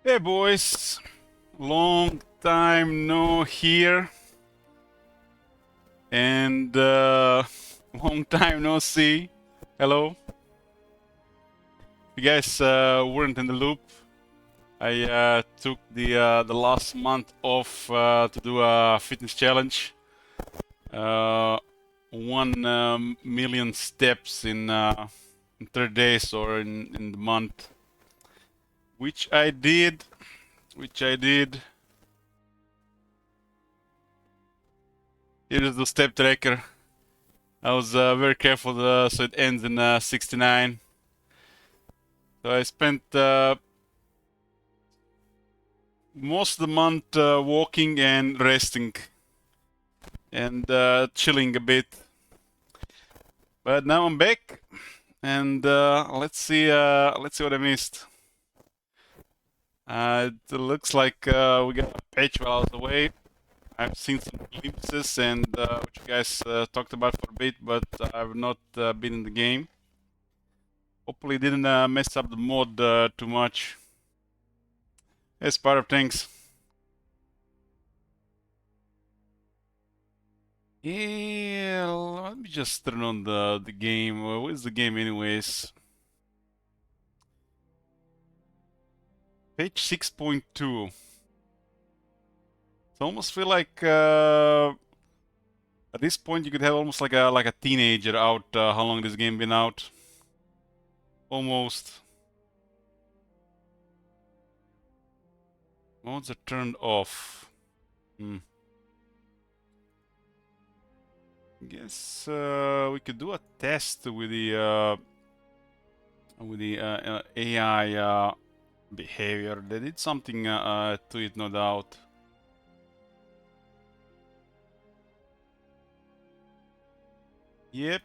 Hey boys, long time no hear and long time no see. Hello. You guys weren't in the loop. I took the last month off to do a fitness challenge. 1 million steps in 30 days or in the month, which I did. Here is the step tracker. I was very careful so it ends in 69. So I spent most of the month walking and resting and chilling a bit. But now I'm back, and let's see what I missed. It looks like we got a patch while I was away. I've seen some glimpses and which you guys talked about for a bit, but I've not been in the game. Hopefully, it didn't mess up the mod too much. It's part of things. Yeah, let me just turn on the game. What is the game anyways? Page 6.2. So almost feel like at this point you could have almost like a teenager out. How long this game been out? Almost. Modes are turned off. Guess we could do a test with the AI behavior. They did something to it, no doubt. Yep.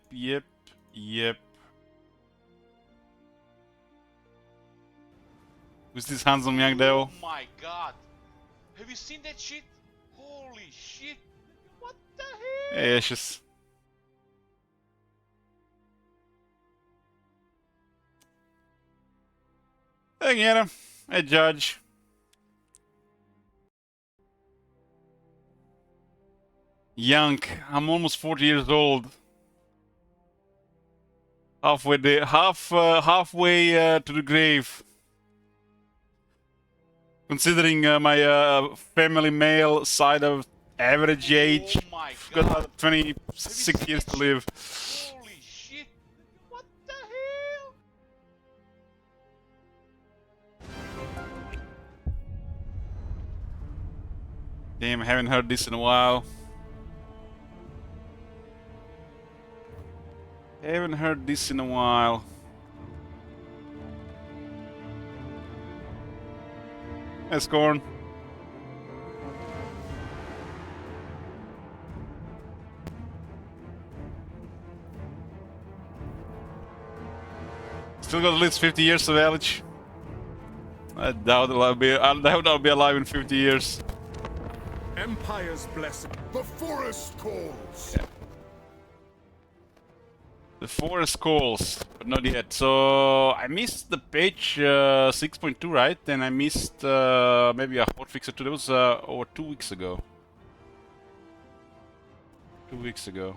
Who's this handsome young devil? Oh my god! Have you seen that shit? Holy shit! What the hell? Hey, Ashes. Hey, get him. Hey, Judge. Young. I'm almost 40 years old. Halfway to the grave. Considering my family male side of average age, Oh my got god! about 26 years to live. Holy shit! What the hell? Damn, I haven't heard this in a while. Haven't heard this in a while. Hey, Scorn. Still got at least 50 years of age. I doubt I'll be alive in 50 years. Empire's blessing. The forest calls. Yeah. The forest calls, but not yet. So I missed the page 6.2, right? And I missed maybe a hotfix or two. That was over 2 weeks ago. 2 weeks ago.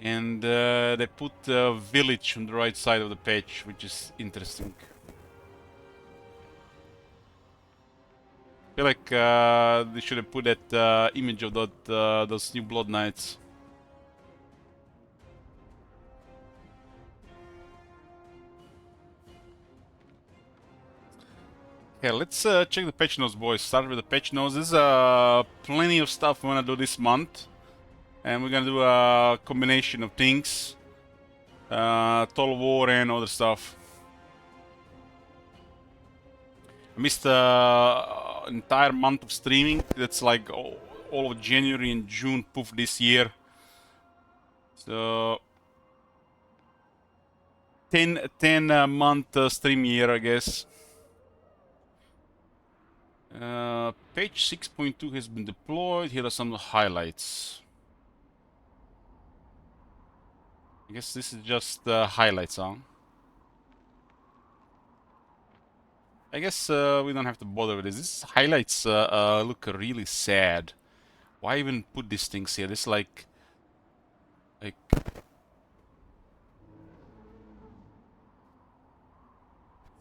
And they put a village on the right side of the page, which is interesting. I feel like they should have put that image of those new Blood Knights. Okay, let's check the patch notes, boys. Start with the patch notes. There's plenty of stuff we want to do this month. And we're gonna do a combination of things. Total War and other stuff. I missed entire month of streaming. That's like all of January and June, poof, this year. So 10 month stream year, I guess. Page 6.2 has been deployed. Here are some highlights. I guess this is just highlights, huh? I guess we don't have to bother with this. These highlights look really sad. Why even put these things here? This like it's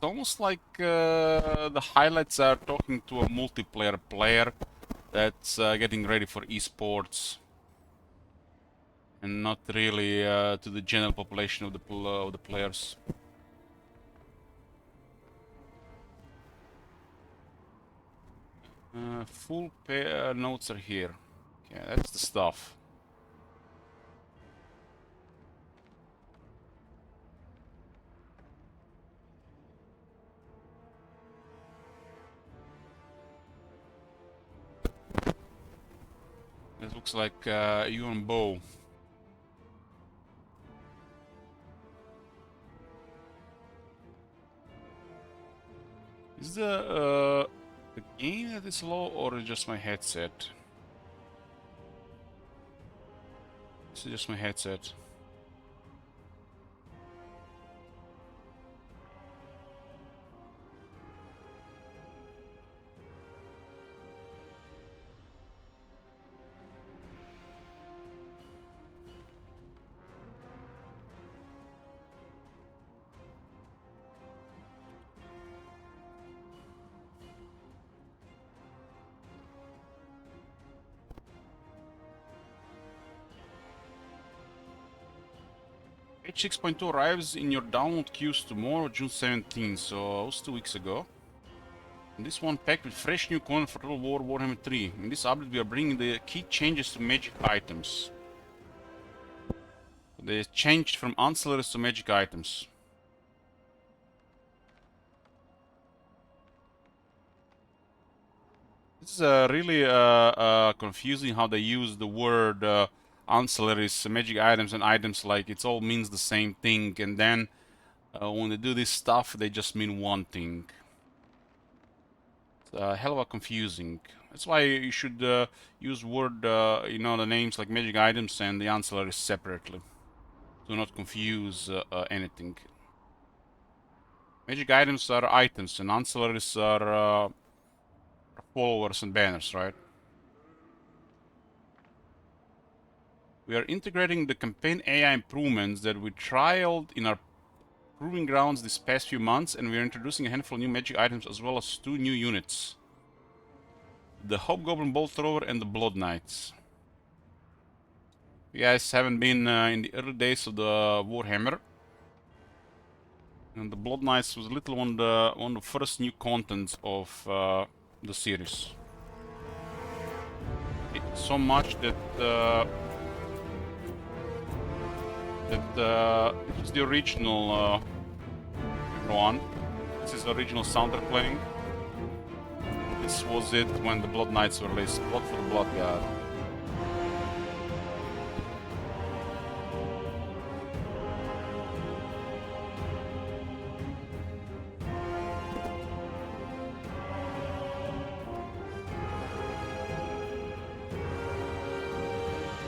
almost like the highlights are talking to a multiplayer player that's getting ready for esports, and not really to the general population of the players. Full notes are here. Okay, that's the stuff. This looks like you and Bo. Is the game that is low or just my headset? This is just my headset. Patch 6.2 arrives in your download queues tomorrow, June 17th, so it was 2 weeks ago. And this one packed with fresh new content for Total War Warhammer 3. In this update we are bringing the key changes to magic items. They changed from ancillaries to magic items. This is really confusing how they use the word ancillaries, magic items, and items like it all means the same thing, and then when they do this stuff, they just mean one thing. It's a hell of a confusing. That's why you should use word, the names like magic items and the ancillaries separately. Do not confuse anything. Magic items are items, and ancillaries are followers and banners, right? We are integrating the campaign AI improvements that we trialed in our proving grounds this past few months, and we are introducing a handful of new magic items as well as 2 new units. The Hobgoblin Bolt Thrower and the Blood Knights. You guys haven't been in the early days of the Warhammer. And the Blood Knights was a little one of the first new contents of the series. So much that this is the original one. This is the original soundtrack playing. This was it when the Blood Knights were released. Blood for the Blood God.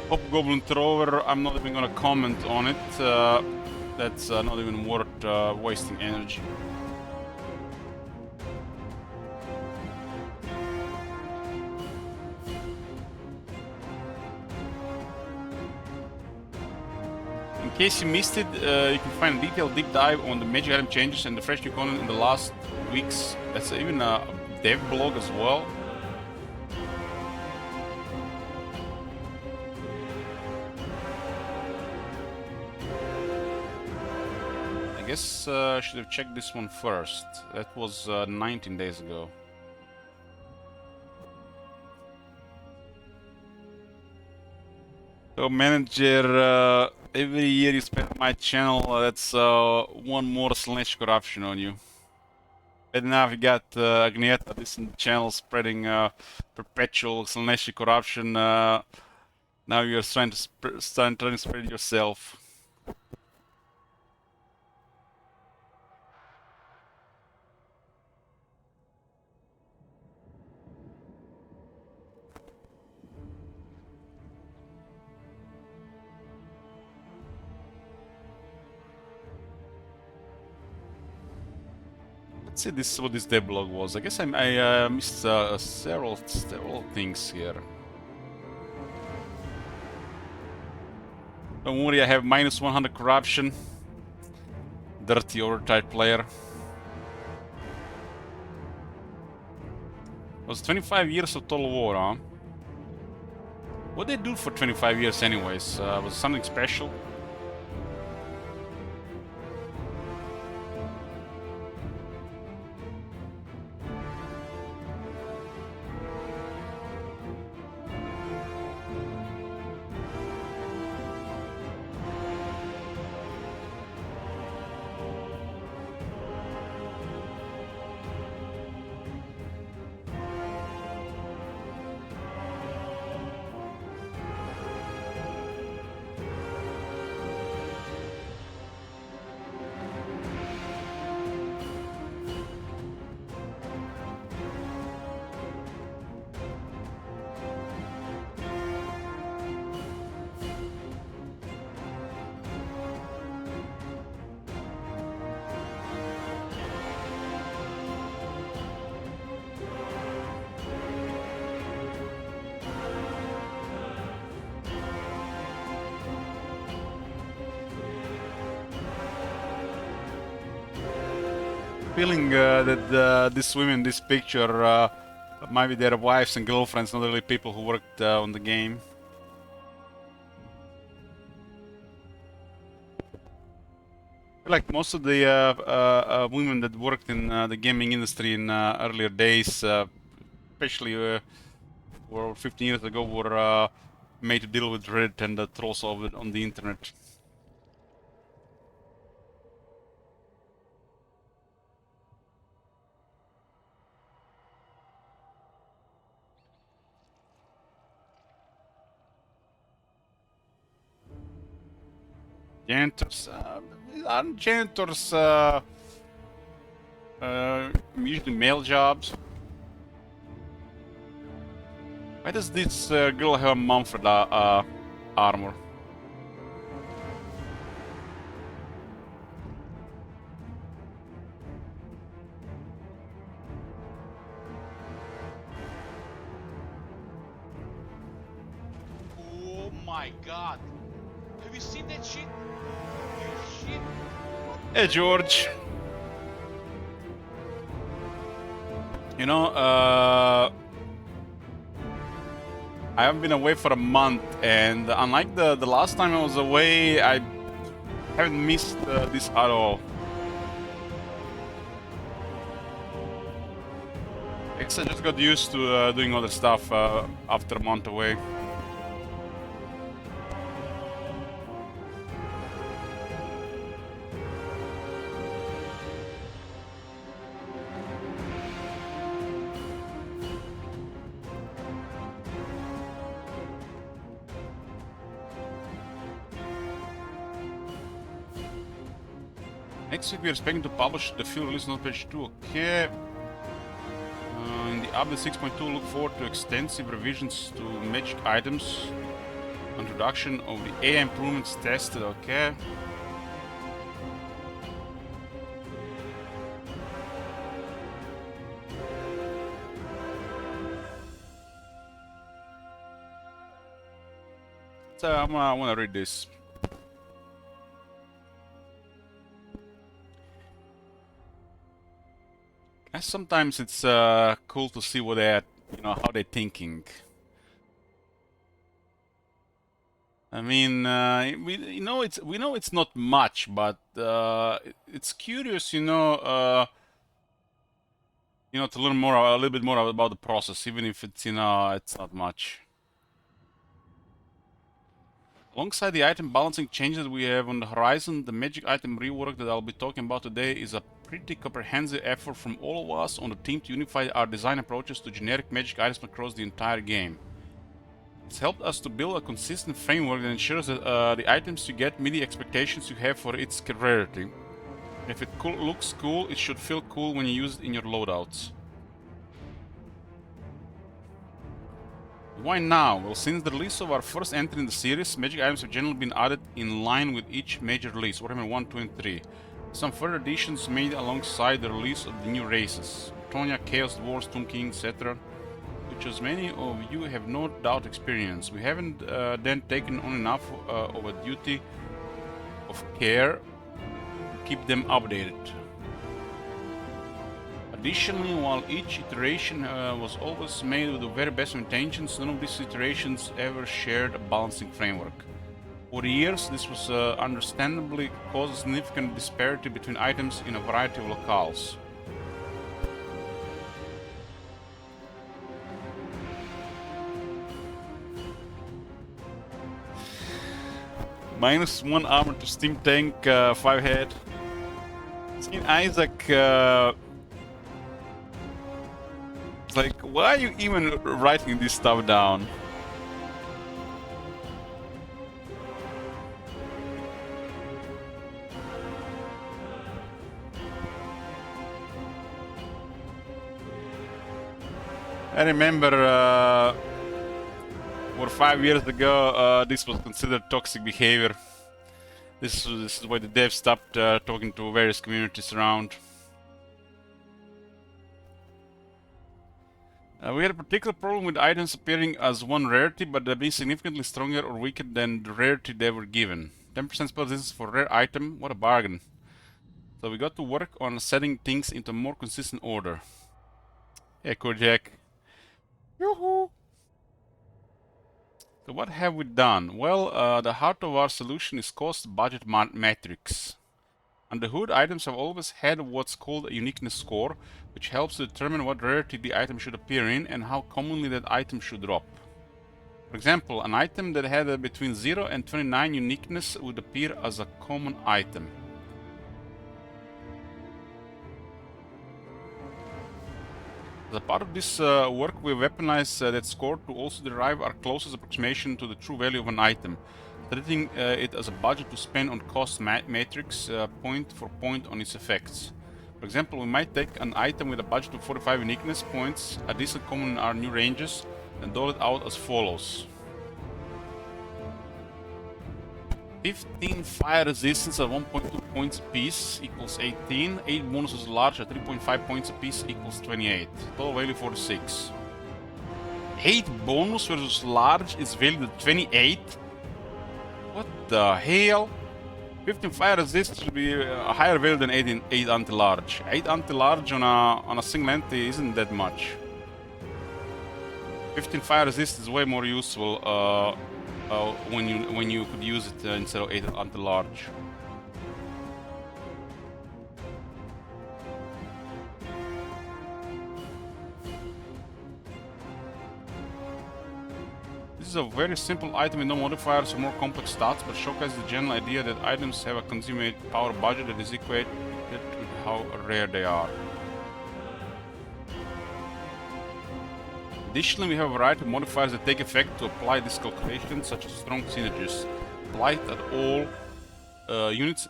Hobgoblin Thrower, I'm not even gonna comment on it. That's not even worth wasting energy. In case you missed it, you can find a detailed deep dive on the magic item changes and the fresh new content in the last weeks. That's even a dev blog as well. I guess I should have checked this one first. That was 19 days ago. So manager, every year you spend on my channel, that's one more slash corruption on you. But now we got Agnieta, this channel spreading perpetual slash corruption. Now you're trying to spread it yourself. Let's see this what this devlog was. I guess I missed several things here. Don't worry, I have minus 100 corruption. Dirty overtime player. It was 25 years of total war, huh? What did they do for 25 years anyways? Was it something special? Feeling that these women in this picture might be their wives and girlfriends, not really people who worked on the game. Like most of the women that worked in the gaming industry in earlier days, especially 15 years ago, were made to deal with Reddit and the trolls on the internet. Janitors, aren't janitors usually male jobs? Why does this girl have a Mumford armor? Oh my god! Have you seen that shit? Holy shit! Hey George. You know, I haven't been away for a month, and unlike the last time I was away, I haven't missed this at all. I guess I just got used to doing other stuff after a month away. Next week we are expecting to publish the full release note page 2, okay. In the update 6.2, look forward to extensive revisions to magic items, introduction of the AI improvements tested, okay. So I wanna read this. Sometimes it's cool to see what they're, how they're thinking. I mean, we know it's not much, but it's curious, to learn a little bit more about the process, even if it's, it's not much. Alongside the item balancing changes we have on the horizon, the magic item rework that I'll be talking about today is a pretty comprehensive effort from all of us on the team to unify our design approaches to generic magic items across the entire game. It's helped us to build a consistent framework that ensures that the items you get meet the expectations you have for its rarity. If it looks cool, it should feel cool when you use it in your loadouts. Why now? Well, since the release of our first entry in the series, magic items have generally been added in line with each major release, Warhammer 1, 2, and 3. Some further additions made alongside the release of the new races, Tonya, Chaos Dwarves, Tomb King, etc., which as many of you have no doubt experienced. We haven't then taken on enough of a duty of care to keep them updated. Additionally, while each iteration was always made with the very best intentions, none of these iterations ever shared a balancing framework. For years, this was understandably caused a significant disparity between items in a variety of locales. -1 armor to Steam Tank, 5 head. Seen Isaac. It's like, why are you even writing this stuff down? I remember 4 or 5 years ago, this was considered toxic behavior. This is why the devs stopped talking to various communities around. We had a particular problem with items appearing as one rarity, but being significantly stronger or weaker than the rarity they were given. 10% spell resistance for a rare item, what a bargain. So we got to work on setting things into a more consistent order. Hey, Kojak. Yoo-hoo! So what have we done? Well, the heart of our solution is cost budget matrix. Under the hood, items have always had what's called a uniqueness score, which helps to determine what rarity the item should appear in and how commonly that item should drop. For example, an item that had between 0 and 29 uniqueness would appear as a common item. As a part of this work, we weaponize that score to also derive our closest approximation to the true value of an item, treating it as a budget to spend on cost matrix point for point on its effects. For example, we might take an item with a budget of 45 uniqueness points, a decent common in our new ranges, and dole it out as follows. 15 fire resistance at 1.2 points apiece equals 18. 8 bonuses large at 3.5 points apiece equals 28. Total value 46. 8 bonus versus large is valued at 28? What the hell? 15 fire resist should be a higher value than 8 anti-large. 8 anti-large on a single entity isn't that much. 15 fire resist is way more useful when you could use it instead of 8 anti-large. This is a very simple item with no modifiers or more complex stats, but showcases the general idea that items have a consumer power budget that is equated with how rare they are. Additionally, we have a variety of modifiers that take effect to apply this calculation, such as strong synergies, applied at all units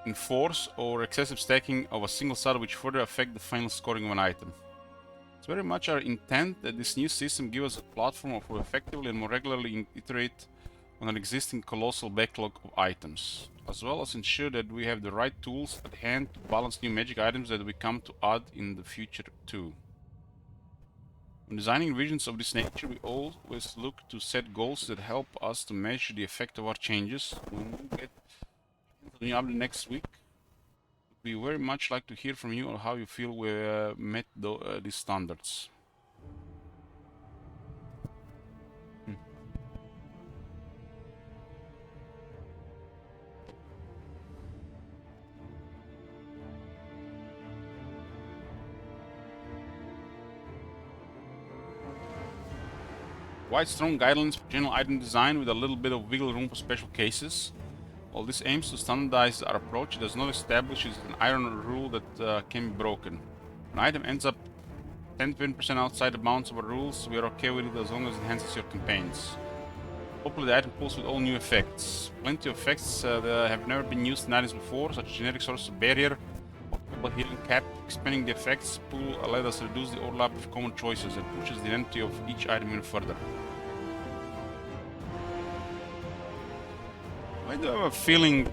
in force, or excessive stacking of a single stat, which further affect the final scoring of an item. It's very much our intent that this new system gives us a platform to effectively and more regularly iterate on an existing colossal backlog of items, as well as ensure that we have the right tools at hand to balance new magic items that we come to add in the future too. When designing visions of this nature, we always look to set goals that help us to measure the effect of our changes. When we get to the update next week, we very much like to hear from you on how you feel we met these standards. Quite strong guidelines for general item design with a little bit of wiggle room for special cases. While this aims to standardize our approach, it does not establish an iron rule that can be broken. An item ends up 10-20% outside the bounds of our rules, we are okay with it as long as it enhances your campaigns. Hopefully the item pulls with all new effects. Plenty of effects that have never been used in items before, such as generic source of barrier, multiple healing cap. Expanding the effects pool let us reduce the overlap of common choices and pushes the identity of each item even further. I do have a feeling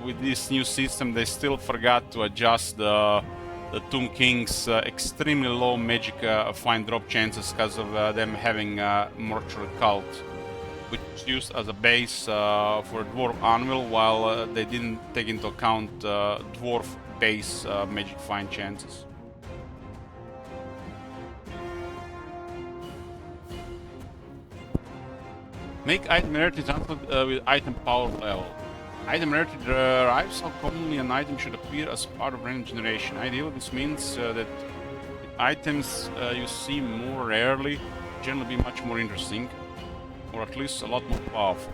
with this new system they still forgot to adjust the Tomb King's extremely low magic fine drop chances because of them having Mortuary Cult, which is used as a base for Dwarf Anvil, while they didn't take into account Dwarf base magic fine chances. Make item rarity translate with item power level. Item rarity derives how commonly an item should appear as part of random generation. Ideally, this means that items you see more rarely generally be much more interesting, or at least a lot more powerful.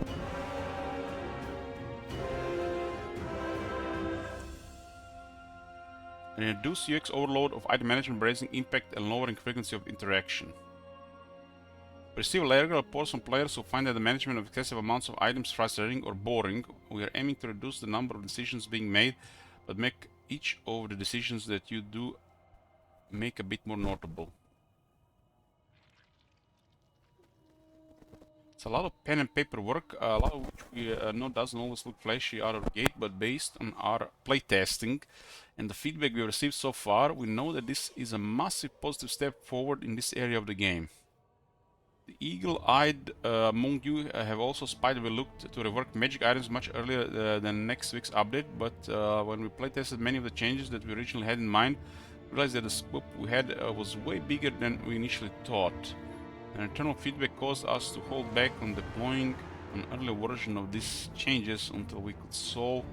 Reduce UX overload of item management by raising impact and lowering frequency of interaction. Receive regular reports from players who find that the management of excessive amounts of items frustrating or boring. We are aiming to reduce the number of decisions being made, but make each of the decisions that you do make a bit more notable. It's a lot of pen and paper work, a lot of which we know doesn't always look flashy out of the gate, but based on our playtesting and the feedback we have received so far, we know that this is a massive positive step forward in this area of the game. The eagle-eyed among you have also spiderly looked to rework magic items much earlier than next week's update, but when we playtested many of the changes that we originally had in mind, we realized that the scope we had was way bigger than we initially thought. And internal feedback caused us to hold back on deploying an early version of these changes until we could solve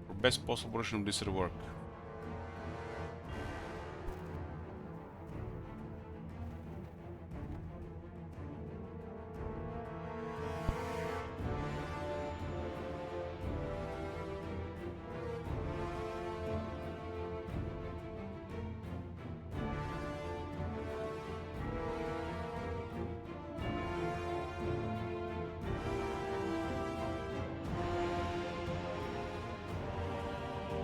the best possible version of this rework.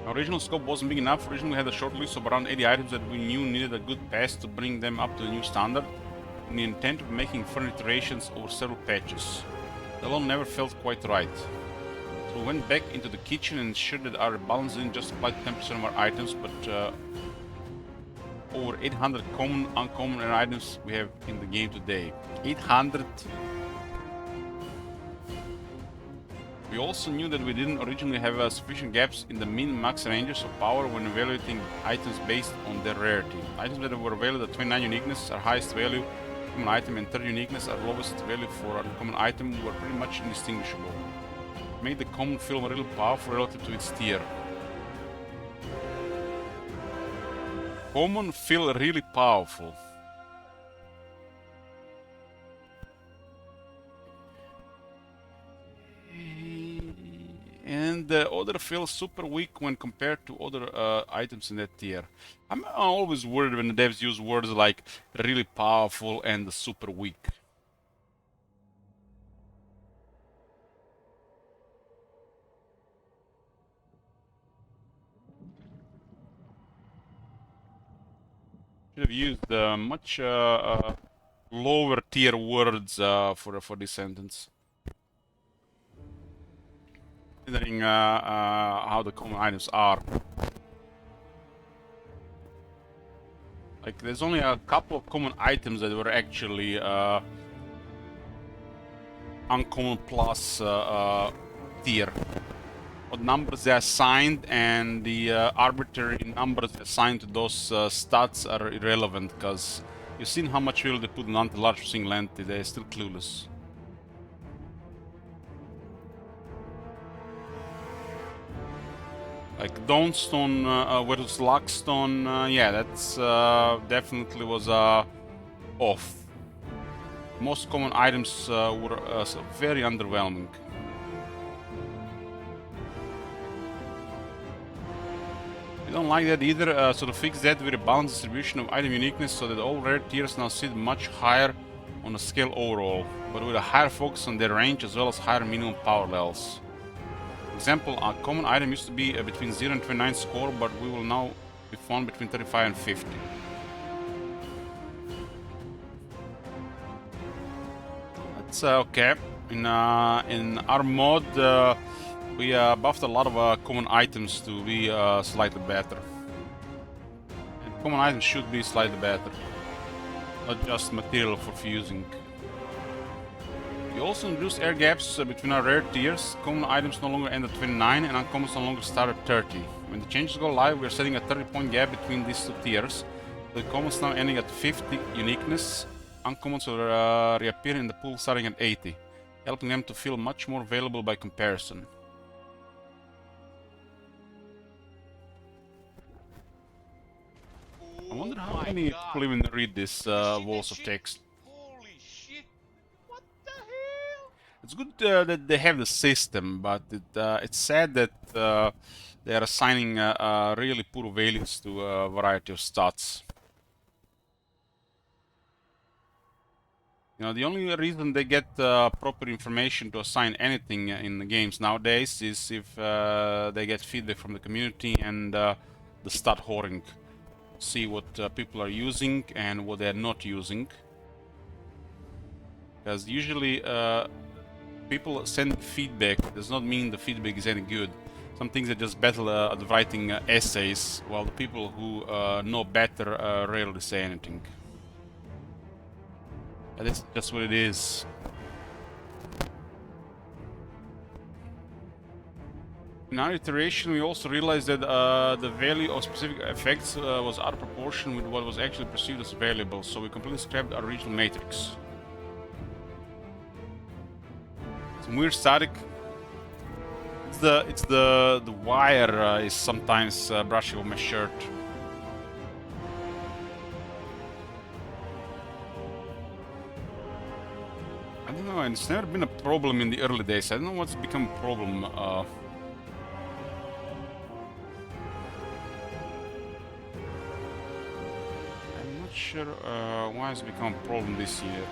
Our original scope wasn't big enough. Originally we had a short list of around 80 items that we knew needed a good pass to bring them up to the new standard, in the intent of making further iterations over several patches. The alone never felt quite right. So we went back into the kitchen and ensured that our balance didn't just apply to 10% of our items, but over 800 common, uncommon items we have in the game today. 800. We also knew that we didn't originally have sufficient gaps in the min-max ranges of power when evaluating items based on their rarity. Items that were valued at 29 uniqueness are highest value common item and 30 uniqueness are lowest value for uncommon item were pretty much indistinguishable. It made the common feel really powerful relative to its tier. Common feel really powerful. And the other feels super weak when compared to other items in that tier. I'm always worried when the devs use words like really powerful and super weak. Should have used much lower tier words for this sentence. Considering how the common items are. Like, there's only a couple of common items that were actually uncommon plus tier. What numbers they assigned and the arbitrary numbers assigned to those stats are irrelevant, because you've seen how much value they put on anti-large single entity, they're still clueless. Like Dawnstone versus Luckstone, yeah, that's definitely was off. Most common items were very underwhelming. We don't like that either, so to fix that we rebalance distribution of item uniqueness so that all rare tiers now sit much higher on the scale overall, but with a higher focus on their range as well as higher minimum power levels. For example, a common item used to be between 0 and 29 score, but we will now be found between 35 and 50. That's okay. In our mod, we buffed a lot of common items to be slightly better. And common items should be slightly better, not just material for fusing. We also introduced air gaps between our rare tiers. Common items no longer end at 29 and uncommons no longer start at 30. When the changes go live, we are setting a 30-point gap between these two tiers. The commons now ending at 50 uniqueness. Uncommons will reappear in the pool starting at 80, helping them to feel much more valuable by comparison. I wonder how many people even read this walls of text. Holy shit! What the hell? It's good that they have the system, but it's sad that they are assigning really poor values to a variety of stats. You know, the only reason they get proper information to assign anything in the games nowadays is if they get feedback from the community and the stat whoring. See what people are using and what they're not using. Because usually people send feedback does not mean the feedback is any good. Some things are just better at writing essays, while the people who know better rarely say anything. And that's just what it is. In our iteration, we also realized that the value of specific effects was out of proportion with what was actually perceived as valuable, so we completely scrapped our regional matrix. Some weird static. It's the wire is sometimes brushing on my shirt. I don't know, and it's never been a problem in the early days. I don't know what's become a problem. I'm not sure why it's become a problem this year.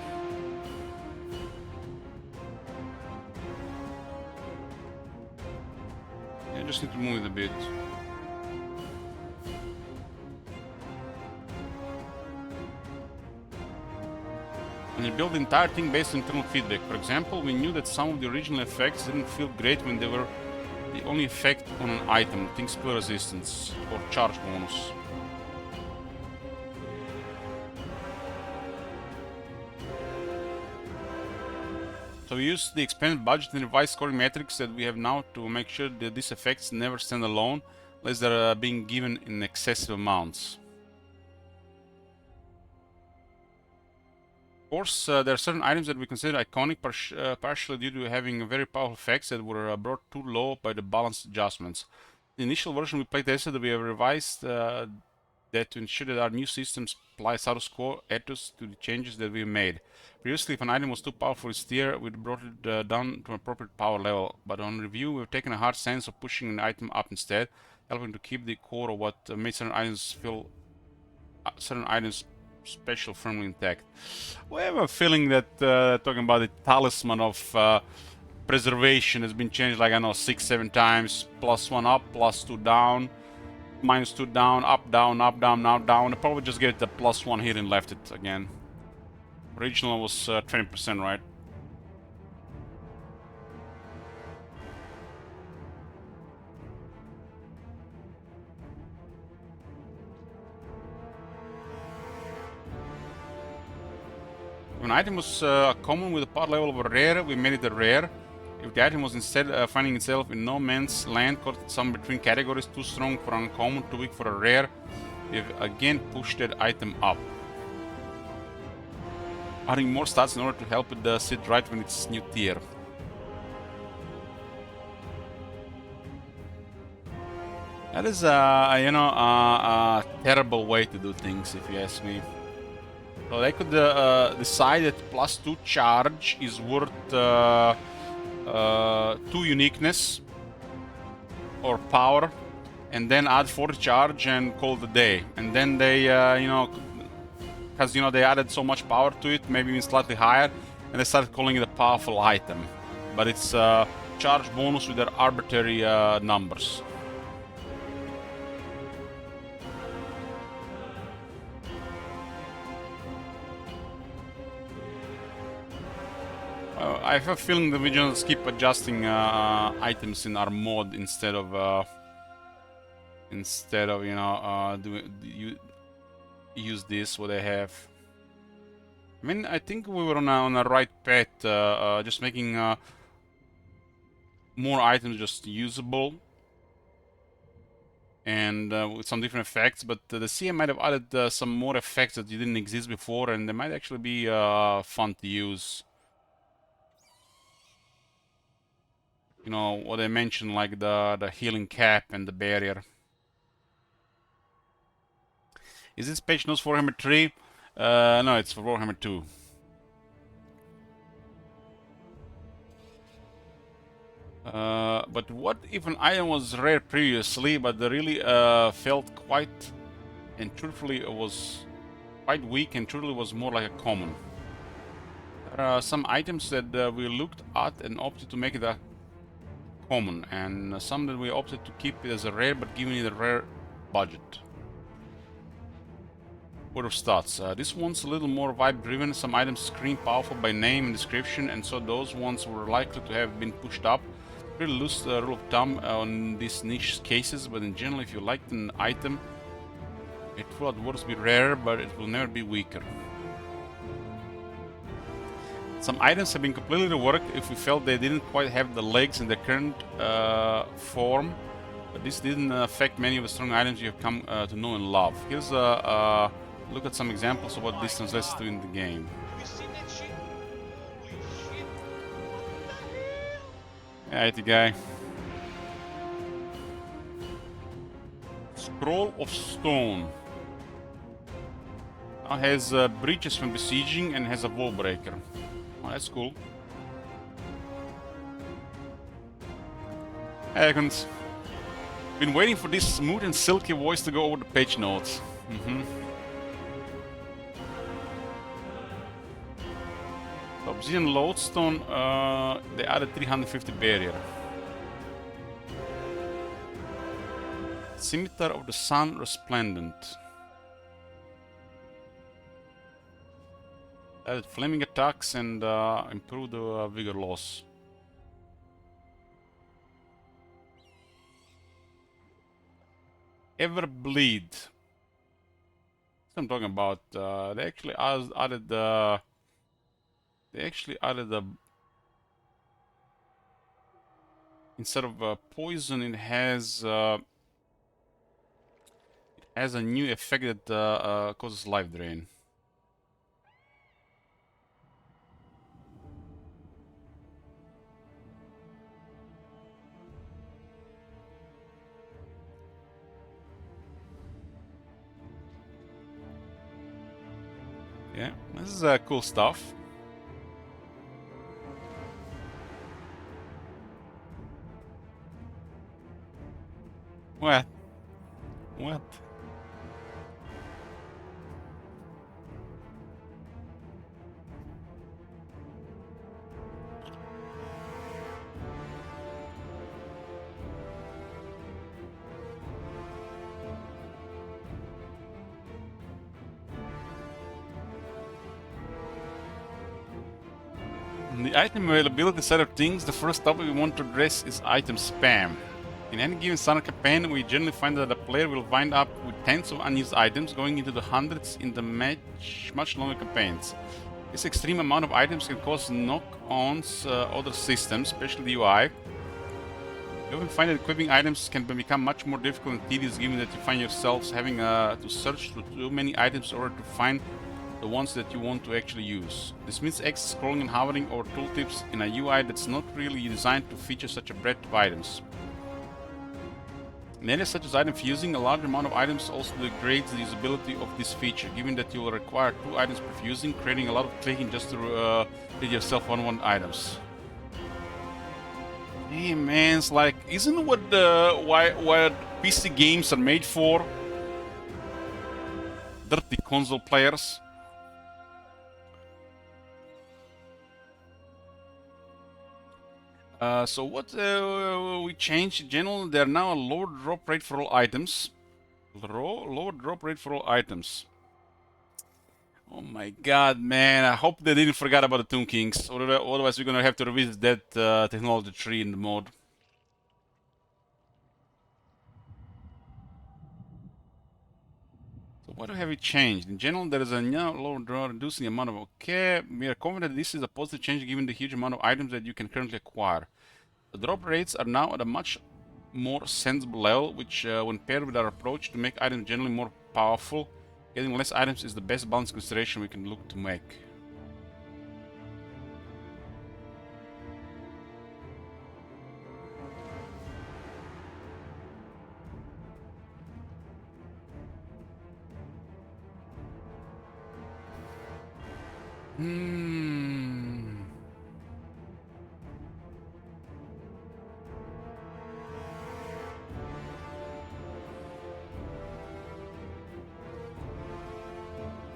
I just need to move it a bit. And we built the entire thing based on internal feedback. For example, we knew that some of the original effects didn't feel great when they were the only effect on an item, think spell resistance or charge bonus. So we used the expanded budget and revised scoring metrics that we have now to make sure that these effects never stand alone, unless they're being given in excessive amounts. Of course, there are certain items that we consider iconic, partially due to having very powerful effects that were brought too low by the balance adjustments. The initial version we playtested, we have revised that to ensure that our new systems apply status quo ethos to the changes that we made. Previously, if an item was too powerful for its tier, we brought it down to an appropriate power level, but on review, we've taken a hard stance of pushing an item up instead, helping to keep the core of what made certain items feel special firmly intact. We have a feeling that talking about the talisman of preservation has been changed like I know 6-7 times. +1 up, +2 down, -2 down, up, down, now down. I probably just gave it a +1 here and left it again. Original was 20%, right? If an item was common with a power level of a rare, we made it a rare. If the item was instead finding itself in no man's land, caught some between categories, too strong for uncommon, too weak for a rare, we've again pushed that item up. Adding more stats in order to help it sit right when it's new tier. That is a terrible way to do things, if you ask me. So they could decide that +2 charge is worth 2 uniqueness or power, and then add 40 charge and call it a day. And then they, because they added so much power to it, maybe even slightly higher, and they started calling it a powerful item. But it's charge bonus with their arbitrary numbers. I have a feeling that we just keep adjusting items in our mod instead of you know use this what I have. I mean, I think we were on a right path, just making more items just usable and with some different effects. But the CM might have added some more effects that didn't exist before, and they might actually be fun to use. You know what I mentioned, like the healing cap and the barrier. Is this patch notes for Warhammer 3? No, it's for Warhammer 2. But what if an item was rare previously, but they really felt quite, and truthfully it was quite weak, and truthfully was more like a common? There are some items that we looked at and opted to make it a common, and some that we opted to keep it as a rare, but giving it a rare budget. Word of stats. This one's a little more vibe driven. Some items scream powerful by name and description, and so those ones were likely to have been pushed up. Pretty loose rule of thumb on these niche cases, but in general, if you liked an item, it will at worst be rare, but it will never be weaker. Some items have been completely reworked if we felt they didn't quite have the legs in their current form, but this didn't affect many of the strong items you have come to know and love. Here's a look at some examples of what this translates to in the game. Have you seen that shit? Holy shit! What the hell? Yeah, the guy. Scroll of Stone. Now has breaches from besieging and has a wall breaker. Oh, that's cool. Elegant. Been waiting for this smooth and silky voice to go over the page notes. Obsidian Lodestone, they added 350 barrier. Scimitar of the Sun Resplendent. Added flaming attacks and improved the vigor loss. Everbleed. That's what I'm talking about. They actually added the. They actually added a. Instead of poison, it has a new effect that causes life drain. Yeah, this is cool stuff. What? What? On the item availability side of things, the first topic we want to address is item spam. In any given standard campaign, we generally find that a player will wind up with tens of unused items, going into the hundreds in the much longer campaigns. This extreme amount of items can cause knock-ons other systems, especially the UI. You often find that equipping items can become much more difficult and tedious, given that you find yourselves having to search through too many items in order to find the ones that you want to actually use. This means X scrolling and hovering over tooltips in a UI that's not really designed to feature such a breadth of items. In areas such as item fusing, a large amount of items also degrades the usability of this feature, given that you will require 2 items per fusing, creating a lot of clicking just to rid yourself on 1 items. Hey man, it's like, isn't what what PC games are made for? Dirty console players. So what we changed in general, there are now a lower drop rate for all items. Lower drop rate for all items. Oh my god, man. I hope they didn't forget about the Tomb Kings. Otherwise, we're gonna have to revisit that technology tree in the mod. So what have we changed? In general, there is a lower draw reducing the amount of... Okay, we are confident this is a positive change given the huge amount of items that you can currently acquire. The drop rates are now at a much more sensible level, which when paired with our approach to make items generally more powerful, getting less items is the best balance consideration we can look to make.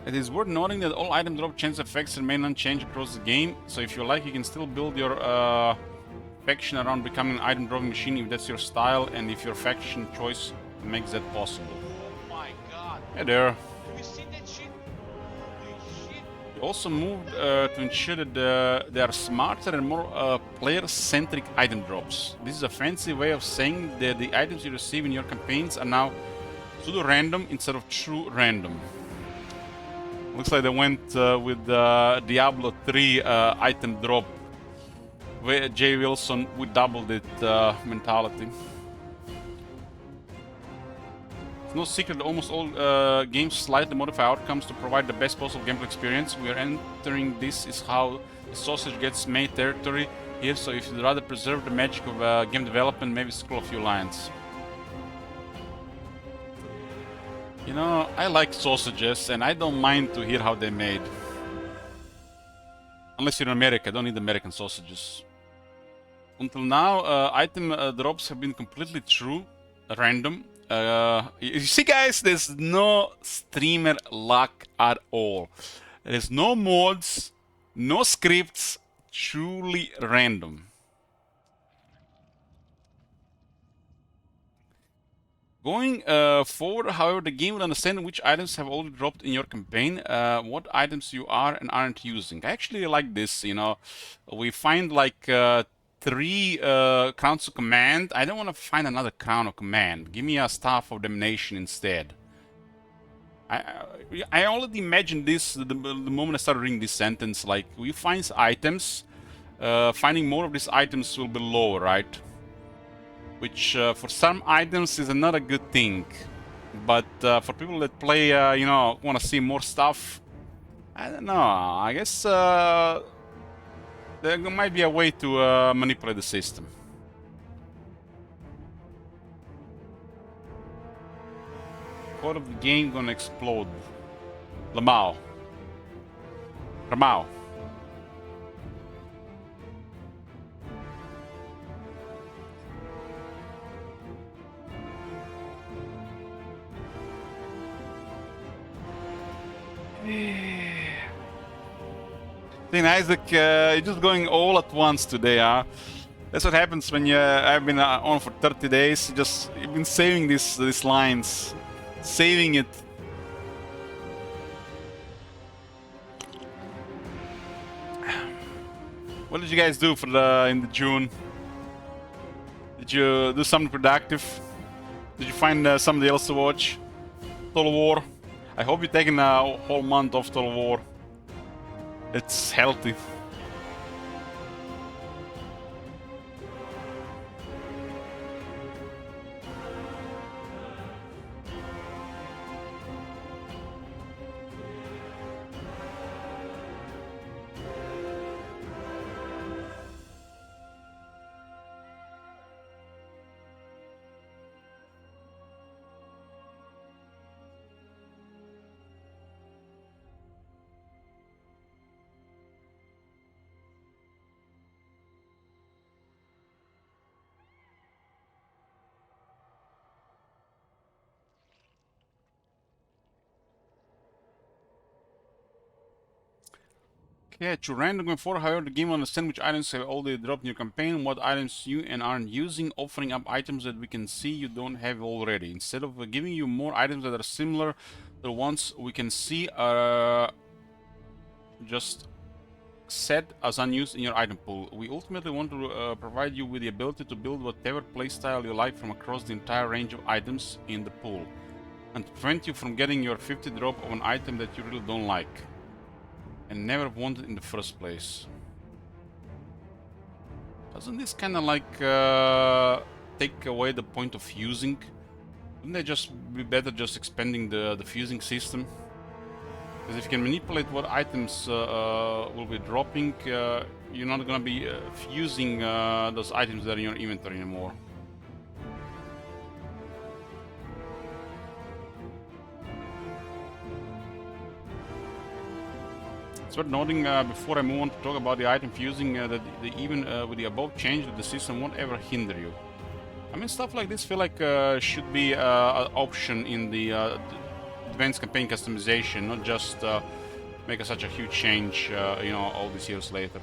It is worth noting that all item drop chance effects remain unchanged across the game, so if you like you can still build your faction around becoming an item dropping machine if that's your style and if your faction choice makes that possible. Oh my god. Hey there. Have you seen that shit? Holy shit. We also moved to ensure that they are smarter and more player-centric item drops. This is a fancy way of saying that the items you receive in your campaigns are now pseudo-random instead of true random. Looks like they went with Diablo 3 item drop, where Jay Wilson we doubled it mentality. It's no secret that almost all games slightly modify outcomes to provide the best possible gameplay experience. We are entering this is how the sausage gets made territory here, so if you'd rather preserve the magic of game development, maybe scroll a few lines. You know, I like sausages and I don't mind to hear how they're made. Unless you're in America, I don't need American sausages. Until now, item drops have been completely true, random. You see guys, there's no streamer luck at all. There's no mods, no scripts, truly random. Going forward, however, the game will understand which items have already dropped in your campaign, what items you are and aren't using. I actually like this, you know. We find like 3 crowns of command. I don't want to find another crown of command. Give me a staff of domination instead. I already imagined this the moment I started reading this sentence. Like, we find items, finding more of these items will be lower, right? Which for some items is another good thing, but for people that play, you know, want to see more stuff, I don't know. I guess there might be a way to manipulate the system. Core of the game gonna explode. Lamau. Ramau. Then Isaac, you're just going all at once today, huh? That's what happens when I've been on for 30 days. You've been saving these lines, saving it. What did you guys do for in the June? Did you do something productive? Did you find somebody else to watch? Total War. I hope you're taking a whole month off Total War. It's healthy. Okay, to random going forward, however, the game will understand which items have already dropped in your campaign, what items you and aren't using, offering up items that we can see you don't have already. Instead of giving you more items that are similar to the ones we can see, just set as unused in your item pool. We ultimately want to provide you with the ability to build whatever playstyle you like from across the entire range of items in the pool, and to prevent you from getting your 50 drop of an item that you really don't like and never wanted in the first place. Doesn't this kind of like take away the point of fusing? Wouldn't they just be better just expanding the fusing system? Because if you can manipulate what items will be dropping, you're not gonna be fusing those items that are in your inventory anymore. It's worth noting before I move on to talk about the item fusing that even with the above change, the system won't ever hinder you. I mean, stuff like this feel like should be an option in the advanced campaign customization, not just make such a huge change, you know, all these years later.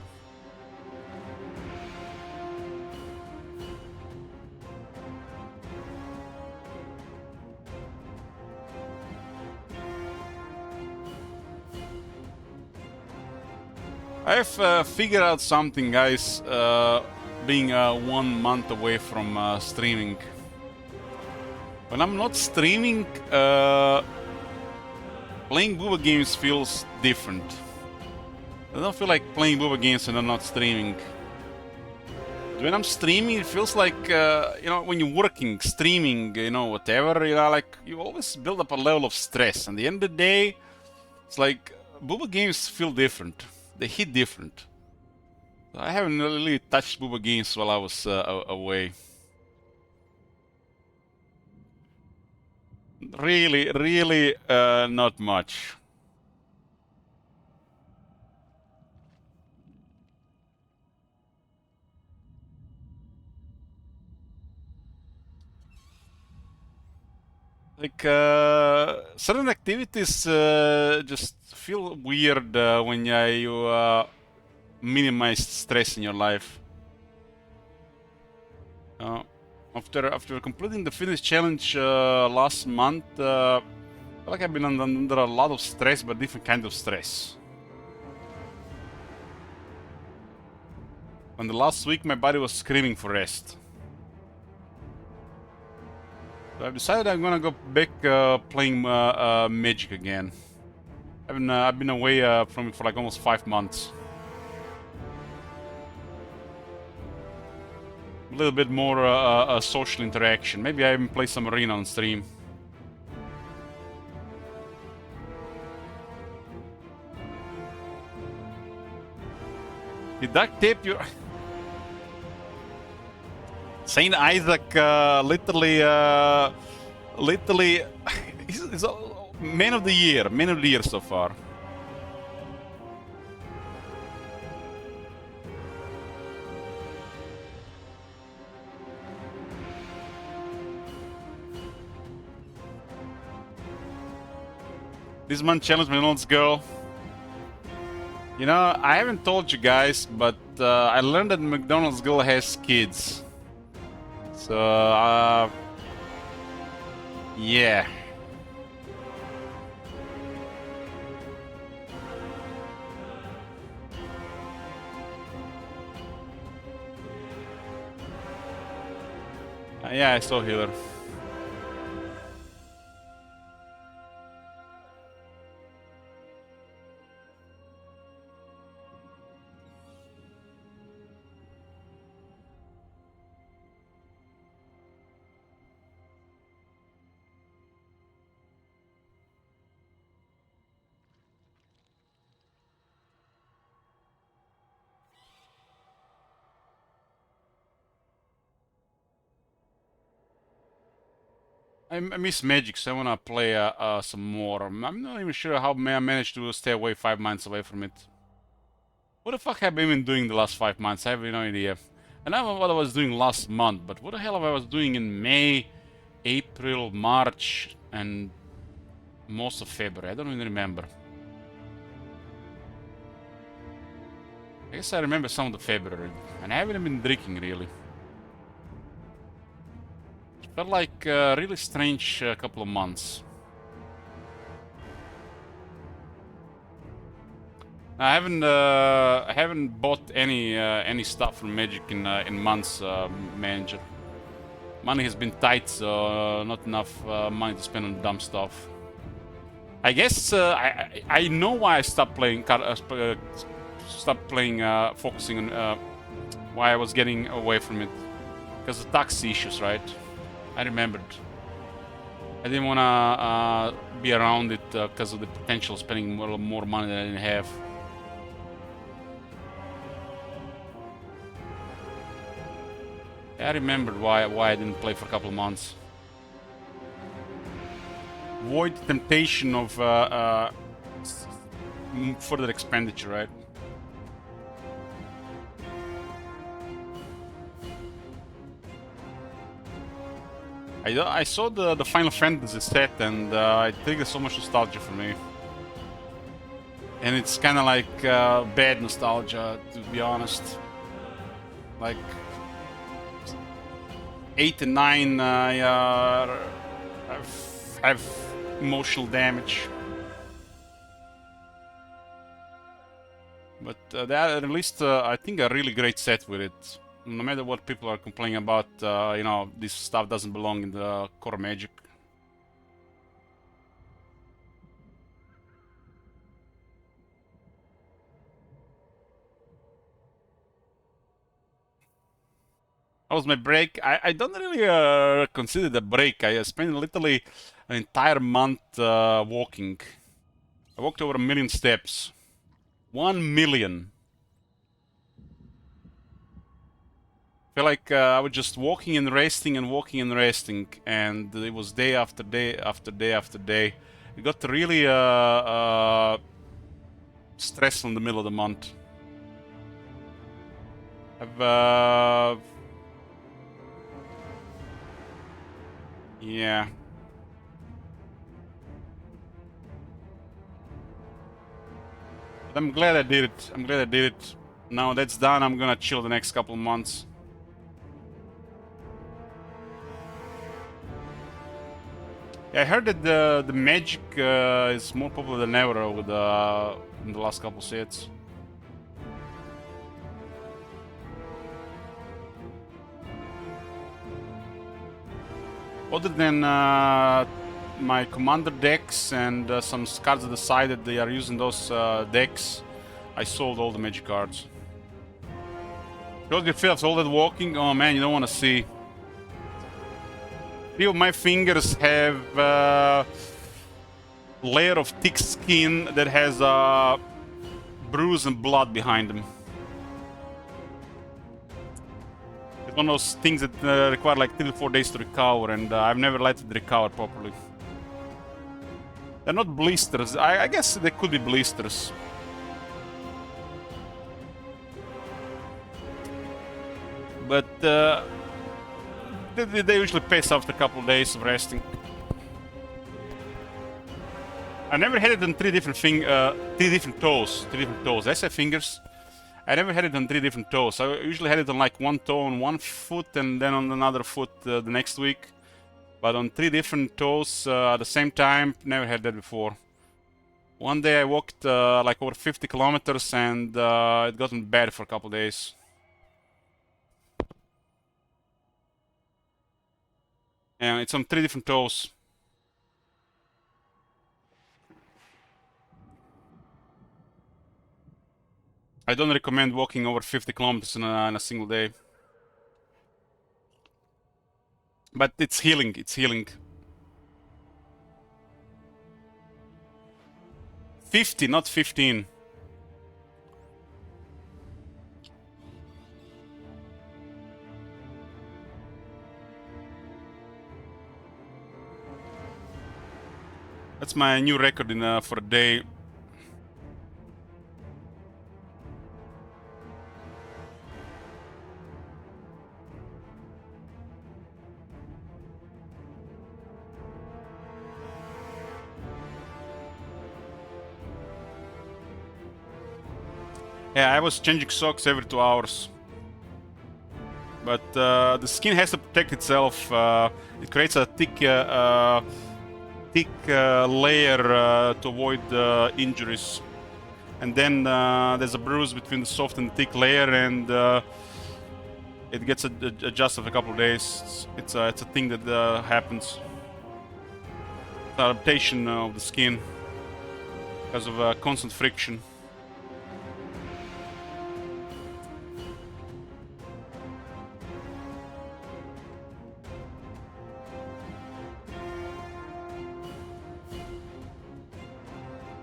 I've figured out something, guys, being 1 month away from streaming. When I'm not streaming, playing booba games feels different. I don't feel like playing booba games when I'm not streaming. When I'm streaming, it feels like, you know, when you're working, streaming, you know, whatever, you know, like, you always build up a level of stress. And at the end of the day, it's like, booba games feel different. They hit different. I haven't really touched booba games while I was away. Really, not much. Like, certain activities just feel weird when you minimize stress in your life. After completing the fitness challenge last month, I feel like I've been under a lot of stress, but different kind of stress. And the last week, my body was screaming for rest. So I've decided I'm gonna go back playing Magic again. I've been away from it for like almost 5 months. A little bit more social interaction. Maybe I even play some arena on stream. You duct tape your... Saint Isaac literally he's a man of the year so far. This man challenged McDonald's girl. You know, I haven't told you guys, but I learned that McDonald's girl has kids. So, yeah. Yeah, I saw Healer. I miss Magic, so I wanna play some more. I'm not even sure how I managed to stay away 5 months away from it. What the fuck have I been doing the last 5 months? I have no idea. I know what I was doing last month, but what the hell have I was doing in May, April, March, and most of February? I don't even remember. I guess I remember some of the February, and I haven't been drinking really. Felt like a really strange couple of months. I haven't bought any stuff from Magic in months, manager. Money has been tight, so not enough money to spend on dumb stuff. I guess I know why I stopped playing. Stopped playing, focusing on why I was getting away from it, because of tax issues, right? I remembered. I didn't wanna be around it because of the potential spending more money than I didn't have. I remembered why I didn't play for a couple of months. Avoid the temptation of further expenditure, right? I saw the Final Fantasy set, and it triggered so much nostalgia for me. And it's kind of like bad nostalgia, to be honest. Like 8 and 9 have emotional damage. But they released, I think, a really great set with it. No matter what people are complaining about, you know, this stuff doesn't belong in the core Magic. That was my break. I don't really consider it a break. I spent literally an entire month walking. I walked over 1 million steps. 1 million. I feel like I was just walking and resting and walking and resting, and it was day after day after day after day. It got really stressful in the middle of the month. Yeah. But I'm glad I did it. I'm glad I did it. Now that's done, I'm gonna chill the next couple of months. Yeah, I heard that the Magic is more popular than ever with in the last couple sets. Other than my commander decks and some cards that decided they are using those decks, I sold all the Magic cards. Shows your face all that walking. Oh man, you don't want to see. 3 of my fingers have layer of thick skin that has bruise and blood behind them. It's one of those things that require like 3 to 4 days to recover, and I've never let it recover properly. They're not blisters. I guess they could be blisters. But they usually pass after a couple of days of resting. I never had it on 3 different toes. 3 different toes. I say fingers. I never had it on 3 different toes. I usually had it on like 1 toe on 1 foot and then on another foot the next week. But on 3 different toes at the same time, never had that before. One day I walked like over 50 kilometers and it got bad for a couple of days. And it's on 3 different toes. I don't recommend walking over 50 kilometers in a single day. But it's healing, it's healing. 50, not 15. That's my new record for a day. Yeah, I was changing socks every 2 hours. But the skin has to protect itself. It creates a thick layer to avoid injuries. and then there's a bruise between the soft and thick layer, and it gets adjusted for a couple of days. It's a thing that happens. It's an adaptation of the skin because of constant friction.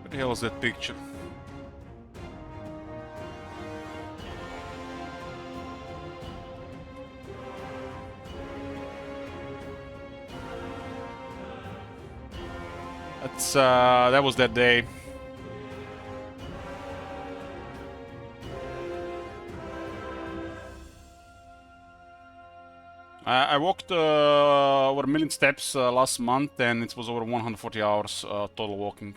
What the hell is that picture? That was that day. I walked over 1,000,000 steps last month, and it was over 140 hours total walking.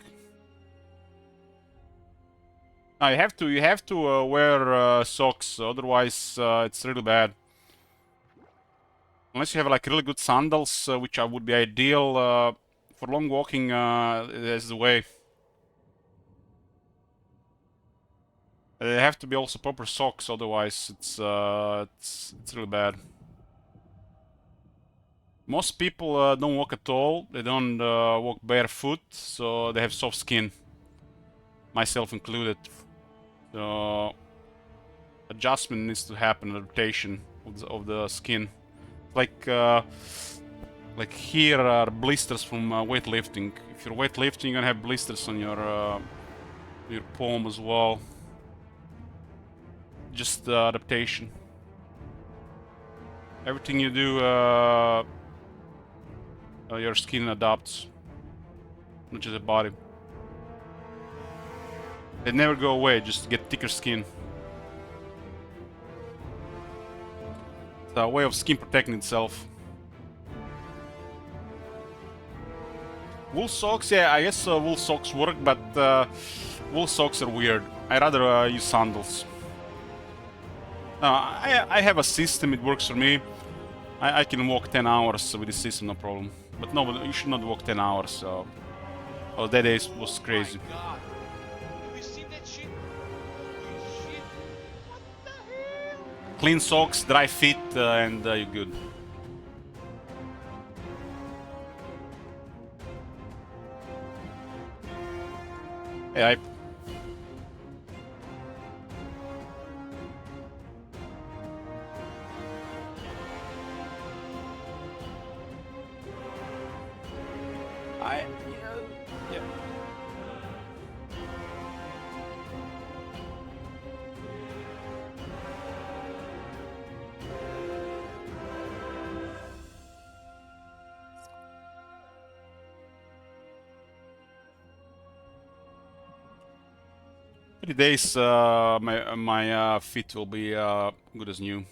You have to wear socks, otherwise it's really bad. Unless you have like really good sandals, which would be ideal for long walking. There's the way. They have to be also proper socks, otherwise it's really bad. Most people don't walk at all. They don't walk barefoot, so they have soft skin, myself included. So adjustment needs to happen, adaptation of the skin. Like here are blisters from weightlifting. If you're weightlifting, you're gonna have blisters on your palm as well. Just adaptation. Everything you do, your skin adapts, not just the body. They never go away, just get thicker skin. It's a way of skin protecting itself. Wool socks, yeah, I guess wool socks work, but wool socks are weird. I rather use sandals. I have a system, it works for me. I can walk 10 hours with this system, no problem. But no, you should not walk 10 hours. Oh, that day was crazy. My God. Have you seen that shit? Holy shit. What the hell? Clean socks, dry feet, and you're good. Hey, yeah. 3 days, my feet will be good as new.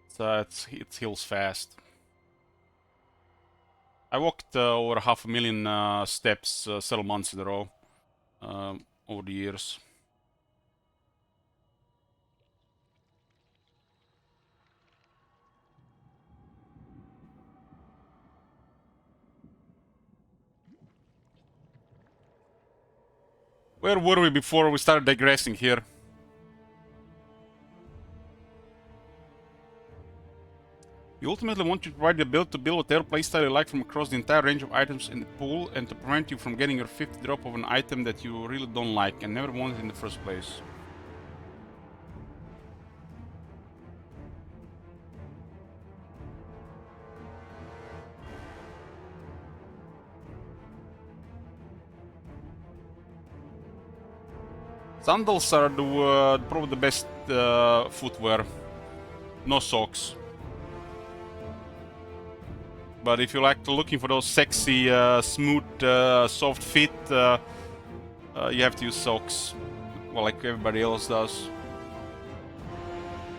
So it heals fast. I walked over 500,000 steps several months in a row over the years. Where were we before we started digressing here? You ultimately want to provide the ability to build whatever playstyle you like from across the entire range of items in the pool, and to prevent you from getting your 50th drop of an item that you really don't like and never wanted in the first place. Sandals are probably the best footwear. No socks. But if you like looking for those sexy, smooth, soft feet, you have to use socks. Well, like everybody else does.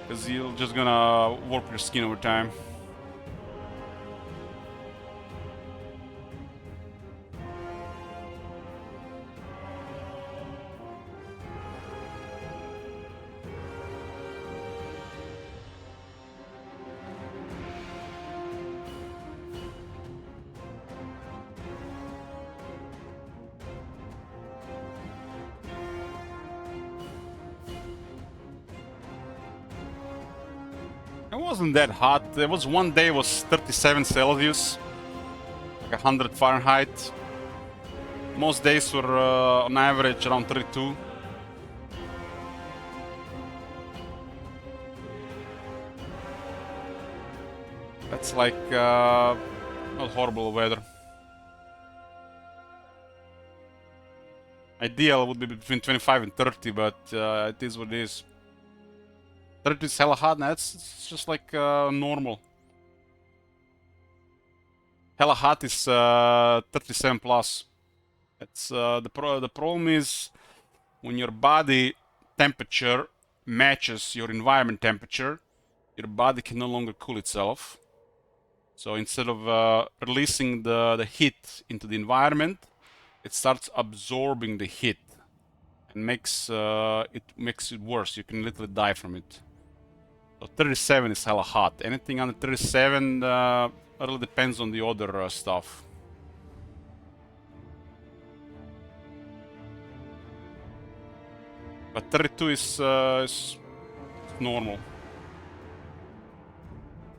Because you're just gonna warp your skin over time. wasn't that hot. There was one day it was 37 Celsius, like 100 Fahrenheit. Most days were on average around 32. That's like not horrible weather. Ideal would be between 25 and 30, but it is what it is. 30 is hella hot, now it's just like normal. Hella hot is 37 plus. It's the problem is when your body temperature matches your environment temperature, your body can no longer cool itself. So instead of releasing the heat into the environment, it starts absorbing the heat and makes it worse. You can literally die from it. So 37 is hella hot. Anything under 37 really depends on the other stuff. But 32 is normal.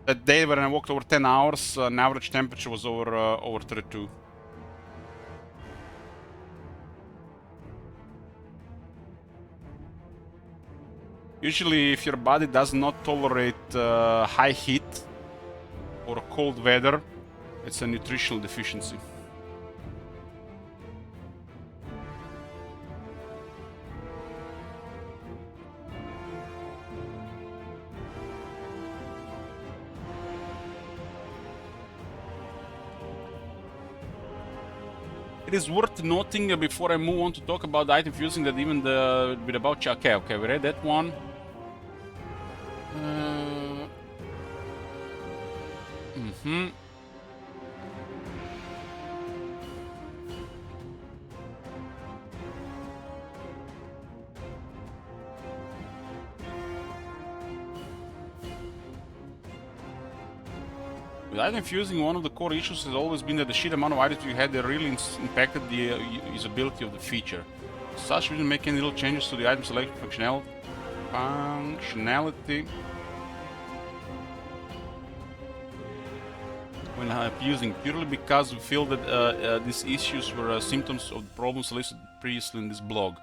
That day when I walked over 10 hours, an average temperature was over 32. Usually, if your body does not tolerate high heat or cold weather, it's a nutritional deficiency. It is worth noting before I move on to talk about the item fusing that even the bit about okay, we read that one. With item fusing, one of the core issues has always been that the sheer amount of items you had that really impacted the usability of the feature. Such we didn't make any little changes to the item selection functionality when fusing, purely because we feel that these issues were symptoms of the problems listed previously in this blog.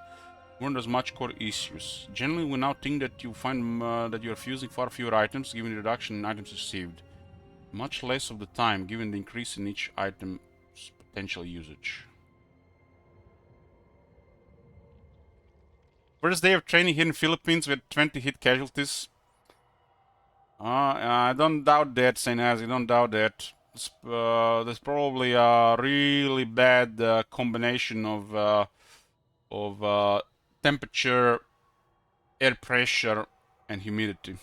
Weren't as much core issues. Generally, we now think that you find that you are fusing far fewer items given the reduction in items received. Much less of the time, given the increase in each item's potential usage. First day of training here in Philippines, we had 20 hit casualties. I don't doubt that, Saint Az, I don't doubt that. There's probably a really bad combination of temperature, air pressure, and humidity.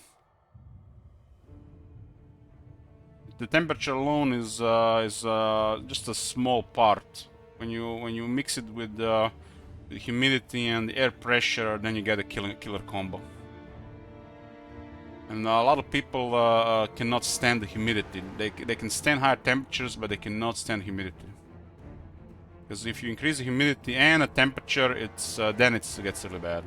The temperature alone is just a small part. When you mix it with the humidity and the air pressure, then you get a killer combo. And a lot of people cannot stand the humidity. They can stand higher temperatures, but they cannot stand humidity. Because if you increase the humidity and the temperature, then it gets really bad.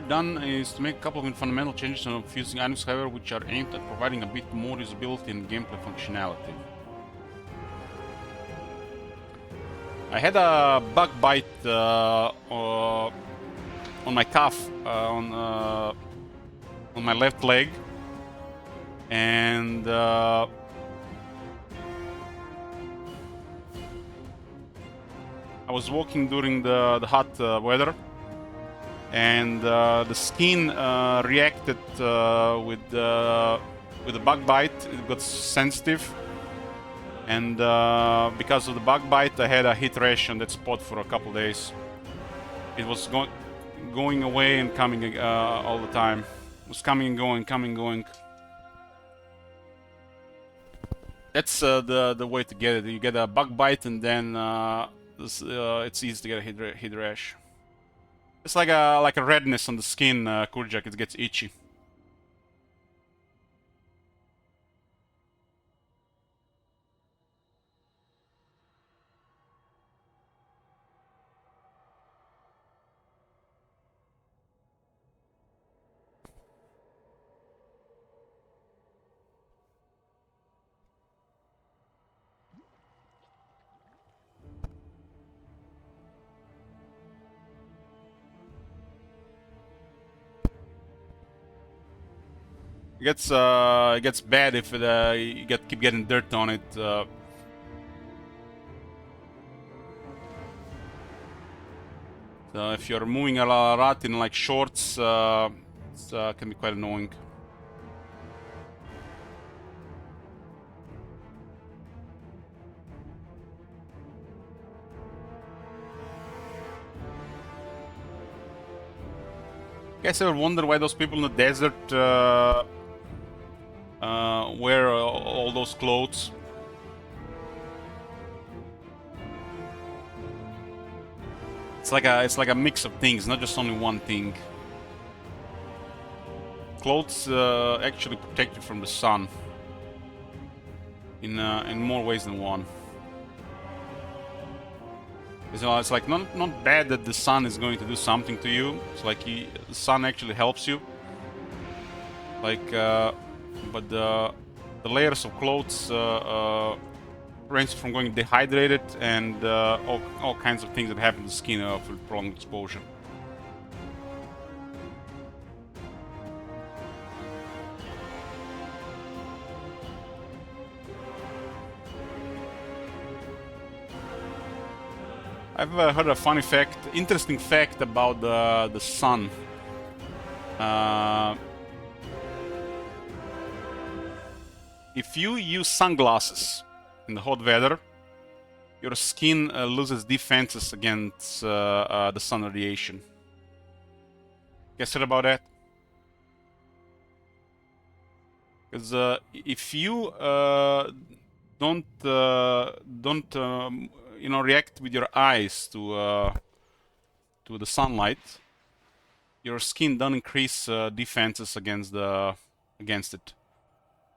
Done is to make a couple of fundamental changes on fusing items, however, which are aimed at providing a bit more usability and gameplay functionality. I had a bug bite on my calf, on my left leg, and I was walking during the hot weather. And the skin reacted with the bug bite. It got sensitive, and because of the bug bite, I had a heat rash on that spot for a couple days. It was going away and coming all the time. It was coming and going, coming and going. That's the way to get it. You get a bug bite, and then it's easy to get a heat rash. It's like a redness on the skin, Kurjak. It gets itchy. It gets bad if you keep getting dirt on it. So if you're moving a lot in like shorts, it can be quite annoying. Guys ever wonder why those people in the desert wear all those clothes? It's like a mix of things, not just only one thing. Clothes actually protect you from the sun in more ways than one. It's like not bad that the sun is going to do something to you. It's like the sun actually helps you. Like, but the layers of clothes prevents you from going dehydrated and all kinds of things that happen to the skin with prolonged exposure. I've heard a funny fact, interesting fact about the sun. If you use sunglasses in the hot weather, your skin loses defenses against the sun radiation. Guess what about that? Because if you don't react with your eyes to the sunlight, your skin don't increase defenses against it.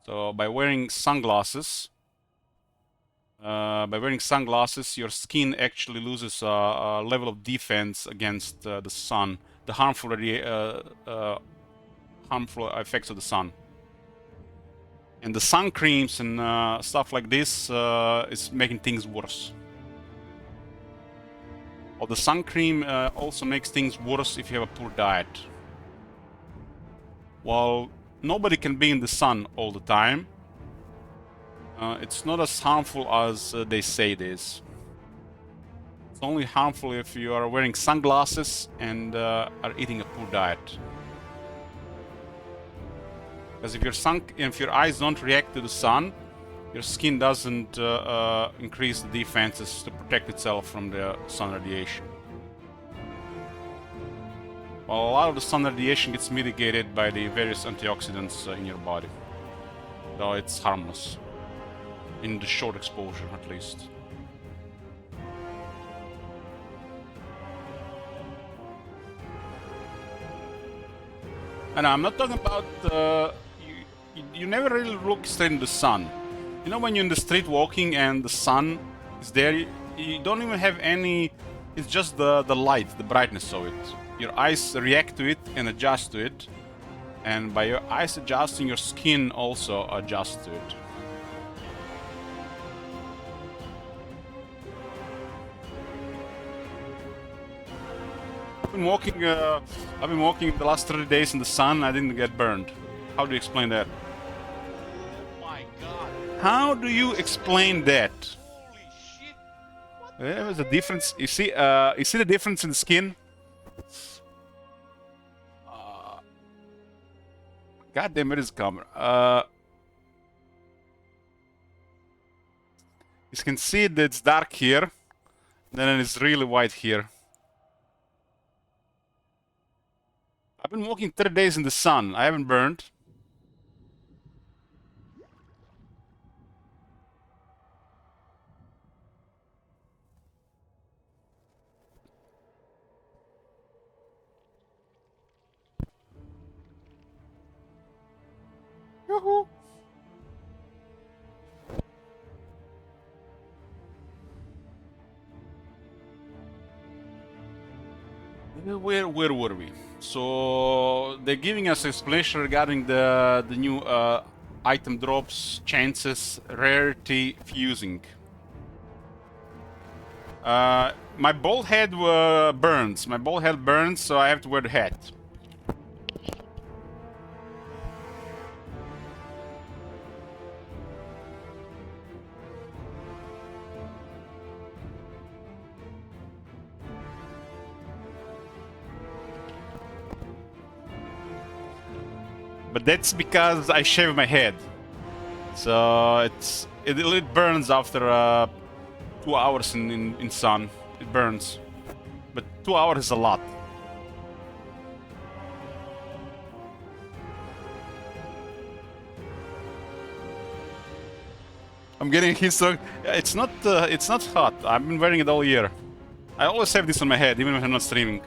So by wearing sunglasses, your skin actually loses a level of defense against the sun, the harmful effects of the sun. And the sun creams and stuff like this is making things worse. Well, the sun cream also makes things worse if you have a poor diet. While nobody can be in the sun all the time, it's not as harmful as they say it is. It's only harmful if you are wearing sunglasses and are eating a poor diet. Because if your eyes don't react to the sun, your skin doesn't increase the defenses to protect itself from the sun radiation. Well, a lot of the sun radiation gets mitigated by the various antioxidants in your body, though it's harmless, in the short exposure at least. And I'm not talking about you never really look straight in the sun. You know, when you're in the street walking and the sun is there, you don't even have any. It's just the light, the brightness of it. Your eyes react to it and adjust to it, and by your eyes adjusting, your skin also adjusts to it. I've been walking the last 30 days in the sun. I didn't get burned. How do you explain that? Oh my god. How do you explain that? Holy shit. What? There was a difference. You see the difference in the skin? God damn it, is camera. You can see that it's dark here, then it's really white here. I've been walking 30 days in the sun. I haven't burned. Where were we? So they're giving us explanation regarding the new item drops, chances, rarity, fusing. My bald head burns. My bald head burns, so I have to wear the hat. But that's because I shave my head. So it burns after 2 hours in sun. It burns. But 2 hours is a lot. I'm getting heat stroke. It's not hot. I've been wearing it all year. I always have this on my head, even when I'm not streaming.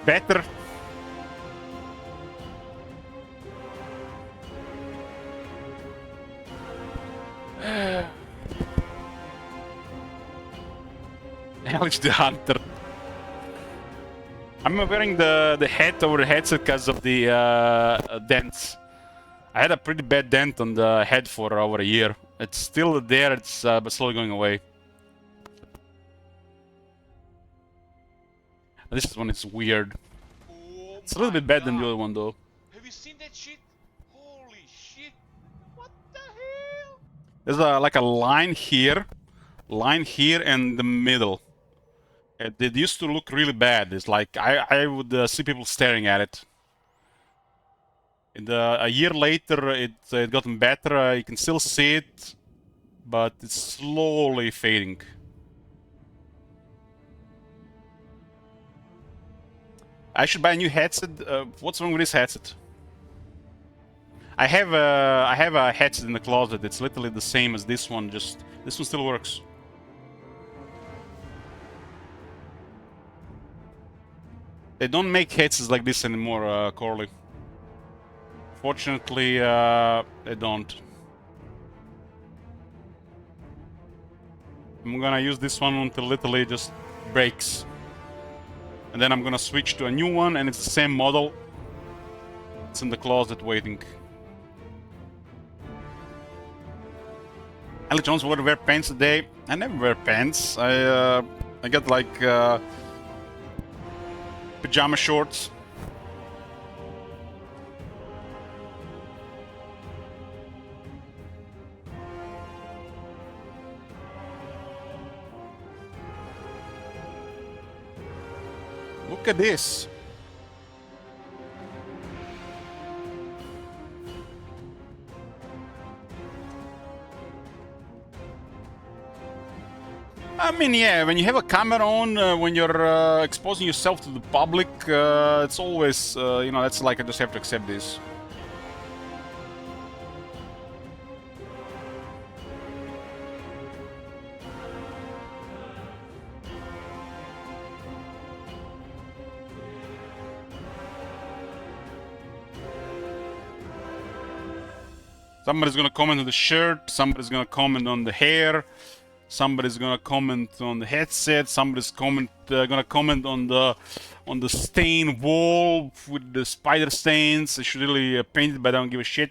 Better. Hellish the Hunter. I'm wearing the hat over the headset because of the dents. I had a pretty bad dent on the head for over a year. It's still there, it's but slowly going away. This one is weird. Oh, It's a little bit better than the other one though. Have you seen that shit? Holy shit! What the hell? There's like a line here, and the middle. It used to look really bad. It's like I would see people staring at it. And, a year later, it gotten better. You can still see it, but it's slowly fading. I should buy a new headset. What's wrong with this headset? I have a headset in the closet. It's literally the same as this one. Just this one still works. They don't make headsets like this anymore, Corley. Fortunately, they don't. I'm gonna use this one until literally it just breaks. And then I'm gonna switch to a new one, and it's the same model. It's in the closet waiting. Alex Jones would wear pants today. I never wear pants. I got like pajama shorts. Look at this. I mean, yeah, when you have a camera on, when you're exposing yourself to the public, it's always, you know, that's like I just have to accept this. Somebody's gonna comment on the shirt, somebody's gonna comment on the hair, somebody's gonna comment on the headset, somebody's gonna comment on the stained wall with the spider stains. I should really paint it, but I don't give a shit.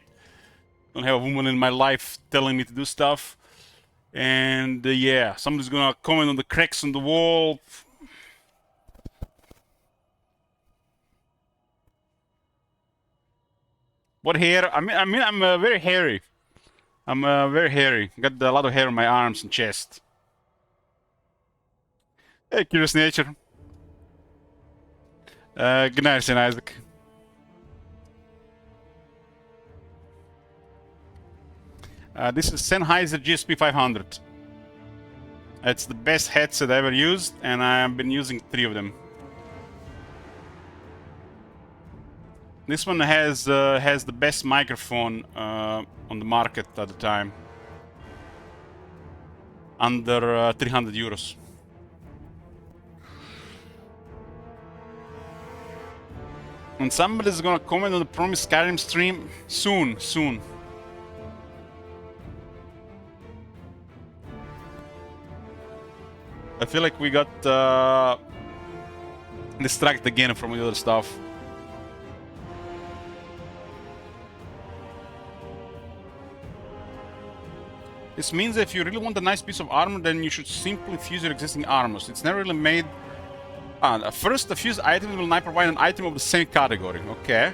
Don't have a woman in my life telling me to do stuff. And yeah, somebody's gonna comment on the cracks on the wall. What hair? I mean, I'm very hairy. I'm very hairy. Got a lot of hair on my arms and chest. Hey, Curious Nature. Good night, St. Isaac. This is Sennheiser GSP 500. It's the best headset I ever used, and I've been using 3 of them. This one has the best microphone on the market at the time. Under 300 euros. And somebody's gonna comment on the promised Skyrim stream soon, soon. I feel like we got distracted again from the other stuff. This means that if you really want a nice piece of armor, then you should simply fuse your existing armors. It's never really made... first, the fused items will now provide an item of the same category. Okay.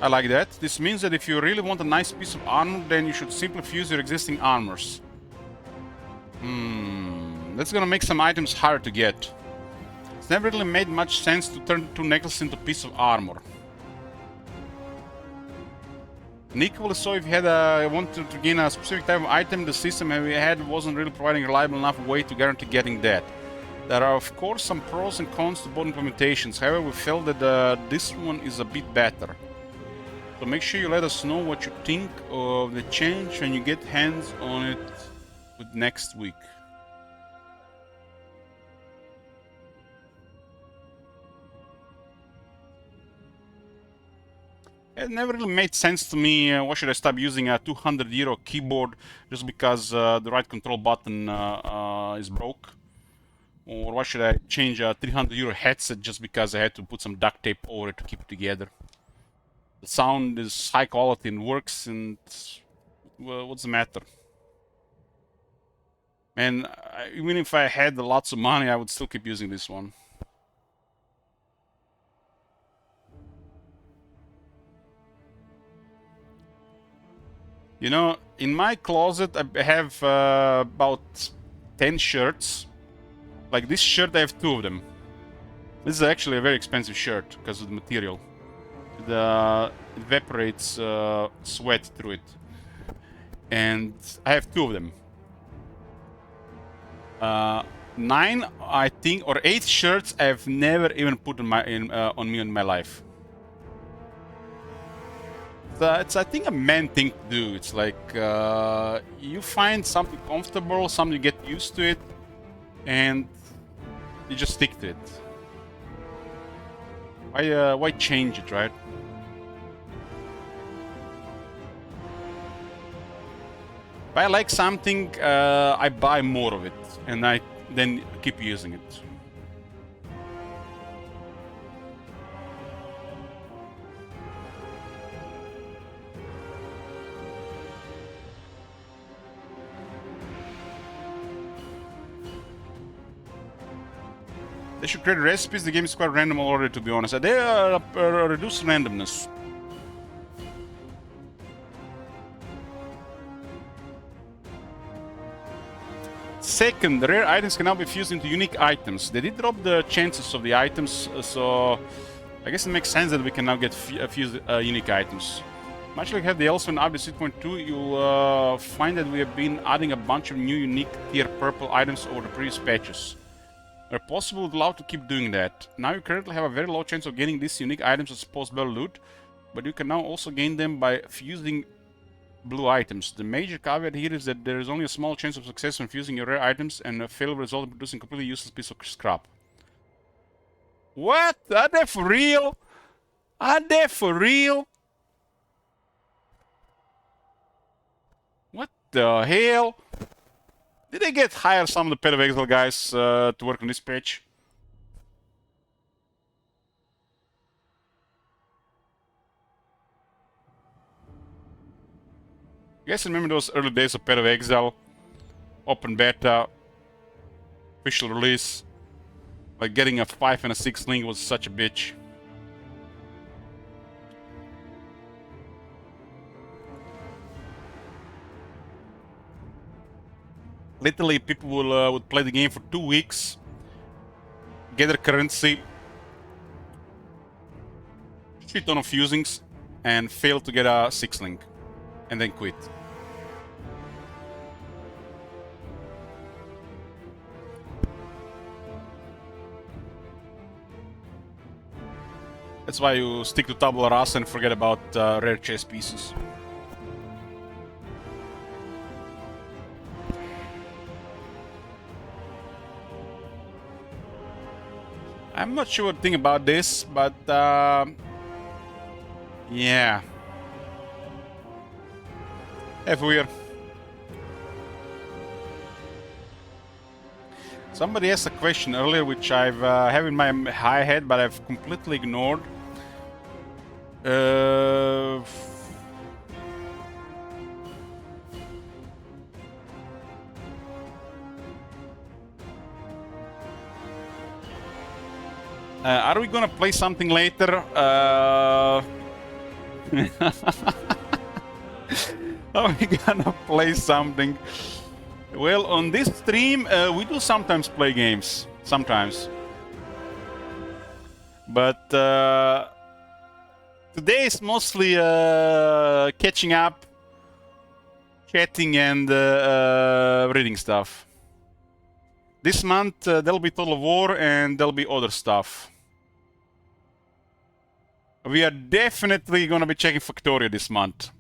I like that. This means that if you really want a nice piece of armor, then you should simply fuse your existing armors. That's gonna make some items harder to get. It's never really made much sense to turn two necklaces into a piece of armor. Equally so, if you had wanted to gain a specific type of item, the system we had wasn't really providing a reliable enough way to guarantee getting that. There are of course some pros and cons to both implementations, however we felt that this one is a bit better. So make sure you let us know what you think of the change when you get hands on it with next week. It never really made sense to me. Why should I stop using a €200 keyboard just because the right control button is broke? Or why should I change a €300 headset just because I had to put some duct tape over it to keep it together? The sound is high quality and works, and well, what's the matter? And even if I had lots of money, I would still keep using this one. You know, in my closet I have about 10 shirts. Like this shirt, I have 2 of them. This is actually a very expensive shirt because of the material. It evaporates sweat through it. And I have 2 of them. 9, I think, or 8 shirts I've never even put on me in my life. It's, I think, a man thing to do. It's like you find something comfortable, something you get used to it, and you just stick to it. Why change it, right? If I like something, I buy more of it, and I then keep using it. They should create recipes. The game is quite random already, to be honest. They reduce randomness. Second, the rare items can now be fused into unique items. They did drop the chances of the items, so I guess it makes sense that we can now get fused unique items. Much like had the Elsewhere in update 6.2, you'll find that we have been adding a bunch of new unique tier purple items over the previous patches. Where possible, we'd love to keep doing that. Now you currently have a very low chance of getting these unique items as post-battle loot, but you can now also gain them by fusing blue items. The major caveat here is that there is only a small chance of success when fusing your rare items, and a fail will result in producing a completely useless piece of scrap. What? Are they for real? Are they for real? What the hell? Did they hire some of the Pet of Exile guys to work on this patch? You guys remember those early days of Pet of Exile? Open beta, official release. Like getting a 5 and a 6 link was such a bitch. Literally, people would play the game for 2 weeks, get their currency, shit ton of fusings, and fail to get a 6 link, and then quit. That's why you stick to tabula rasa and forget about rare chess pieces. I'm not sure what to think about this, but Yeah. If we're... Somebody asked a question earlier, which I've have in my high head, but I've completely ignored. Are we gonna play something later? Are we gonna play something? Well, on this stream, we do sometimes play games. Sometimes. But today is mostly catching up, chatting, and reading stuff. This month, there'll be Total War and there'll be other stuff. We are definitely gonna be checking Factorio this month.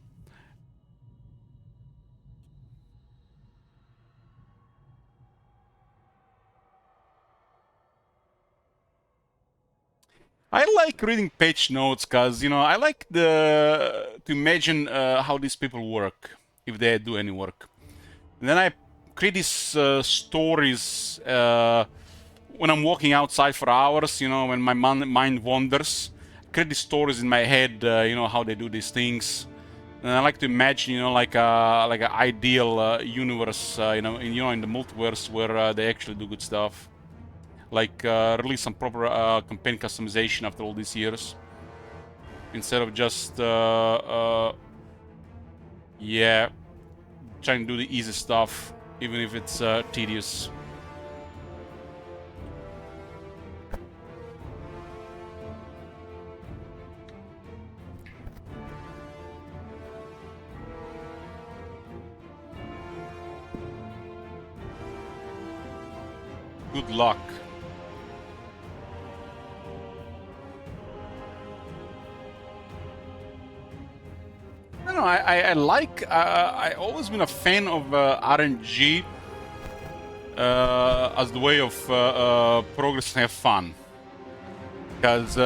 I like reading page notes because, you know, I like to imagine how these people work, if they do any work. And then I create these stories when I'm walking outside for hours, you know, when my mind wanders. I create these stories in my head, you know, how they do these things. And I like to imagine, you know, like an ideal universe, you know, in the multiverse where they actually do good stuff. Like release some proper campaign customization after all these years, instead of just yeah, trying to do the easy stuff, even if it's tedious. Good luck. I don't know. I like. I always been a fan of RNG as the way of progress and have fun. Because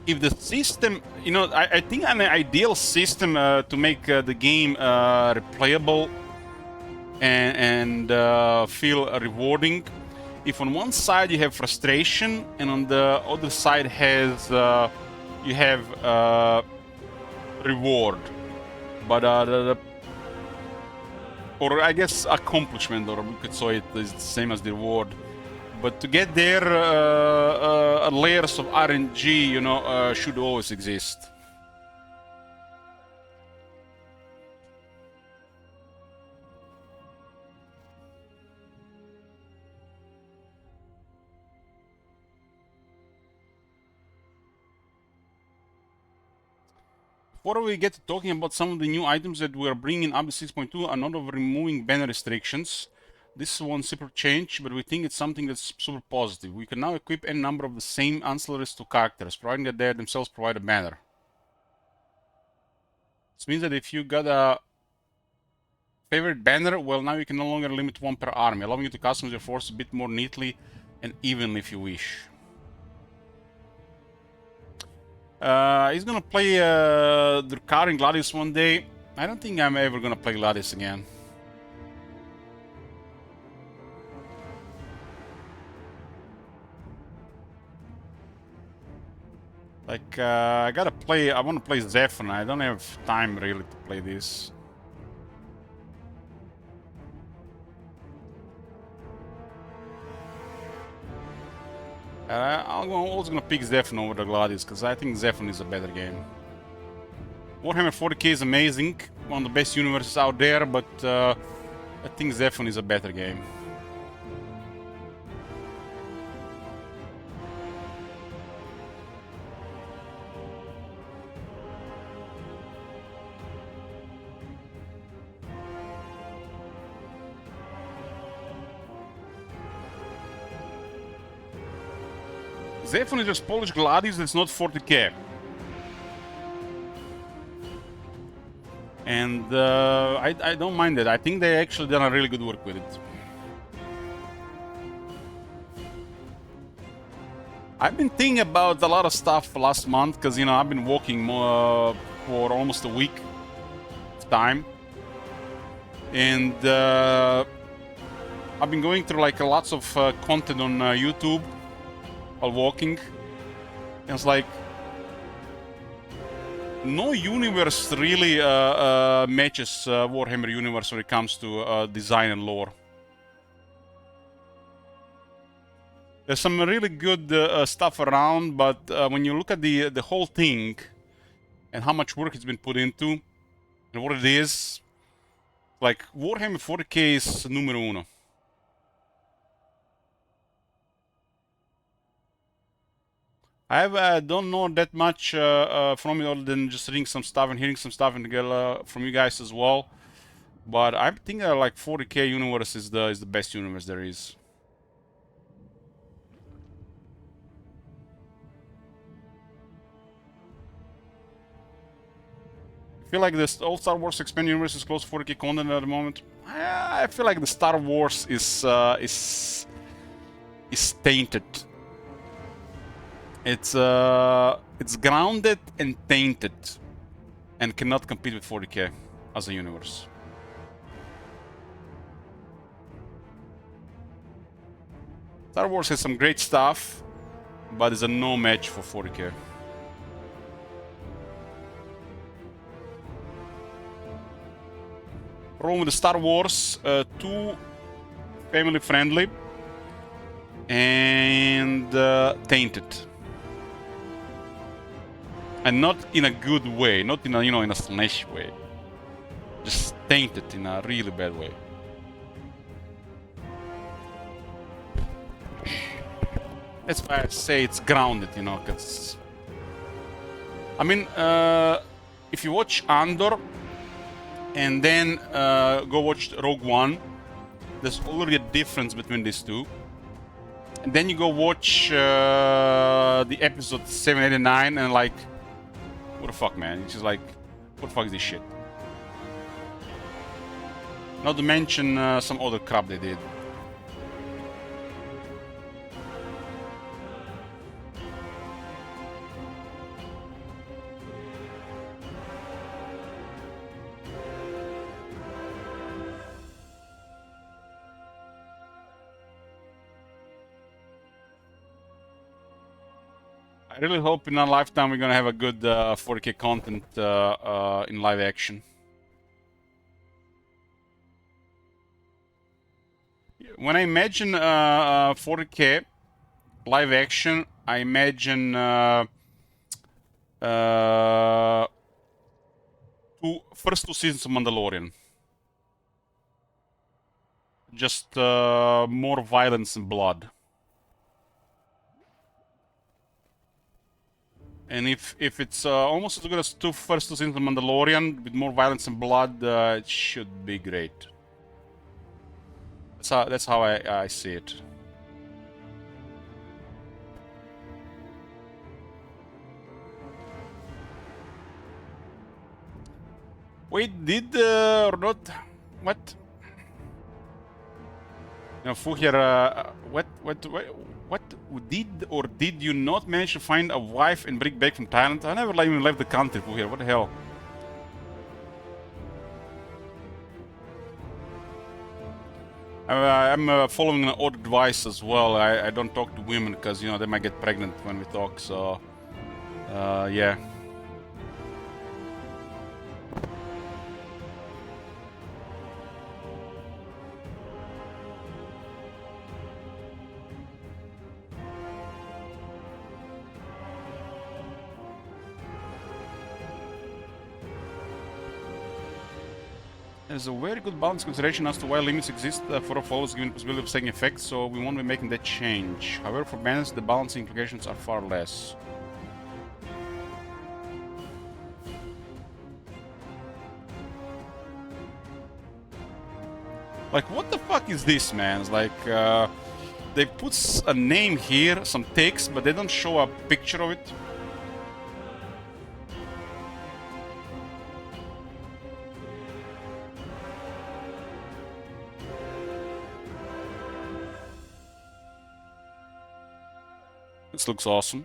if the system, you know, I think an ideal system to make the game replayable and feel rewarding. If on one side you have frustration, and on the other side has you have reward, but or I guess accomplishment, or we could say it is the same as the reward. But to get there, layers of RNG, you know, should always exist. Before we get to talking about some of the new items that we are bringing up to 6.2, and not of removing banner restrictions, this is one super change, but we think it's something that's super positive. We can now equip any number of the same ancillaries to characters, providing that they themselves provide a banner. This means that if you got a favorite banner, well, now you can no longer limit one per army, allowing you to customize your force a bit more neatly and evenly if you wish. He's gonna play Drukhar and Gladius one day. I don't think I'm ever gonna play Gladius again. Like, I wanna play Zephon. I don't have time really to play this. I'm also gonna pick Zephon over the Gladius, because I think Zephon is a better game. Warhammer 40k is amazing, one of the best universes out there, but I think Zephon is a better game. Zephon is just Polish Gladius that's not 40k. And I don't mind it. I think they actually done a really good work with it. I've been thinking about a lot of stuff last month because, you know, I've been walking for almost a week of time. And I've been going through like lots of content on YouTube while walking. And it's like, no universe really matches Warhammer universe when it comes to design and lore. There's some really good stuff around, but when you look at the whole thing and how much work it's been put into and what it is, like Warhammer 40k is numero uno. I don't know that much from it other than just reading some stuff and hearing some stuff and from you guys as well. But I think like 40k universe is the best universe there is. I feel like this old Star Wars expanded universe is close to 40k content at the moment. I feel like the Star Wars is tainted. It's grounded and tainted, and cannot compete with 40k as a universe. Star Wars has some great stuff, but is a no match for 40k. Problem with the Star Wars, too family friendly and tainted, and not in a good way, not in a in a slash way, just tainted in a really bad way. That's why I say it's grounded, because I mean, if you watch Andor and then go watch Rogue One, there's already a difference between these two. And then you go watch the episode 7, 8, and 9, and like, what the fuck, man? It's just like, what the fuck is this shit? Not to mention some other crap they did. I really hope in our lifetime we're gonna have a good 40k content in live action. When I imagine 40k live action, I imagine first two seasons of Mandalorian. Just more violence and blood. And if it's almost as good as first two seasons of Mandalorian with more violence and blood, it should be great. That's how I see it. Wait, did or not? What? Fu here. What did or did you not manage to find a wife and bring back from Thailand? I never even left the country, Fu here. What the hell? I'm following an odd advice as well. I don't talk to women because they might get pregnant when we talk. So, yeah. There's a very good balance consideration as to why limits exist for a followers given the possibility of taking effect, so we won't be making that change. However, for bans, the balancing implications are far less. Like, what the fuck is this, man? It's like, they put a name here, some text, but they don't show a picture of it. This looks awesome.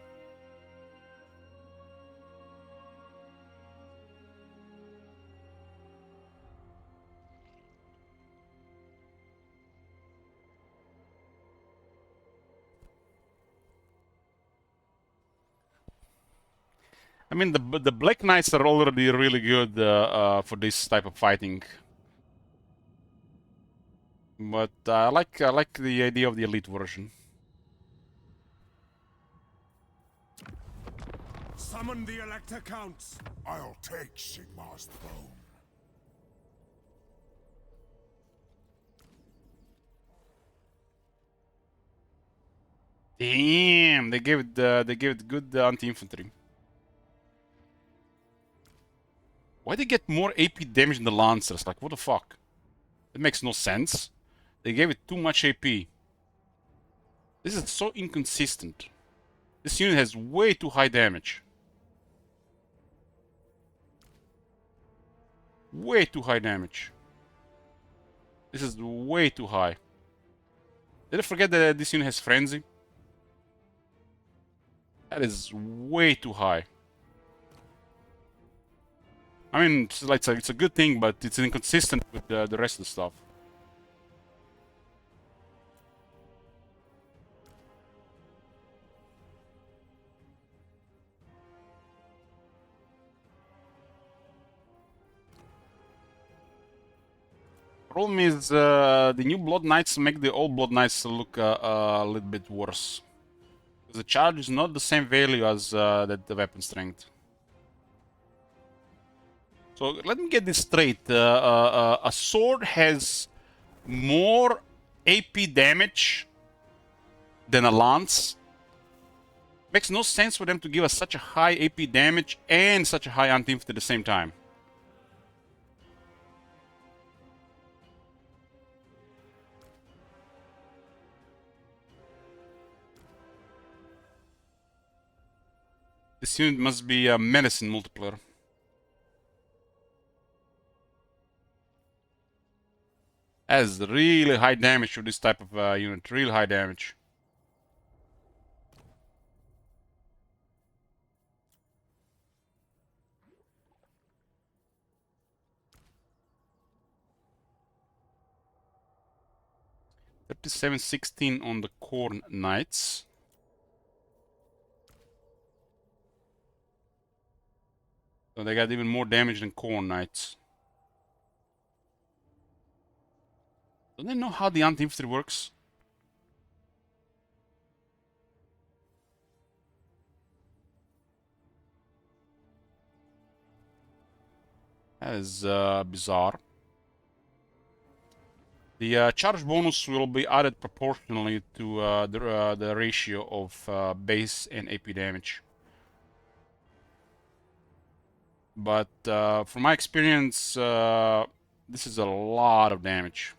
I mean, the Black Knights are already really good for this type of fighting, but I like the idea of the elite version. Summon the Elector Counts. I'll take Sigmar's throne. Damn, they gave it good anti-infantry. Why they get more AP damage than the Lancers? Like, what the fuck? It makes no sense. They gave it too much AP. This is so inconsistent. This unit has way too high damage. Way too high damage. This is way too high. Did I forget that this unit has Frenzy? That is way too high. I mean, it's a good thing, but it's inconsistent with the rest of the stuff. Problem is, the new Blood Knights make the old Blood Knights look a little bit worse. The charge is not the same value as the weapon strength. So let me get this straight. A sword has more AP damage than a lance. Makes no sense for them to give us such a high AP damage and such a high anti-infantry at the same time. This unit must be a menace in multiplayer. Has really high damage for this type of unit. Real high damage. $37.16 on the Corn Knights. So they got even more damage than Corn Knights. Don't they know how the anti-infantry works? That is bizarre. The charge bonus will be added proportionally to the ratio of base and AP damage. But from my experience, this is a lot of damage.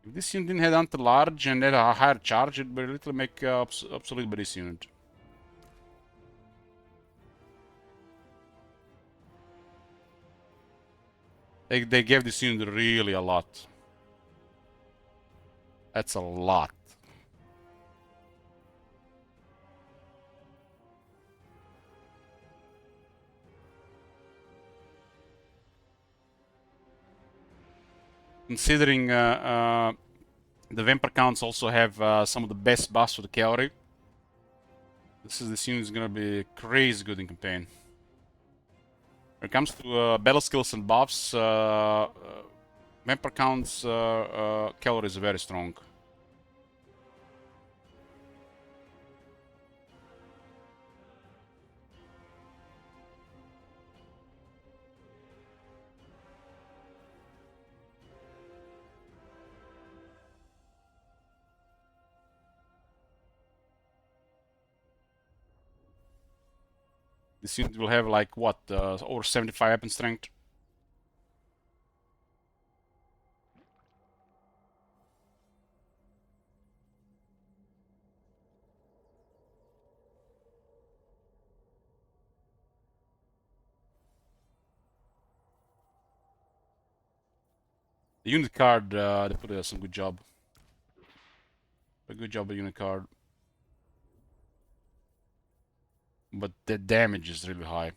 If this unit didn't have anti-large and had a higher charge, it would literally make obsolete by this unit. They gave this unit really a lot. That's a lot. Considering the Vampire Counts also have some of the best buffs for the cavalry, this unit is gonna be crazy good in campaign. When it comes to battle skills and buffs, Vampire Count's cavalry is very strong. This unit will have like what, over 75 weapon strength. The unit card, they put some good job. A good job with unit card. But the damage is really high.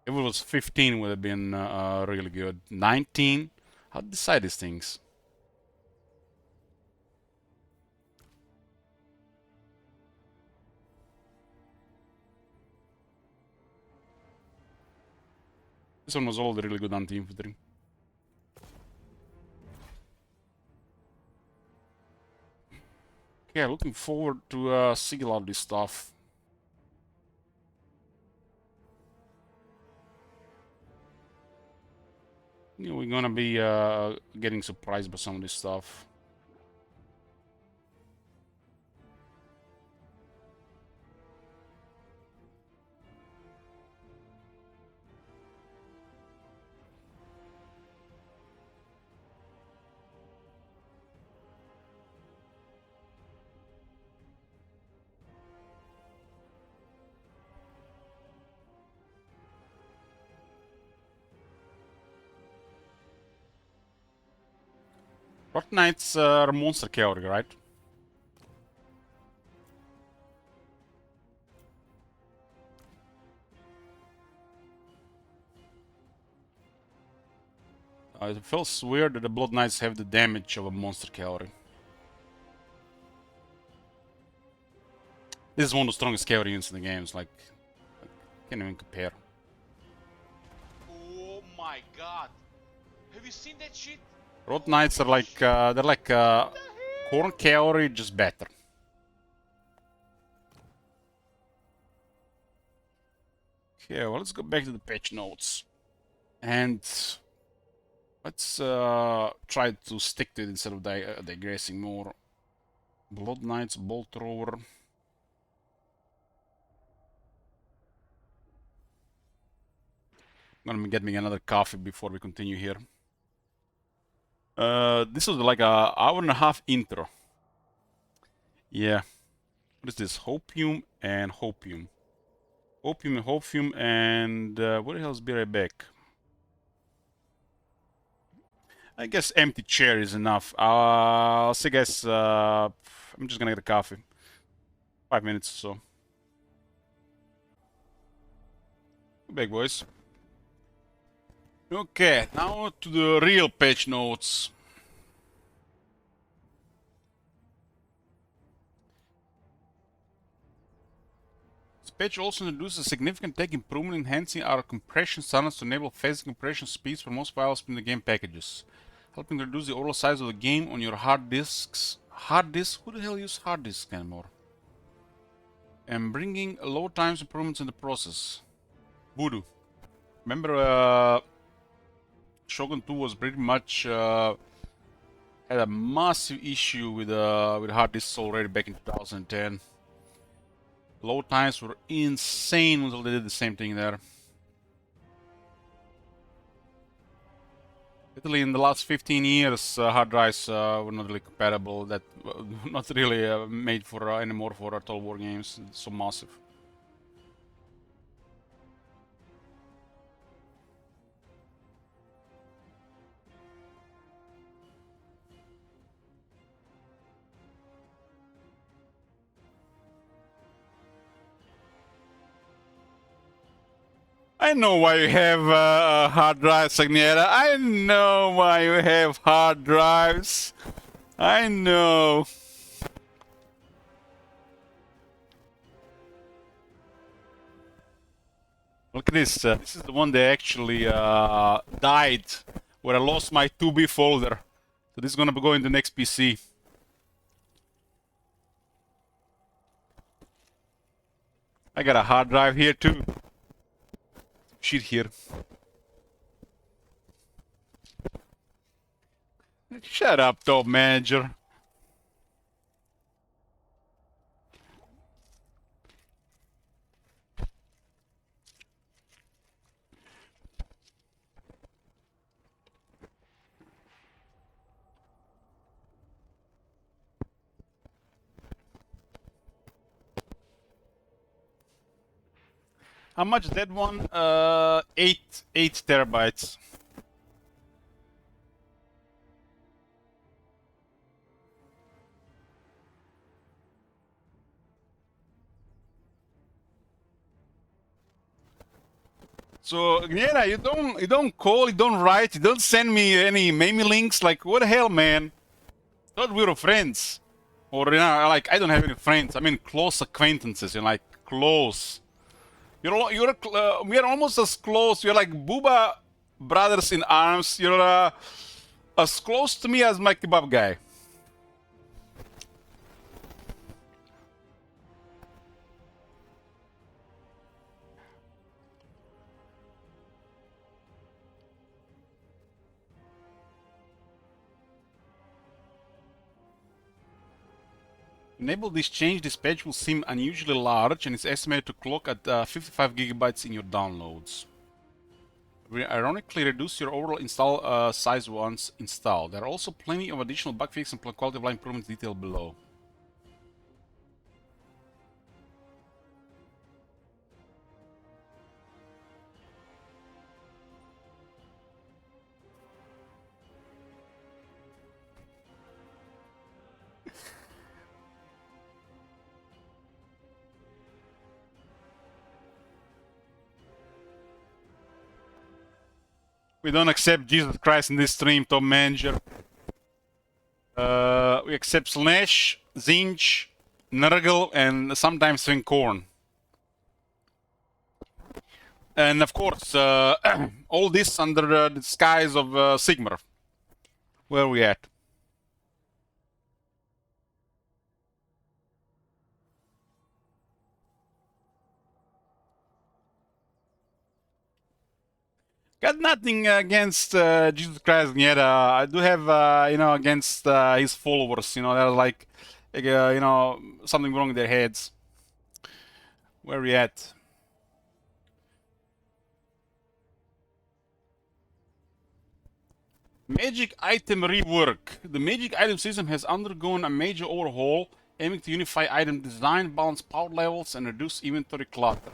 If it was 15, would have been really good. 19? How to decide these things? This one was all really good anti-infantry. Yeah, looking forward to see a lot of this stuff. You know, we're gonna be getting surprised by some of this stuff. Rock Knights are monster cavalry, right? It feels weird that the Blood Knights have the damage of a monster cavalry. This is one of the strongest cavalry units in the game. It's like, can't even compare. Oh my god. Have you seen that shit? Road Knights are like, they're like Corn Cavalry, just better. Okay, well, let's go back to the patch notes. And let's try to stick to it instead of digressing more. Blood Knights, Bolt Thrower. I'm gonna get me another coffee before we continue here. This was like a hour and a half intro. Yeah. What is this? Hopium and Hopium. Hopium and Hopium and what the hell is Be Right Back? I guess empty chair is enough. I'll see you guys. I'm just gonna get a coffee. 5 minutes or so. Back, boys. Okay, now to the real patch notes. This patch also introduces a significant tech improvement, enhancing our compression standards to enable fast compression speeds for most files in the game packages, helping reduce the overall size of the game on your hard disks. Hard disk? Who the hell uses hard disks anymore? And bringing load times improvements in the process. Voodoo. Remember, Shogun 2 was pretty much had a massive issue with hard disks already back in 2010. Load times were insane until they did the same thing there. Literally in the last 15 years, hard drives were not really compatible. That not really made for anymore for Total War games. It's so massive. I know why you have hard drives, Agnieszka. I know why you have hard drives. I know. Look at this. This is the one that actually died, where I lost my 2B folder. So this is gonna go in the next PC. I got a hard drive here too. Shit here. Shut up, top manager. How much is that one? 8 terabytes. So yeah, you don't call, you don't write, you don't send me any meme links. Like what the hell, man? Thought we were friends, or like I don't have any friends. I mean close acquaintances. Like close. We are almost as close. You're like Booba brothers in arms. You're as close to me as my kebab guy. Enable this change. This page will seem unusually large and is estimated to clock at 55 gigabytes in your downloads. We ironically reduce your overall install size once installed. There are also plenty of additional bug fixes and quality of life improvements detailed below. We don't accept Jesus Christ in this stream, Top Manager. We accept Slash, Zinch, Nurgle, and sometimes Swincorn. And of course, all this under the disguise of Sigmar. Where are we at? Got nothing against Jesus Christ yet. I do have, against his followers. They're like, something wrong with their heads. Where are we at? Magic item rework. The magic item system has undergone a major overhaul, aiming to unify item design, balance power levels, and reduce inventory clutter.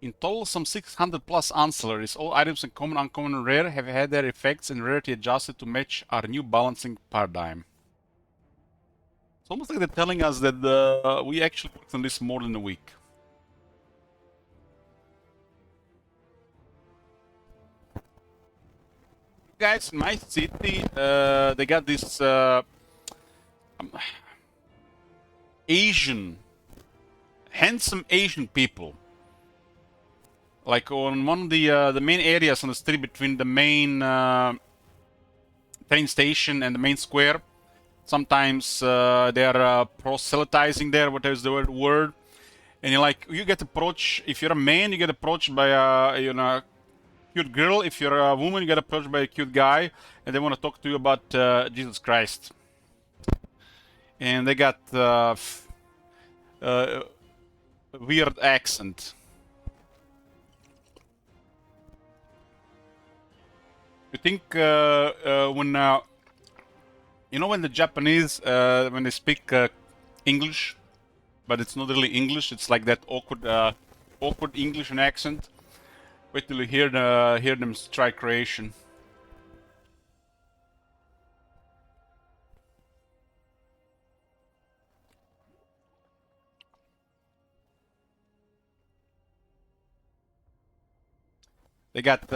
In total, some 600 plus ancillaries. All items in common, uncommon, and rare have had their effects and rarity adjusted to match our new balancing paradigm. It's almost like they're telling us that we actually worked on this more than a week. Guys, in my city, they got this handsome Asian people. Like on one of the main areas on the street between the main train station and the main square. Sometimes they are proselytizing there, whatever is the word. And you get approached, if you're a man, you get approached by a cute girl. If you're a woman, you get approached by a cute guy, and they want to talk to you about Jesus Christ. And they got a weird accent. You think when when the Japanese when they speak English, but it's not really English, it's like that awkward English and accent. Wait till you hear them try creation. They got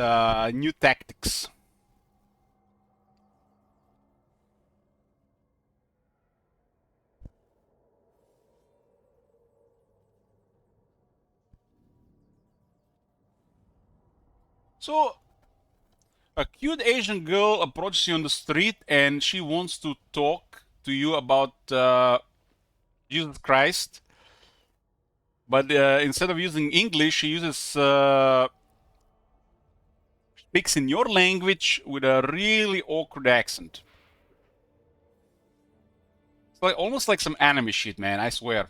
new tactics. So, a cute Asian girl approaches you on the street and she wants to talk to you about Jesus Christ. But instead of using English, she speaks in your language with a really awkward accent. It's almost like some anime shit, man, I swear.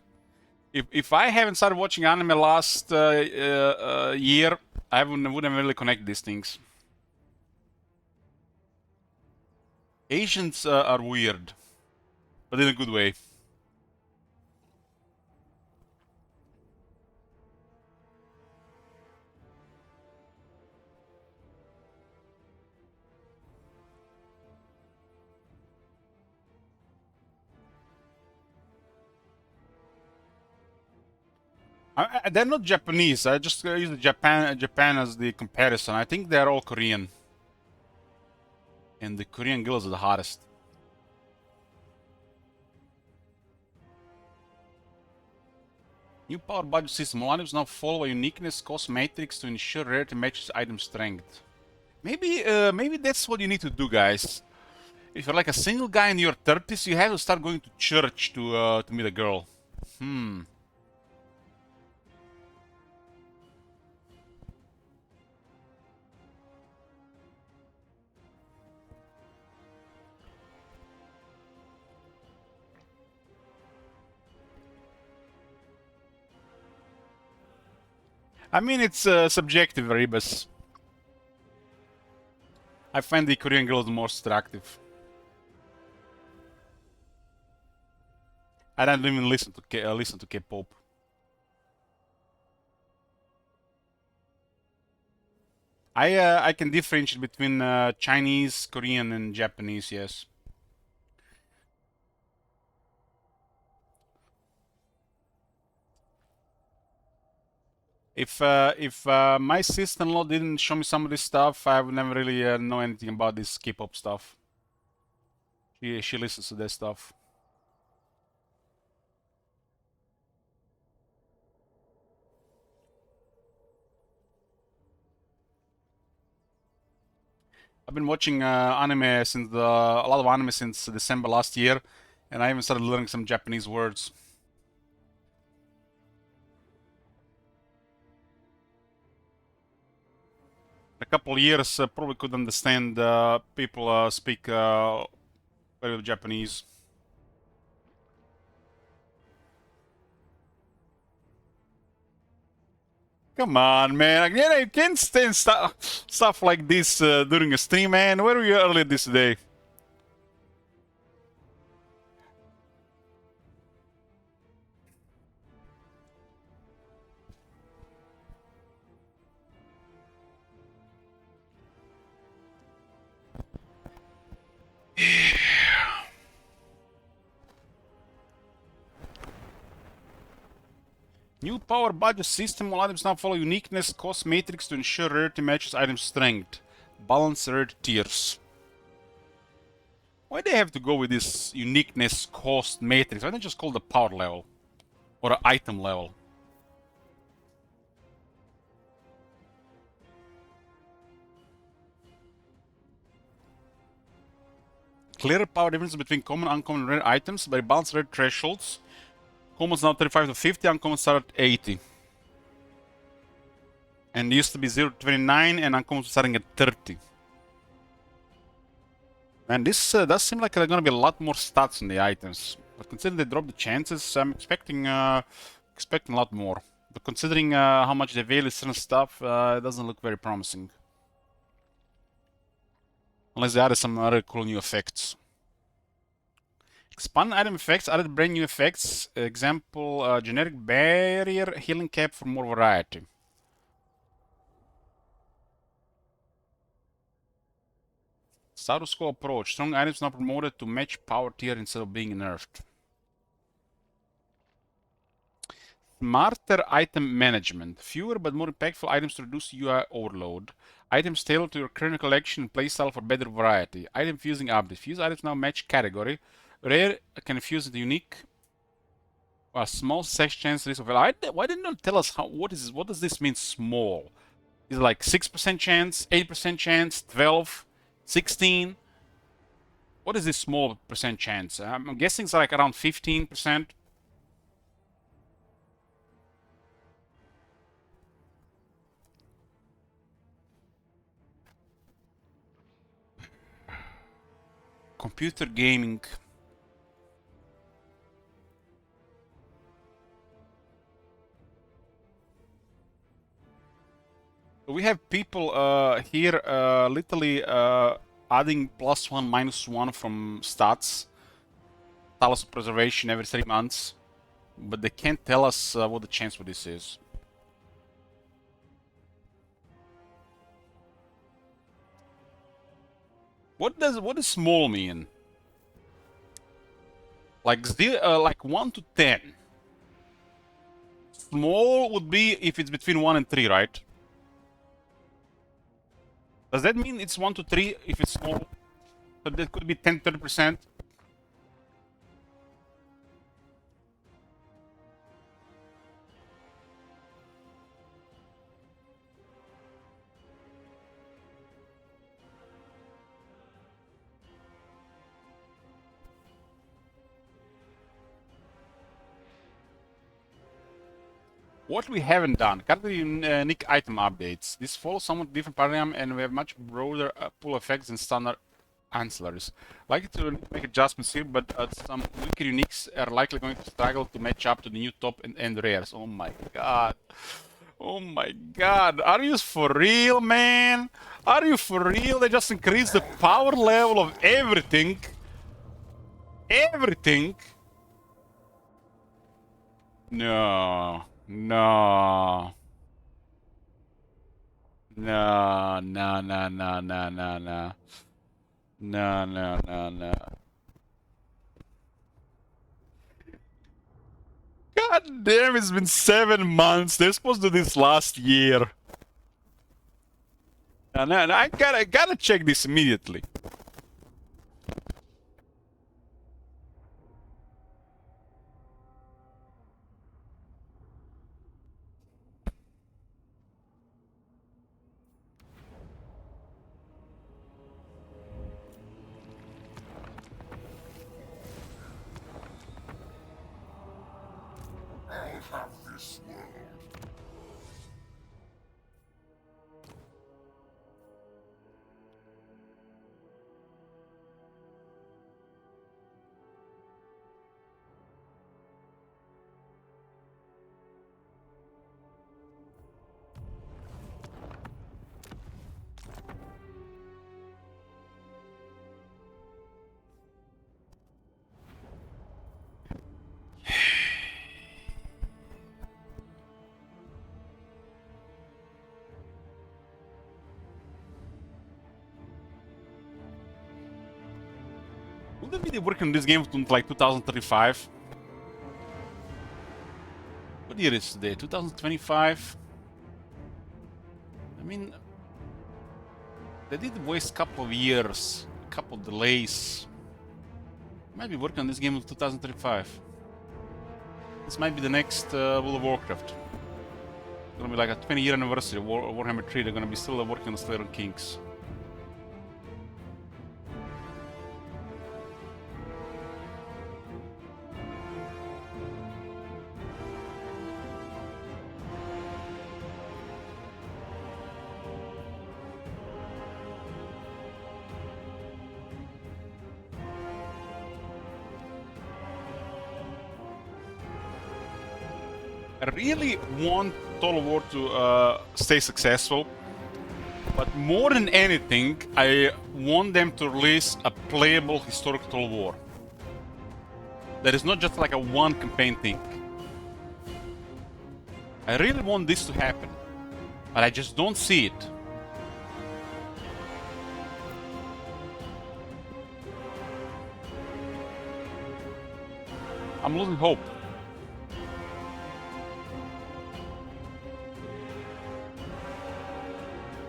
If I haven't started watching anime last year, I wouldn't really connect these things. Asians are weird, but in a good way. They're not Japanese. I just use Japan as the comparison. I think they're all Korean, and the Korean girls are the hottest. New power budget system. All items now follow a uniqueness cost matrix to ensure rarity matches item strength. Maybe that's what you need to do, guys. If you're like a single guy in your 30s, you have to start going to church to meet a girl. I mean, it's subjective, Rebus. I find the Korean girls more attractive. I don't even listen to K-pop. I can differentiate between Chinese, Korean, and Japanese. Yes. If my sister-in-law didn't show me some of this stuff, I would never really know anything about this K-pop stuff. She listens to that stuff. I've been watching anime since a lot of anime since December last year, and I even started learning some Japanese words. A couple of years, probably could understand people speak very well Japanese. Come on, man! Again, you can't stand stuff like this during a stream, man. Where were you earlier this day? New power budget system. All items now follow uniqueness cost matrix to ensure rarity matches item strength. Balance rarity tiers. Why do they have to go with this uniqueness cost matrix? Why don't they just call the power level or item level? Clear power difference between common and uncommon rare items by balance rare thresholds. Commons now 35 to 50, uncommons start at 80. And it used to be 0 to 29, and uncommons starting at 30. Man, this does seem like there are gonna be a lot more stats in the items. But considering they drop the chances, I'm expecting a lot more. But considering how much they value certain stuff, it doesn't look very promising. Unless they added some other cool new effects. Expand item effects, added brand new effects. Example, generic barrier, healing cap for more variety. Status quo approach. Strong items now promoted to match power tier instead of being nerfed. Smarter item management. Fewer but more impactful items to reduce UI overload. Items tailored to your current collection and playstyle for better variety. Item fusing update. Fuse items now match category. Rare can fuse into unique. A small sex chance risk of. Why didn't you tell us what does this mean small? Is it like 6% chance, 8% chance, 12, 16? What is this small percent chance? I'm guessing it's like around 15%. Computer gaming. We have people here literally adding +1, -1 from stats. Talos of preservation every 3 months. But they can't tell us what the chance for this is. What does small mean? Like 1 to 10. small would be if it's between 1 and 3, right? Does that mean it's 1 to 3 if it's small? So that could be 10-30%. What we haven't done, currently unique item updates. This follows somewhat different paradigm and we have much broader pull effects than standard ancillaries. Like to make adjustments here, but some weaker uniques are likely going to struggle to match up to the new top and end rares. Oh my god. Oh my god. Are you for real, man? Are you for real? They just increased the power level of everything. Everything. No. No. No, no, no, no, no, no, no. No, no, no, no. God damn, it's been 7 months. They're supposed to do this last year. No, no, no, I gotta check this immediately. I'll have this world. Will they be working on this game until like 2035? What year is today? 2025? I mean, they did waste a couple of years, a couple of delays. Might be working on this game until 2035. This might be the next World of Warcraft. It's gonna be like a 20-year anniversary of Warhammer 3. They're gonna be still working on Slayer and Kings. I really want Total War to stay successful, but more than anything, I want them to release a playable historic Total War. That is not just like a one campaign thing. I really want this to happen, but I just don't see it. I'm losing hope.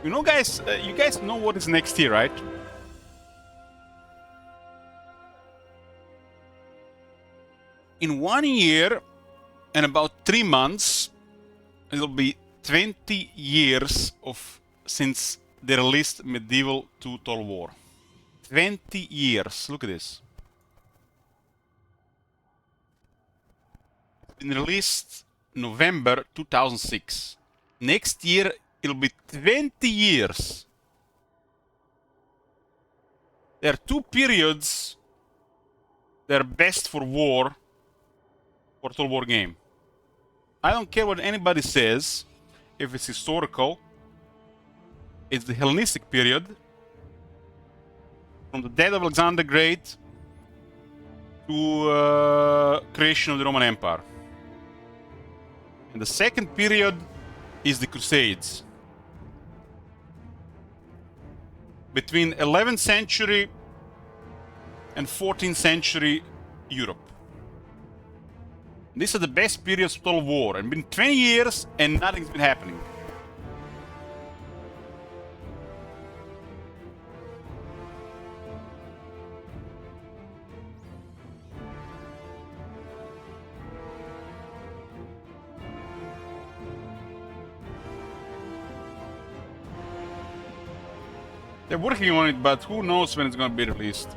You know, guys, you guys know what is next here, right? In 1 year and about 3 months, it'll be 20 years since they released Medieval 2 Total War. 20 years. Look at this. It's been released November 2006. Next year, it'll be 20 years. There are two periods that are best for war, for Total War game. I don't care what anybody says. If it's historical, it's the Hellenistic period, from the death of Alexander the Great to creation of the Roman Empire. And the second period is the Crusades. Between 11th century and 14th century Europe. These are the best periods of total war, and been 20 years and nothing's been happening. They're working on it, but who knows when it's gonna be released.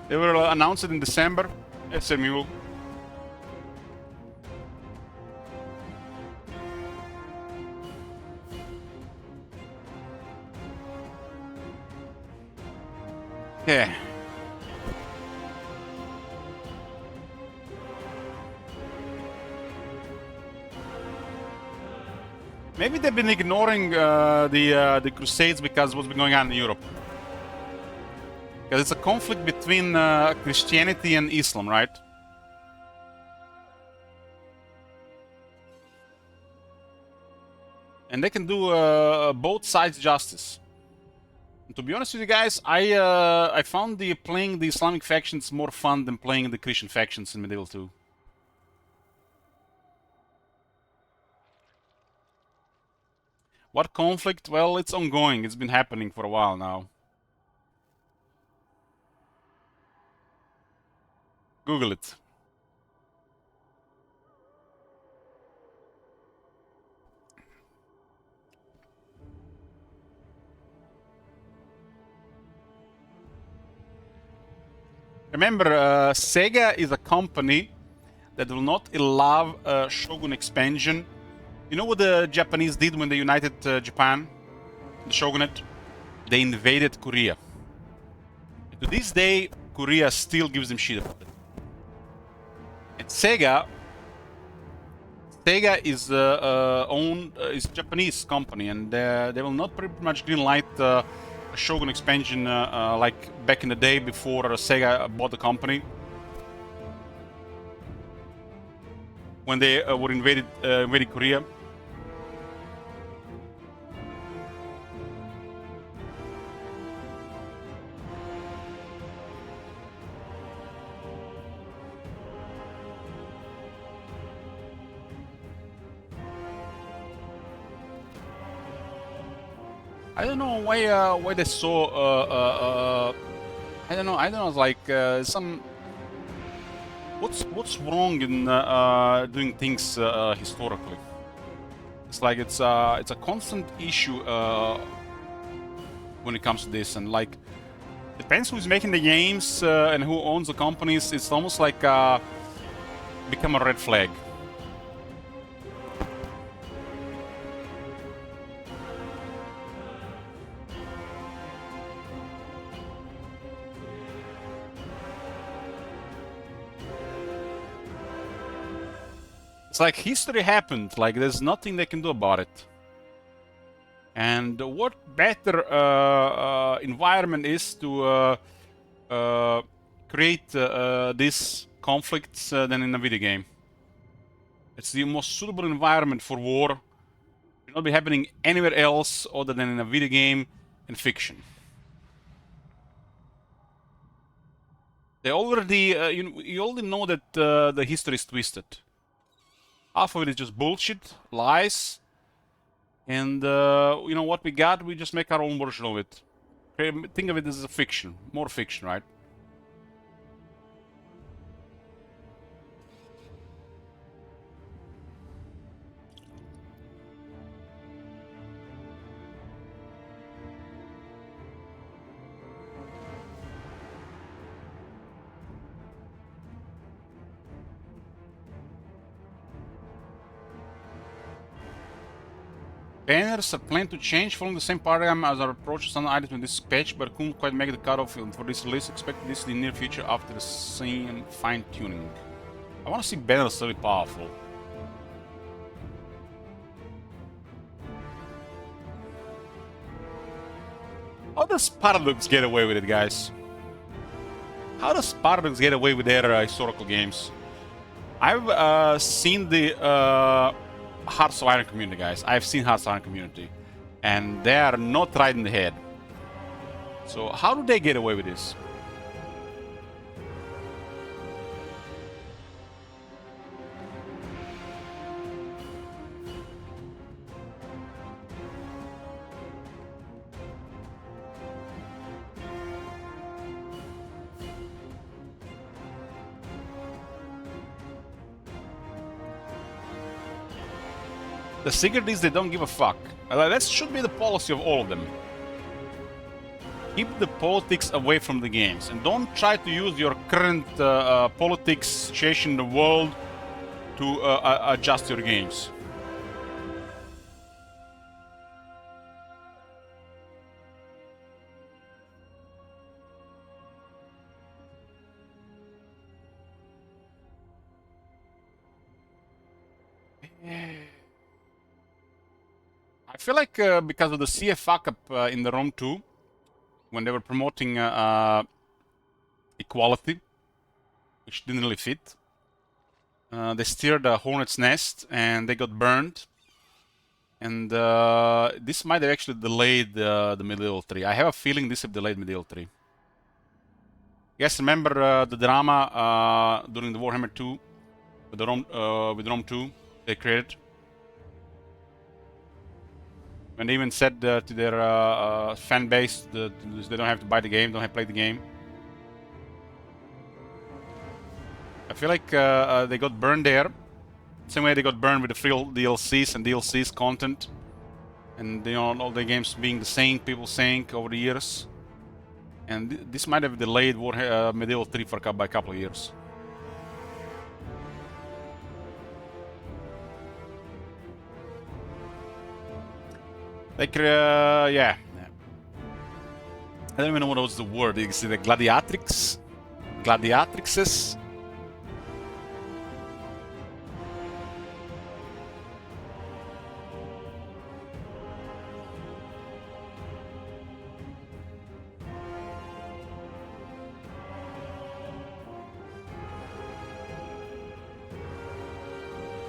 They will announce it in December. SMU. Yeah. Maybe they've been ignoring the Crusades because of what's been going on in Europe. Because it's a conflict between Christianity and Islam, right? And they can do both sides justice. And to be honest with you guys, I found playing the Islamic factions more fun than playing the Christian factions in Medieval 2. What conflict? Well, it's ongoing. It's been happening for a while now. Google it. Remember, Sega is a company that will not allow Shogun expansion. You know what the Japanese did when they united Japan, the shogunate? They invaded Korea. And to this day, Korea still gives them shit about it. And Sega is is a Japanese company, and they will not pretty much greenlight a Shogun expansion like back in the day before Sega bought the company. When they were invading Korea. I don't know why they saw I don't know like some what's wrong in doing things historically. It's like it's a constant issue when it comes to this, and like depends who's making the games and who owns the companies. It's almost like become a red flag. It's like history happened, like there's nothing they can do about it. And what better environment is to create these conflicts than in a video game. It's the most suitable environment for war. It should not be happening anywhere else other than in a video game and fiction. They already, you already know that the history is twisted. Half of it is just bullshit, lies, and you know what we got? We just make our own version of it. Think of it as a fiction, more fiction, right? Banners are planned to change following the same paradigm as our approach to standard items in this patch, but couldn't quite make the cutoff for this release. Expect this in the near future after the same fine-tuning. I want to see banners really powerful. How does Paradox get away with it, guys? How does Paradox get away with their historical games? I've seen the Hearts of Iron community, guys. I've seen Hearts of Iron community, and they are not right in the head. So how do they get away with this? The secret is they don't give a fuck. That should be the policy of all of them. Keep the politics away from the games, and don't try to use your current politics situation in the world to adjust your games. I feel like because of the CF fuck up in the Rome 2, when they were promoting equality, which didn't really fit, they steered a hornet's nest and they got burned. And this might have actually delayed the Medieval 3. I have a feeling this have delayed Medieval 3. You guys remember the drama during the Warhammer 2 with Rome 2 they created? When they even said to their fan base that they don't have to buy the game, don't have to play the game. I feel like they got burned there. Same way they got burned with the free DLCs and DLCs content. And you know, all the games being the same, people saying over the years. And this might have delayed Medieval 3 by a couple of years. Like, yeah. I don't even know what was the word. Is it the gladiatrix? Gladiatrixes?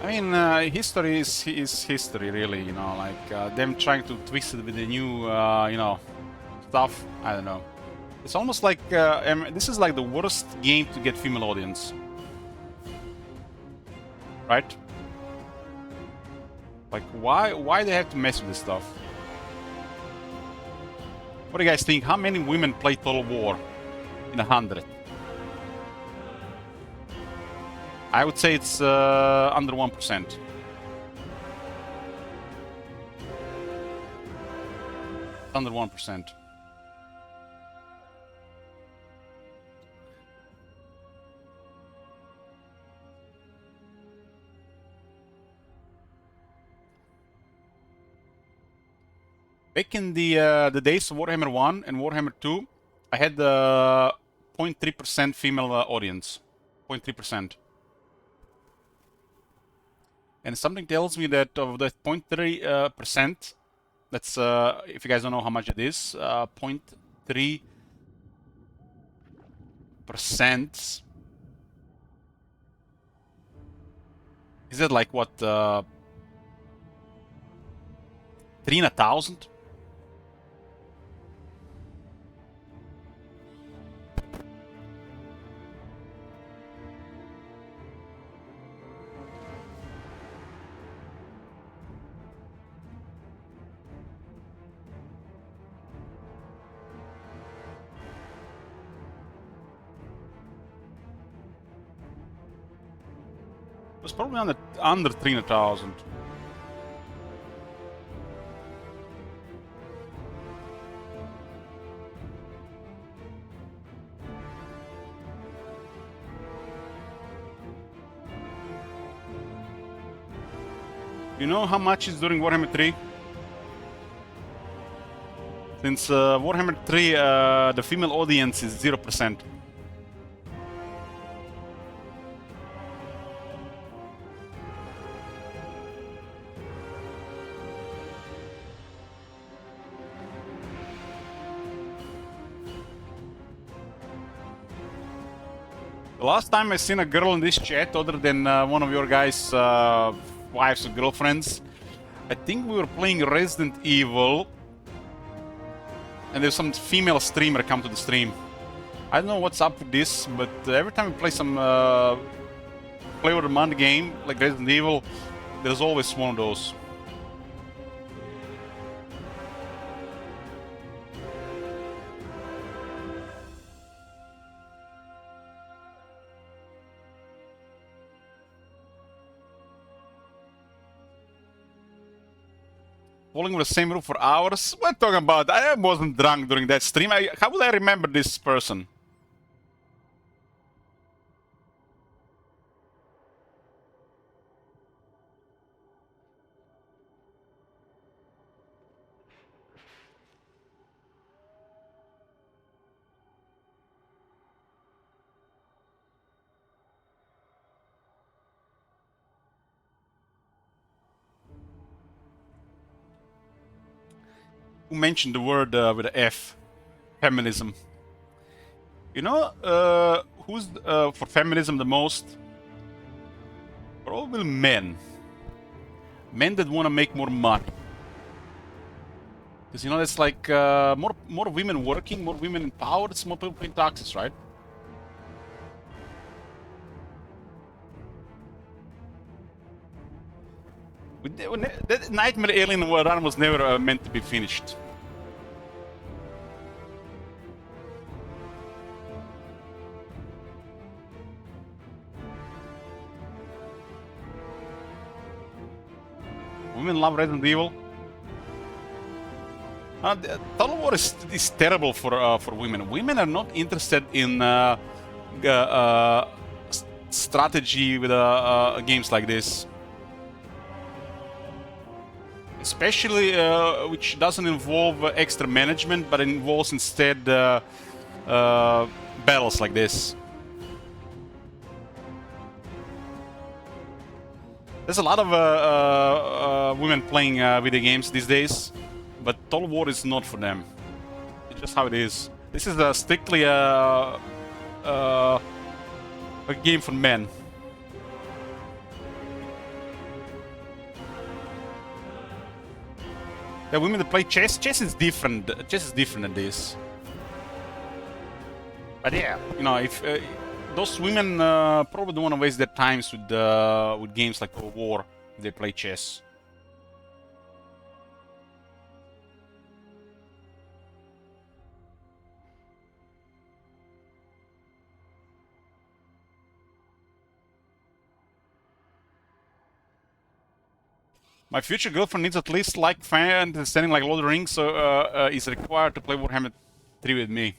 I mean, history is history, really. You know, like them trying to twist it with the new, you know, stuff. I don't know. It's almost like this is like the worst game to get female audience, right? Like, why they have to mess with this stuff? What do you guys think? How many women play Total War in 100? I would say it's under 1%. Under 1%. Back in the days of Warhammer 1 and Warhammer 2, I had 0.3% female audience. 0.3%. And something tells me that of that 0.3%, that's, if you guys don't know how much it is, 0.3%. Is it like what, 3 in 1,000? It was probably under 300,000. You know how much is during Warhammer 3? Since Warhammer 3, the female audience is 0%. The last time I seen a girl in this chat, other than one of your guys' wives or girlfriends, I think we were playing Resident Evil, and there's some female streamer come to the stream. I don't know what's up with this, but every time we play some play with a month game like Resident Evil, there's always one of those. Falling with the same roof for hours? What talking about? I wasn't drunk during that stream. How would I remember this person? Who mentioned the word with a F? Feminism. You know who's for feminism the most? Probably men. Men that want to make more money. Because you know it's like more women working, more women empowered, it's more people paying taxes, right? That Nightmare Alien run was never meant to be finished. Women love Resident Evil. Total War is terrible for women. Women are not interested in strategy with games like this. Especially which doesn't involve extra management, but involves instead battles like this. There's a lot of women playing video games these days, but Total War is not for them. It's just how it is. This is strictly a game for men. The women that play chess, chess is different. Chess is different than this. But yeah, you know, if those women probably don't want to waste their times with games like Total War if they play chess. My future girlfriend needs at least like fan understanding like Lord of the Rings, so is required to play Warhammer 3 with me.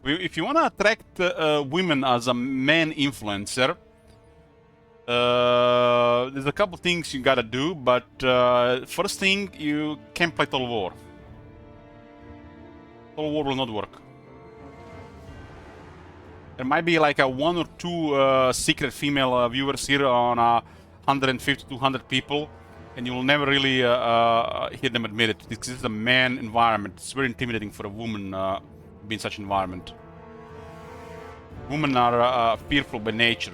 If you want to attract women as a man influencer, there's a couple things you gotta do, but first thing, you can't play Total War. Total War will not work. There might be like a 1 or 2 secret female viewers here on 150, 200 people, and you will never really hear them admit it. This is a man environment. It's very intimidating for a woman to be in such an environment. Women are fearful by nature.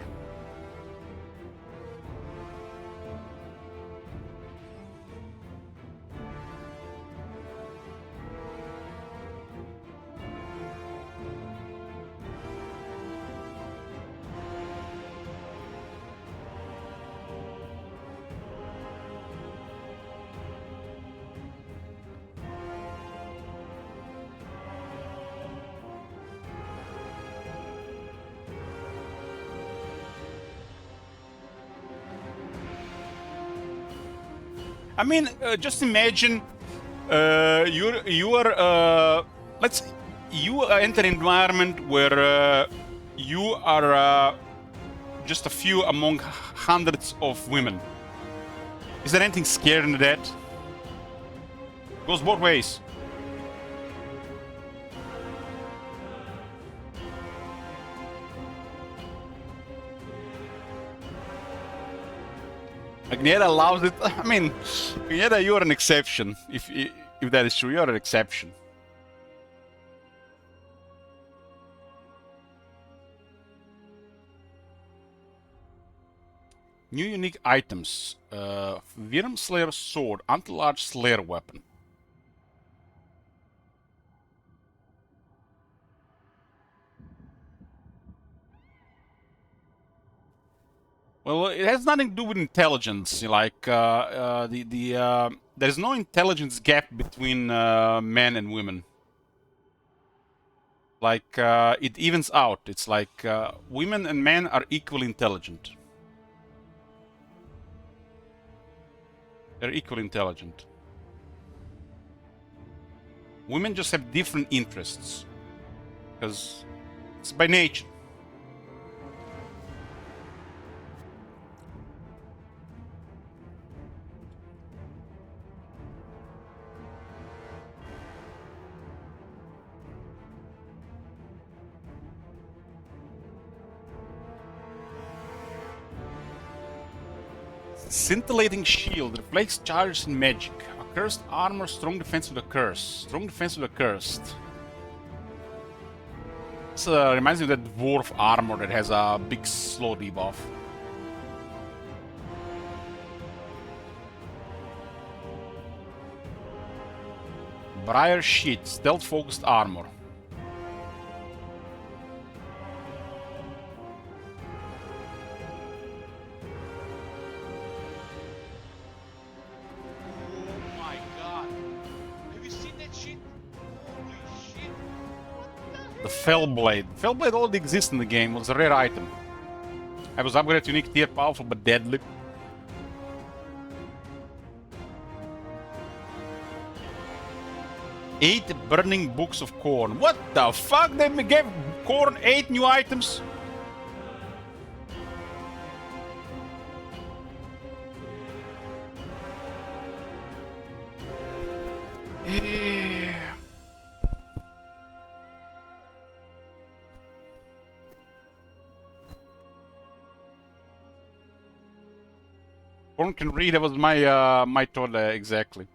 I mean, just imagine you enter an environment where you are just a few among hundreds of women. Is there anything scary in that? Goes both ways. Agneta allows it. I mean, Agneta, you're an exception. If that is true, you're an exception. New unique items. Wyrm Slayer Sword, anti-large Slayer weapon. Well, it has nothing to do with intelligence. Like there's no intelligence gap between men and women. Like it evens out. It's like women and men are equally intelligent. They're equally intelligent. Women just have different interests because it's by nature. Scintillating shield, reflects charges and magic. Accursed armor, strong defense with a curse. Strong defense with a cursed. This reminds me of that dwarf armor that has a big slow debuff. Briar Sheet, stealth focused armor. Oh my god. Have you seen that shit? Holy shit. What The the Fellblade. Fellblade already exists in the game, it was a rare item. I was upgraded to unique tier, powerful but deadly. Eight burning books of corn. What the fuck? They gave corn 8 new items? Corn can read, that was my thought exactly.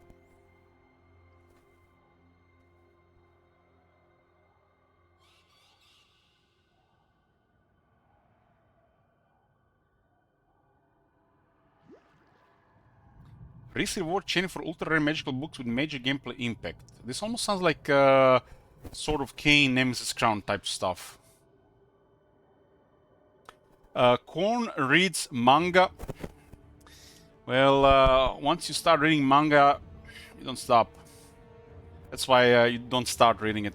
Receive reward chain for ultra rare magical books with major gameplay impact. This almost sounds like Sword of Cain, Nemesis Crown type stuff. Corn reads manga. Well, once you start reading manga, you don't stop. That's why you don't start reading it.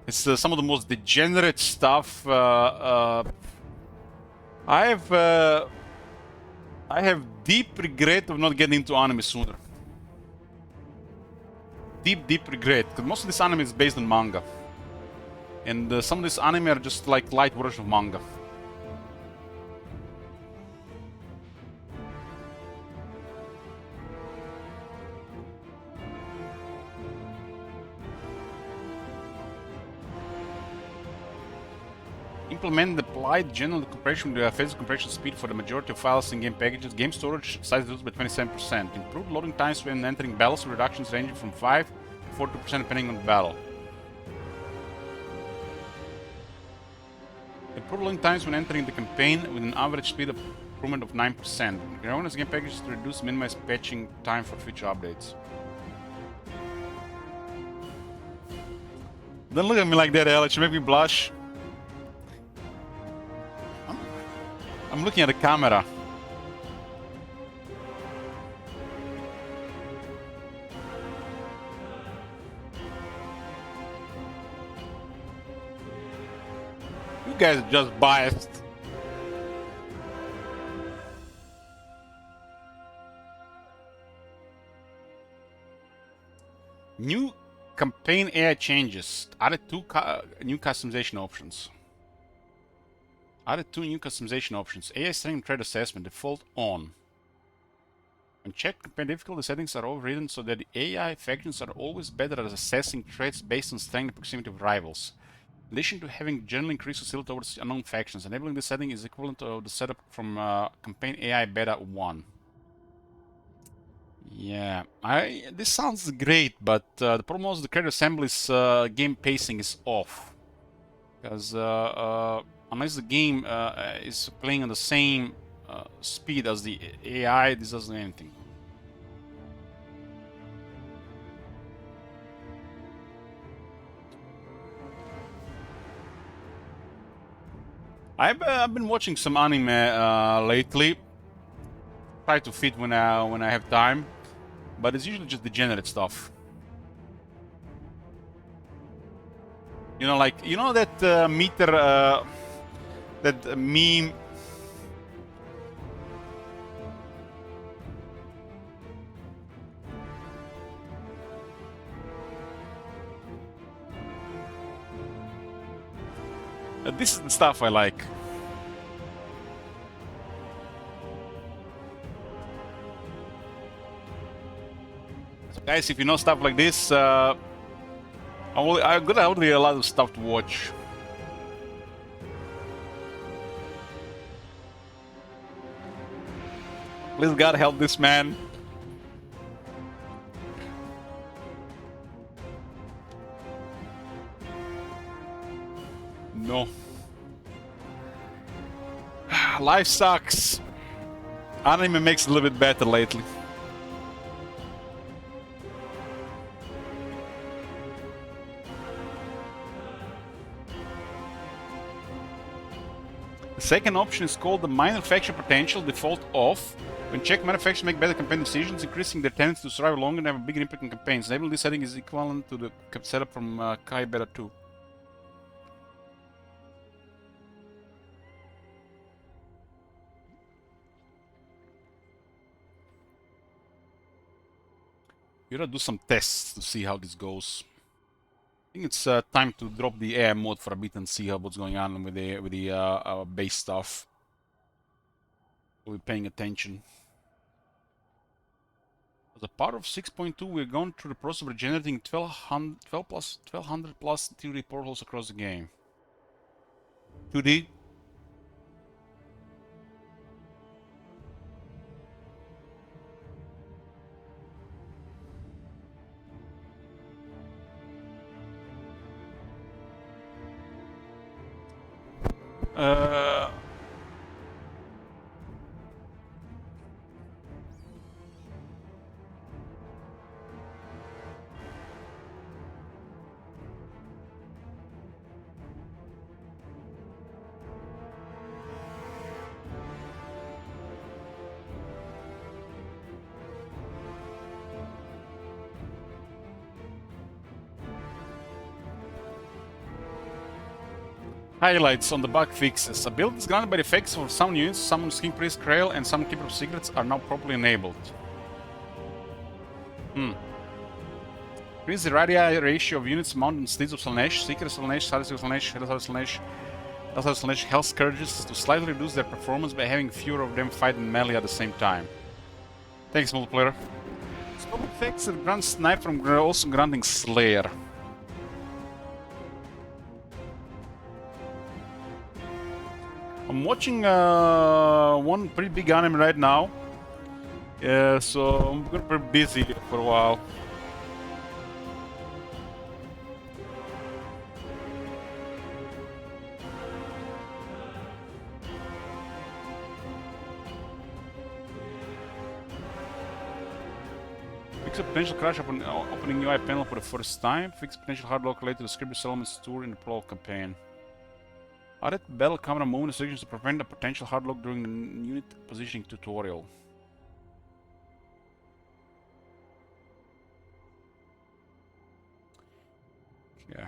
It's some of the most degenerate stuff. I have deep regret of not getting into anime sooner. Deep regret, because most of this anime is based on manga. And some of this anime are just like light version of manga. Implement the applied general compression with phase compression speed for the majority of files in game packages. Game storage size reduced by 27%. Improved loading times when entering battles with reductions ranging from 5 to 40% depending on the battle. Improved loading times when entering the campaign with an average speed of improvement of 9%. Growness game packages to reduce minimize patching time for future updates. Don't look at me like that, Alex. You make me blush. I'm looking at the camera. You guys are just biased. New campaign AI changes. Added two new customization options. Added 2 new customization options. AI strength and threat assessment, default on. When checked, campaign difficulty settings are overridden so that the AI factions are always better at assessing threats based on strength and proximity of rivals. In addition to having generally increased hostility towards unknown factions, enabling this setting is equivalent to the setup from campaign AI beta 1. Yeah, this sounds great, but the problem is the creator assembly's game pacing is off. Because unless the game is playing on the same speed as the AI, this doesn't do anything. I've been watching some anime lately. Try to fit when I have time, but it's usually just degenerate stuff. You know, like that meter, that meme. This is the stuff I like. So guys, if you know stuff like this, I got already a lot of stuff to watch. Please God help this man. No. Life sucks. Anime makes it a little bit better lately. The second option is called the minor faction potential, default off. When checked, minor factions make better campaign decisions, increasing their tendency to survive longer and have a bigger impact on campaigns. Enabling this setting is equivalent to the setup from Kai Beta 2. We gotta do some tests to see how this goes. I think it's time to drop the AI mode for a bit and see what's going on with the base stuff. We'll be paying attention. As a part of 6.2, we're going through the process of regenerating 1200 plus 2D portals across the game. 2D. Highlights on the bug fixes. Abilities granted by the effects for some units, Summon King Priest Krail and some Keeper of Secrets are now properly enabled. Increase the rarity ratio of units mounted on Steeds of Slaanesh, Seeker of Slaanesh, Sadist of Slaanesh, Hell of Slaanesh, Hell of Slaanesh, Hell Scourges to slightly reduce their performance by having fewer of them fight in melee at the same time. Thanks, multiplayer. Scope effects that grant Snipe from also granting Slayer. I'm watching one pretty big anime right now, so I'm gonna be busy for a while. Fix a potential crash upon opening UI panel for the first time. Fix potential hard lock related to the script elements tour in the prologue campaign. Added battle camera movement restrictions to prevent a potential hard lock during the unit positioning tutorial. Yeah.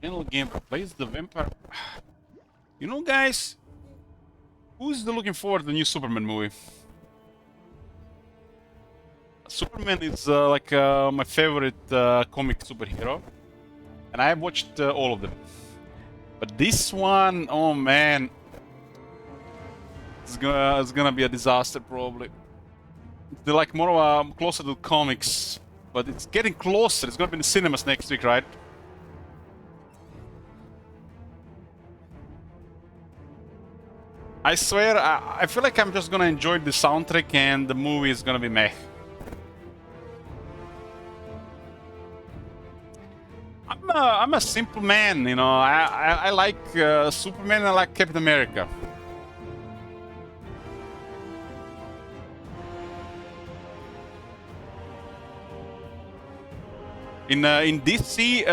General gameplay plays the vampire. You know, guys, who's looking forward to the new Superman movie? Superman is like my favorite comic superhero, and I have watched all of them. But this one, oh man, it's gonna be a disaster probably. They're like more closer to comics, but it's getting closer. It's gonna be in the cinemas next week, right? I swear, I feel like I'm just gonna enjoy the soundtrack and the movie is gonna be meh. I'm a simple man, you know. I like Superman and I like Captain America. In DC,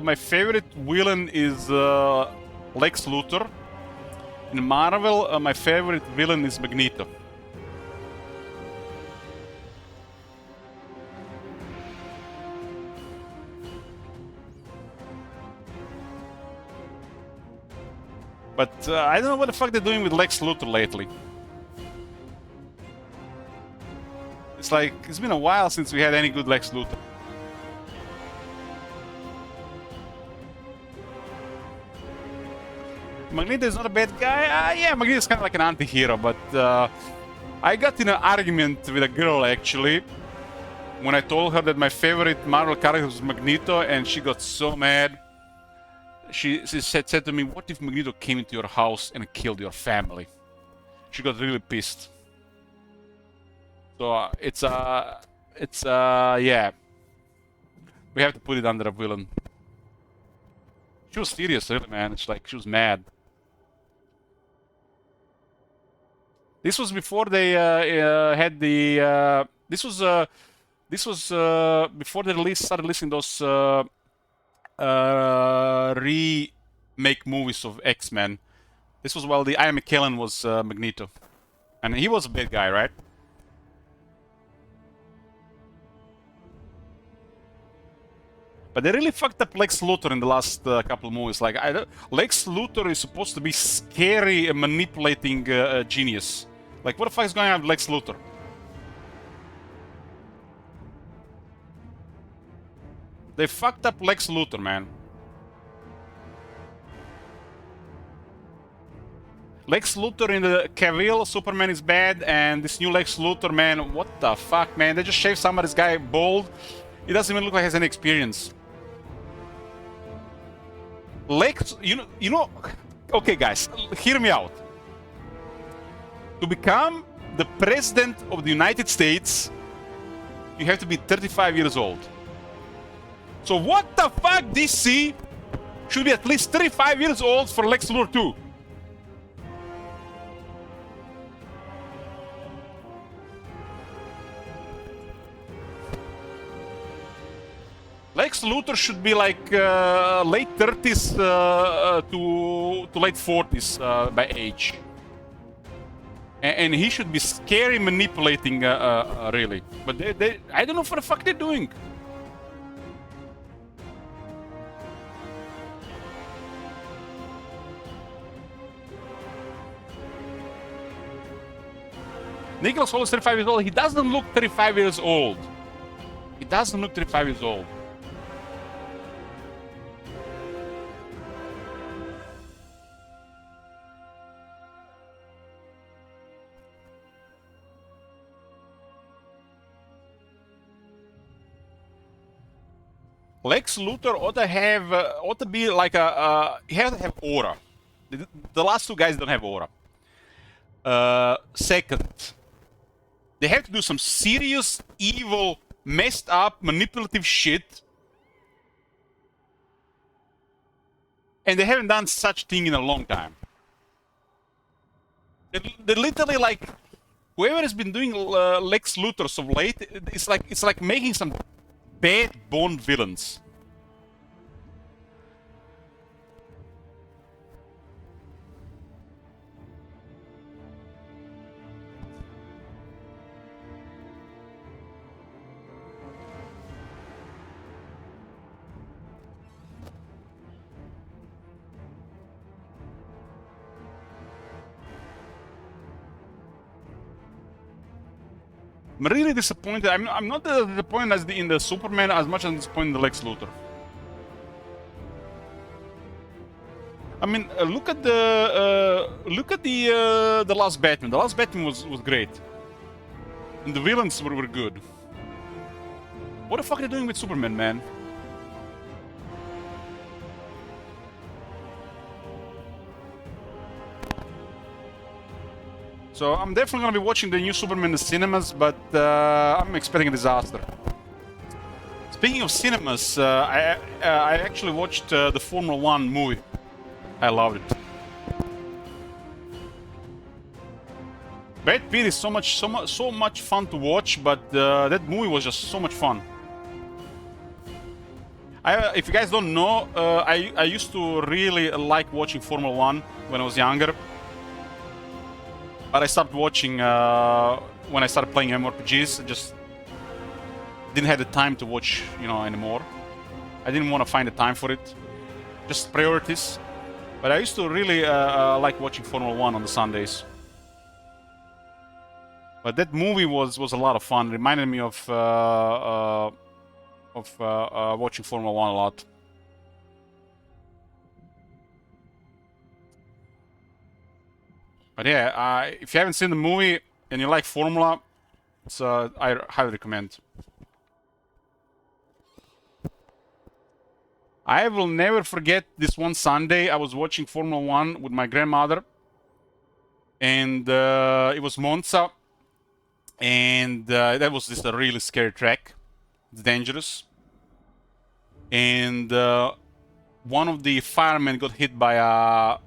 my favorite villain is Lex Luthor. In Marvel, my favorite villain is Magneto. But I don't know what the fuck they're doing with Lex Luthor lately. It's like, it's been a while since we had any good Lex Luthor. Magneto is not a bad guy. Yeah, Magneto is kind of like an anti-hero, but I got in an argument with a girl actually when I told her that my favorite Marvel character was Magneto, and she got so mad. She said to me, "What if Magneto came into your house and killed your family?" She got really pissed. So yeah, we have to put it under a villain. She was serious, really, man. It's like she was mad. This was before they had the. This was before they started releasing those remake movies of X-Men. This was while the Ian McKellen was Magneto, and he was a bad guy, right? But they really fucked up Lex Luthor in the last couple of movies. Like, Lex Luthor is supposed to be scary and manipulating genius. Like, what the fuck is going on with Lex Luthor? They fucked up Lex Luthor, man. Lex Luthor in the Cavill Superman is bad, and this new Lex Luthor, man, what the fuck, man? They just shaved somebody's guy bald. He doesn't even look like he has any experience. Lex, you know, okay, guys, hear me out. To become the president of the United States, you have to be 35 years old. So what the fuck, DC should be at least 35 years old for Lex Luthor too. Lex Luthor should be like late 30s to late 40s by age. And he should be scary manipulating, really. But I don't know what the fuck they're doing. Nicholas Hoult is 35 years old. He doesn't look 35 years old. He doesn't look 35 years old. Lex Luthor ought to be like he has to have aura. The last two guys don't have aura. Second, they have to do some serious, evil, messed up, manipulative shit. And they haven't done such thing in a long time. They're literally like, whoever has been doing Lex Luthor so late, it's like making some bad Bond villains. I'm really disappointed. I'm not disappointed as in the Superman as much as I'm disappointed in the Lex Luthor. I mean, look at the last Batman. The last Batman was great, and the villains were good. What the fuck are they doing with Superman, man? So I'm definitely gonna be watching the new Superman in the cinemas, but I'm expecting a disaster. Speaking of cinemas, I actually watched the Formula 1 movie. I loved it. Brad Pitt is so much fun to watch, but that movie was just so much fun. If you guys don't know, I used to really like watching Formula 1 when I was younger. But I stopped watching when I started playing MMORPGs. I just didn't have the time to watch, anymore. I didn't want to find the time for it. Just priorities. But I used to really like watching Formula 1 on the Sundays. But that movie was a lot of fun. It reminded me of watching Formula 1 a lot. But yeah, if you haven't seen the movie and you like Formula, I highly recommend. I will never forget this one Sunday. I was watching Formula 1 with my grandmother, and it was Monza, and that was just a really scary track. It's dangerous, and one of the firemen got hit by a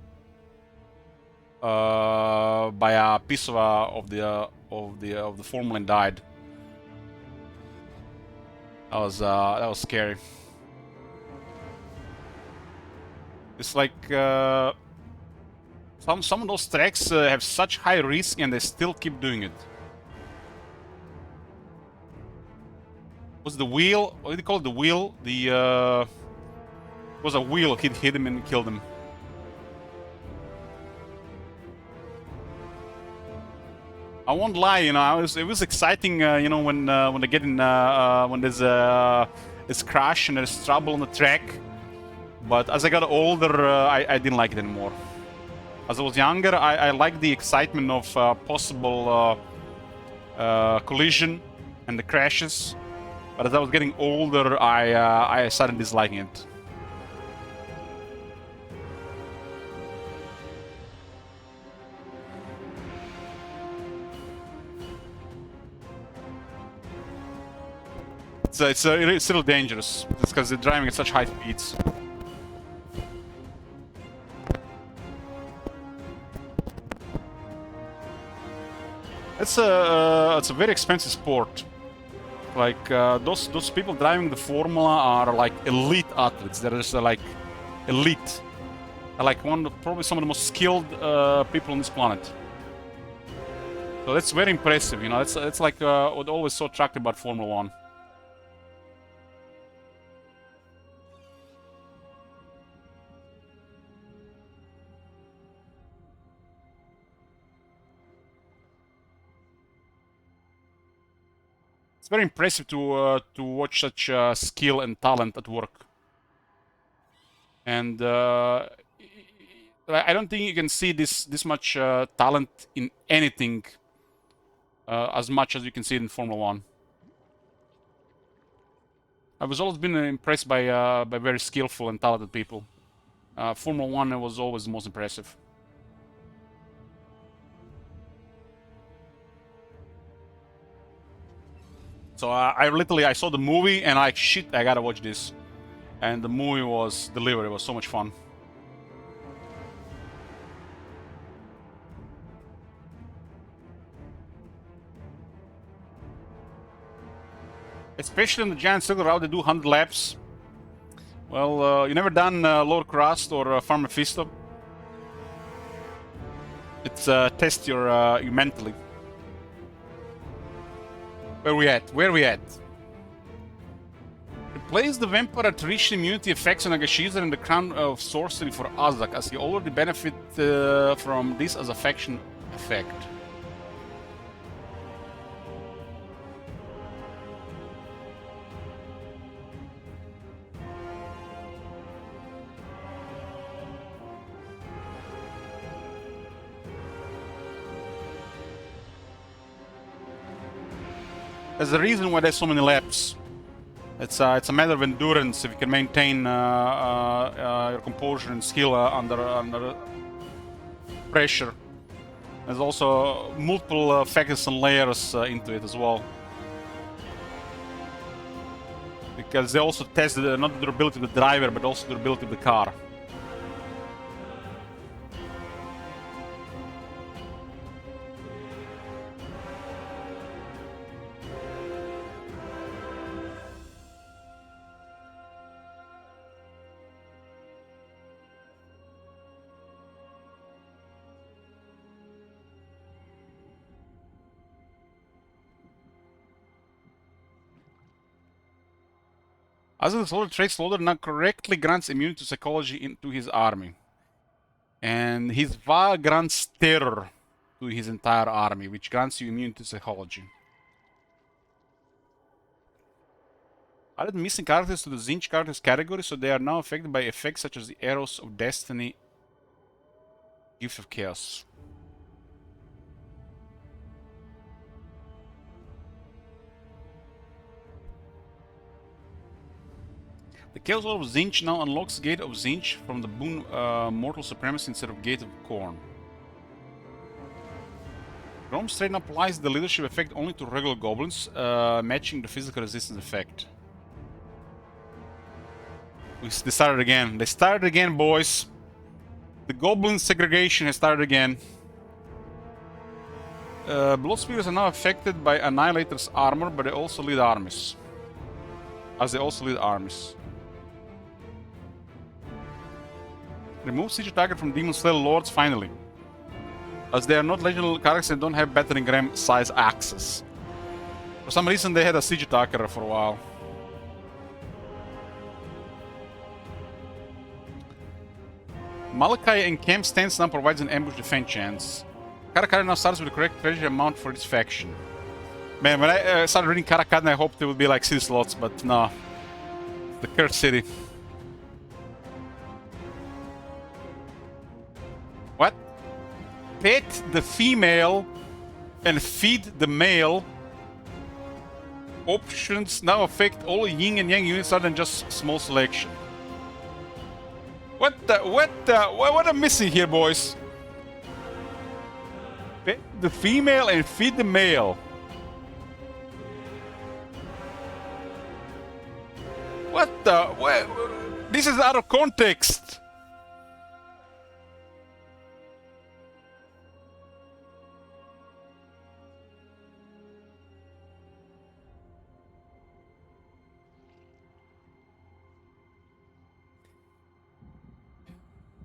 piece of the formula and died. That was scary. It's like some of those tracks have such high risk and they still keep doing it. Was the wheel? What do you call it? The wheel? It was a wheel hit him and killed him. I won't lie, it was exciting, when they get in, when there's this crash and there's trouble on the track. But as I got older, I didn't like it anymore. As I was younger, I liked the excitement of possible collision and the crashes. But as I was getting older, I started disliking it. It's still dangerous. It's because they're driving at such high speeds. It's a very expensive sport. Like those people driving the Formula are like elite athletes. They're just like elite. They're like probably some of the most skilled people on this planet. So that's very impressive. It's like what always so attractive about Formula 1. It's very impressive to watch such skill and talent at work. And I don't think you can see this much talent in anything as much as you can see it in Formula 1. I was always been impressed by very skillful and talented people. Formula 1 was always the most impressive. So I saw the movie and shit, I gotta watch this. And the movie was delivered. It was so much fun. Especially in the giant circle route, they do 100 laps. Well, you never done Lord Crust or Farm Mephisto? It's test your mentally. Where we at? Replace the vampire to reach immunity effects on Agashiza and the crown of sorcery for Azak, as he already benefit from this as a faction effect. There's a reason why there's so many laps. It's a matter of endurance. If you can maintain your composure and skill under pressure. There's also multiple factors and layers into it as well. Because they also test not the durability of the driver, but also the durability of the car. As the Slaughter trait, Slaughter now correctly grants immunity to psychology into his army. And his Va grants terror to his entire army, which grants you immunity to psychology. Added missing characters to the Zinch characters category, so they are now affected by effects such as the Arrows of Destiny, Gift of Chaos. The Chaos Orb of Zinch now unlocks Gate of Zinch from the boon Mortal Supremacy instead of Gate of Corn. Rome's trade now applies the leadership effect only to regular goblins, matching the physical resistance effect. They started again. They started again, boys. The goblin segregation has started again. Blood Spears are now affected by Annihilator's armor, but they also lead armies. As they also lead armies. Remove siege target from Demon Slayer Lords finally. As they are not legendary characters and don't have battering ram size axes. For some reason they had a siege attacker for a while. Malachi and Camp Stance now provides an ambush defense chance. Karakari now starts with the correct treasure amount for its faction. Man, when I started reading Karakari, I hoped it would be like city slots, but no. The cursed city. What? Pet the female and feed the male. Options now affect all yin and yang units other than just small selection. What am I missing here, boys? Pet the female and feed the male. What the? This is out of context.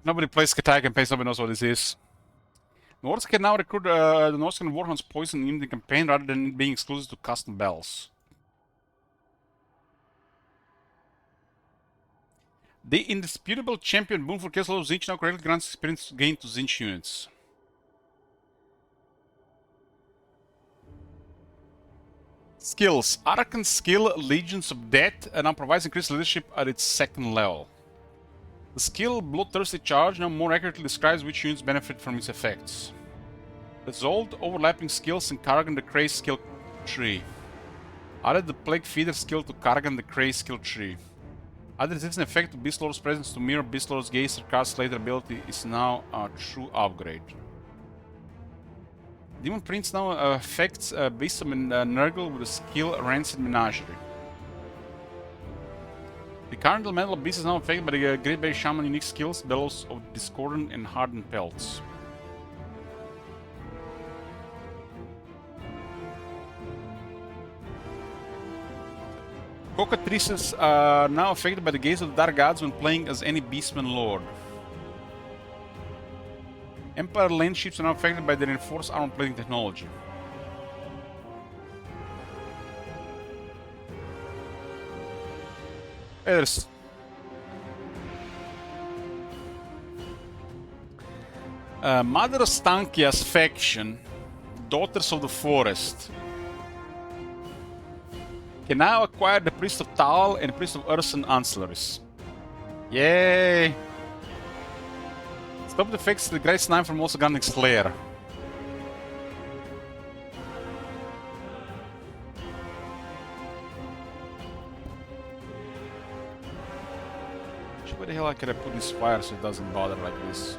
Nobody plays Katai campaigns, nobody knows what this is. Nords can now recruit the Northern Warhound's poison in the campaign rather than being exclusive to custom bells. The indisputable champion boon for Castle of Zinch now correctly grants experience gain to Zinch units. Skills. Arakan skill Legions of Death and now provides increased leadership at its second level. The skill Bloodthirsty Charge now more accurately describes which units benefit from its effects. Resolved overlapping skills in Kargan the Cray skill tree. Added the Plague Feeder skill to Kargan the Cray skill tree. Added resistance effect to Beastlord's presence to mirror Beastlord's Geyser cast later ability is now a true upgrade. Demon Prince now affects Beast of Nurgle with the skill Rancid Menagerie. The current elemental beast is now affected by the Great Bay Shaman unique skills, Bellows of Discordant and Hardened Pelts. Cockatrices are now affected by the gaze of the Dark Gods when playing as any Beastman Lord. Empire lane ships are now affected by the reinforced armor plating technology. There's Mother Stankia's faction, Daughters of the Forest, can now acquire the Priest of Tal and the Priest of Urson ancillaries. Yay! Stop the fix the Great Snipe from also gunning Slayer. Where the hell can I put this fire so it doesn't bother like this?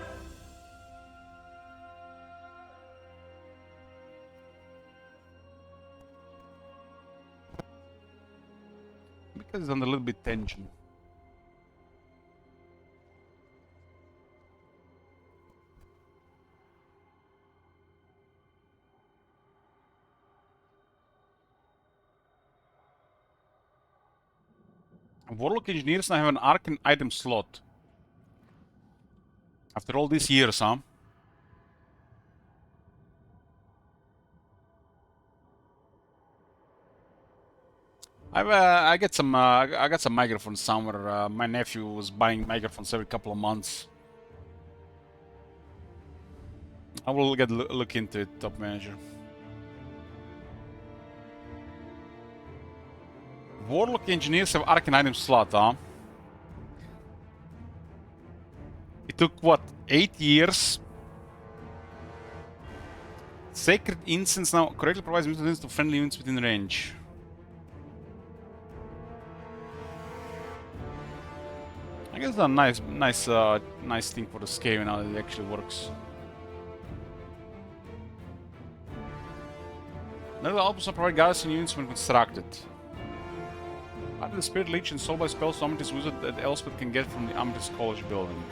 Because it's under a little bit tension. Warlock engineers now have an arcane item slot. After all these years, huh? I got some microphones somewhere. My nephew was buying microphones every couple of months. I will look into it, top manager. Warlock engineers have arcane item slot, huh? It took what, 8 years? Sacred Incense now correctly provides mutants to friendly units within range. I guess that's a nice thing for the scale now that it actually works. Another also provide garrison units when constructed. Add the Spirit Leech and Soul by spell Amethyst wizard that Elspeth can get from the Amethyst College building.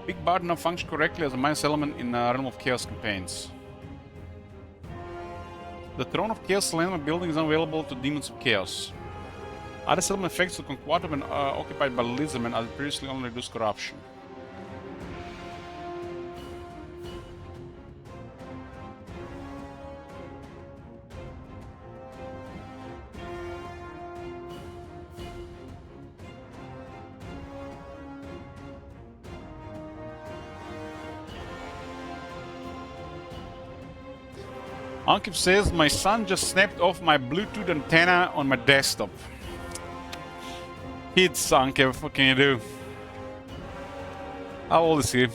Big Bard now functions correctly as a minus element in Realm of Chaos campaigns. The Throne of Chaos Selena building is now available to Demons of Chaos. Other settlement effects to Conquata when occupied by Lizardmen as previously only reduced corruption. Ankip says, my son just snapped off my Bluetooth antenna on my desktop. Kids, Ankip, what can you do? How old is he?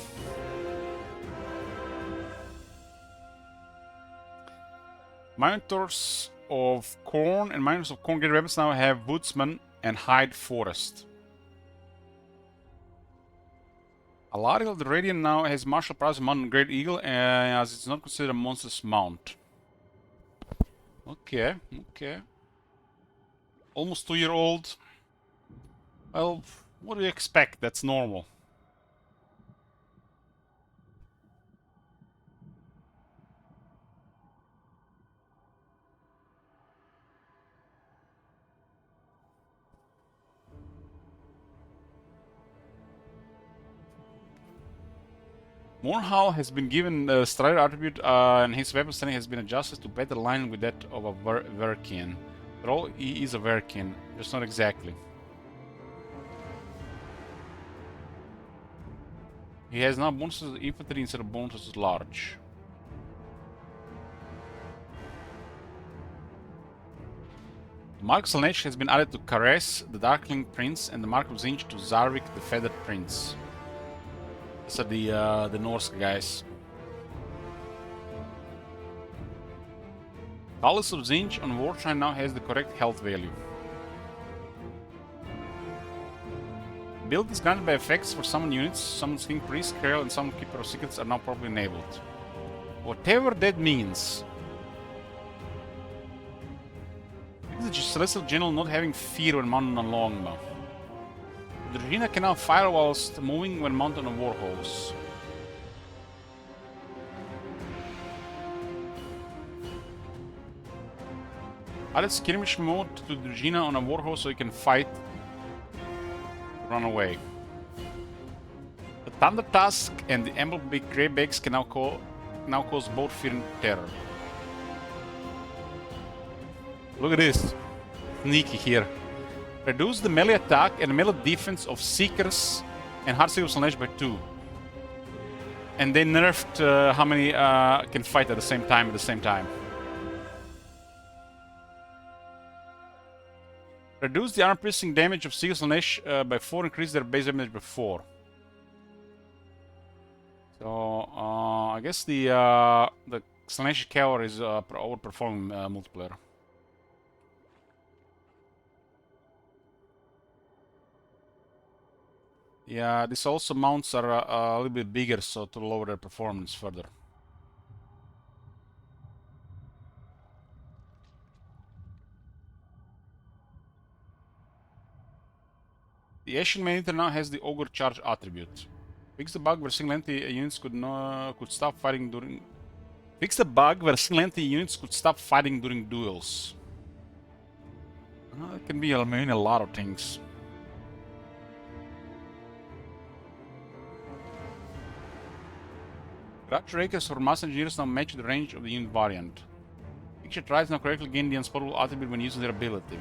Minotors of Corn and Minotors of Corn Great Rapids now have Woodsman and Hyde Forest. Alariel the Radiant now has Martial Prowess Mount Great Eagle as it's not considered a monster's mount. Okay, okay. Almost 2-year-old. Well, what do you expect? That's normal. Mornhal has been given the Strider attribute and his weapon standing has been adjusted to better align with that of a Verkian. But all he is a Verkian, just not exactly. He has now bonuses to infantry instead of bonuses to large. The Mark of Slanesh has been added to Caress, the Darkling Prince, and the Mark of Zinch to Zarvik, the Feathered Prince. These are the Norse guys. Talus of Zinch on Warshrine now has the correct health value. Build is granted by effects for summon units. Summon King Priest, Krail, and Summon Keeper of Secrets are now properly enabled. Whatever that means. Is the Celestial General not having fear when mounted on a longbow? Dragina can now fire whilst moving when mounted on a warhorse. Added skirmish mode to Dragina on a warhorse so he can fight, run away. The Thunder Tusk and the Emblem-Big Greybacks can now cause both fear and terror. Look at this. Sneaky here. Reduce the melee attack and melee defense of Seekers and Heartseeker Slanesh by 2. And they nerfed how many can fight at the same time. Reduce the armor-piercing damage of Seeker Slanesh by 4, increase their base damage by 4. So, I guess the Slanesh Cavalry is overperforming multiplayer. Yeah, these also mounts are a little bit bigger, so to lower their performance further. The Asian Maneater now has the Ogre Charge attribute. Fix the bug where single entity units could stop fighting during. Fix the bug where single entity units could stop fighting during duels. It can be mean a lot of things. Grudge Rakers for Master Engineers now match the range of the unit variant. Picture tries now correctly gain the unspotable attribute when using their ability.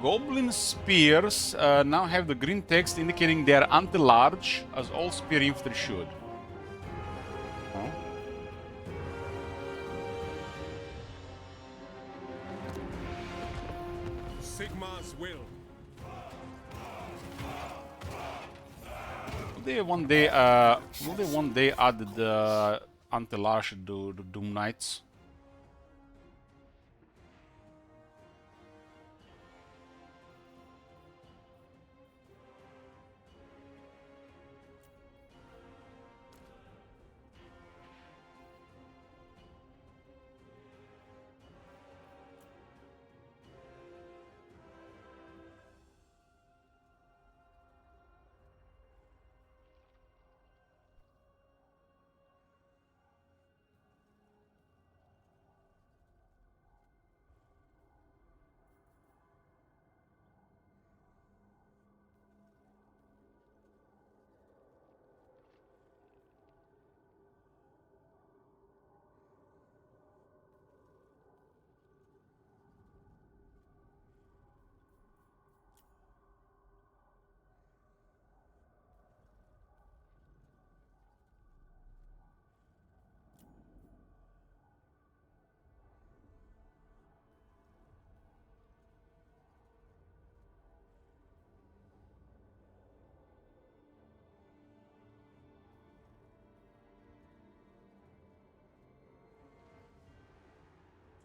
Goblin spears now have the green text indicating they are anti-large, as all spear infantry should. Oh. Sigma's will. Will they one day add the anti-large to the Doom Knights?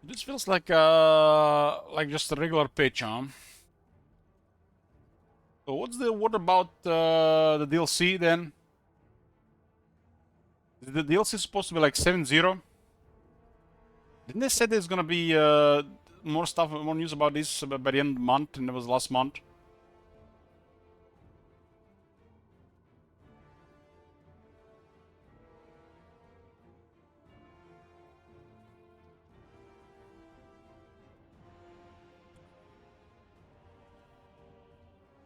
This feels like just a regular pitch, huh? So what about the DLC then? Is the DLC supposed to be like 7-0? Didn't they say there's gonna be more stuff, more news about this by the end of the month, and it was last month?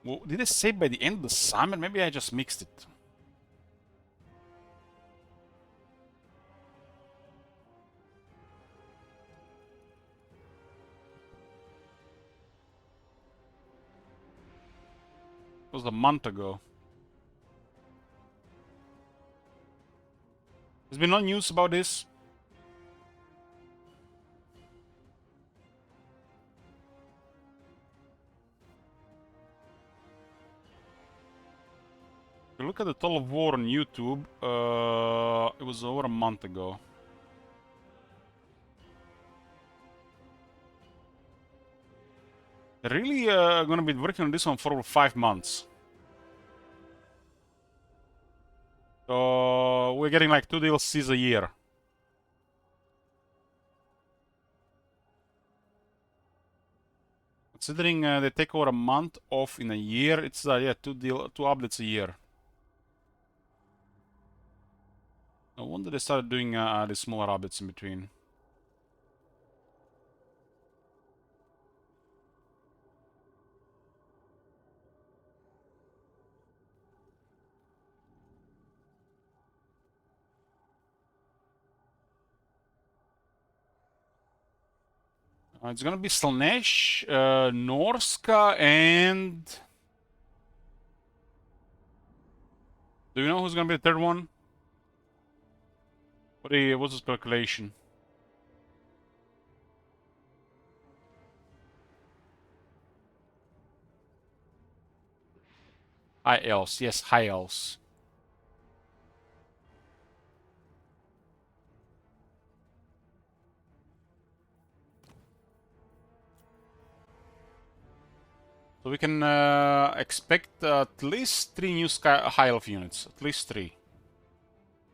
Well, did they say by the end of the summer? Maybe I just mixed it. It was a month ago. There's been no news about this. If you look at the Total of War on YouTube, it was over a month ago. They're really gonna be working on this one for over 5 months. So we're getting like 2 DLCs a year. Considering they take over a month off in a year, it's yeah, two updates a year. No wonder they started doing the smaller updates in between. It's gonna be Slanesh, Norska, and... Do Do you know who's gonna be the third one? What's his calculation? High elves, yes, high elves. So we can expect at least 3 new high elf units, at least 3.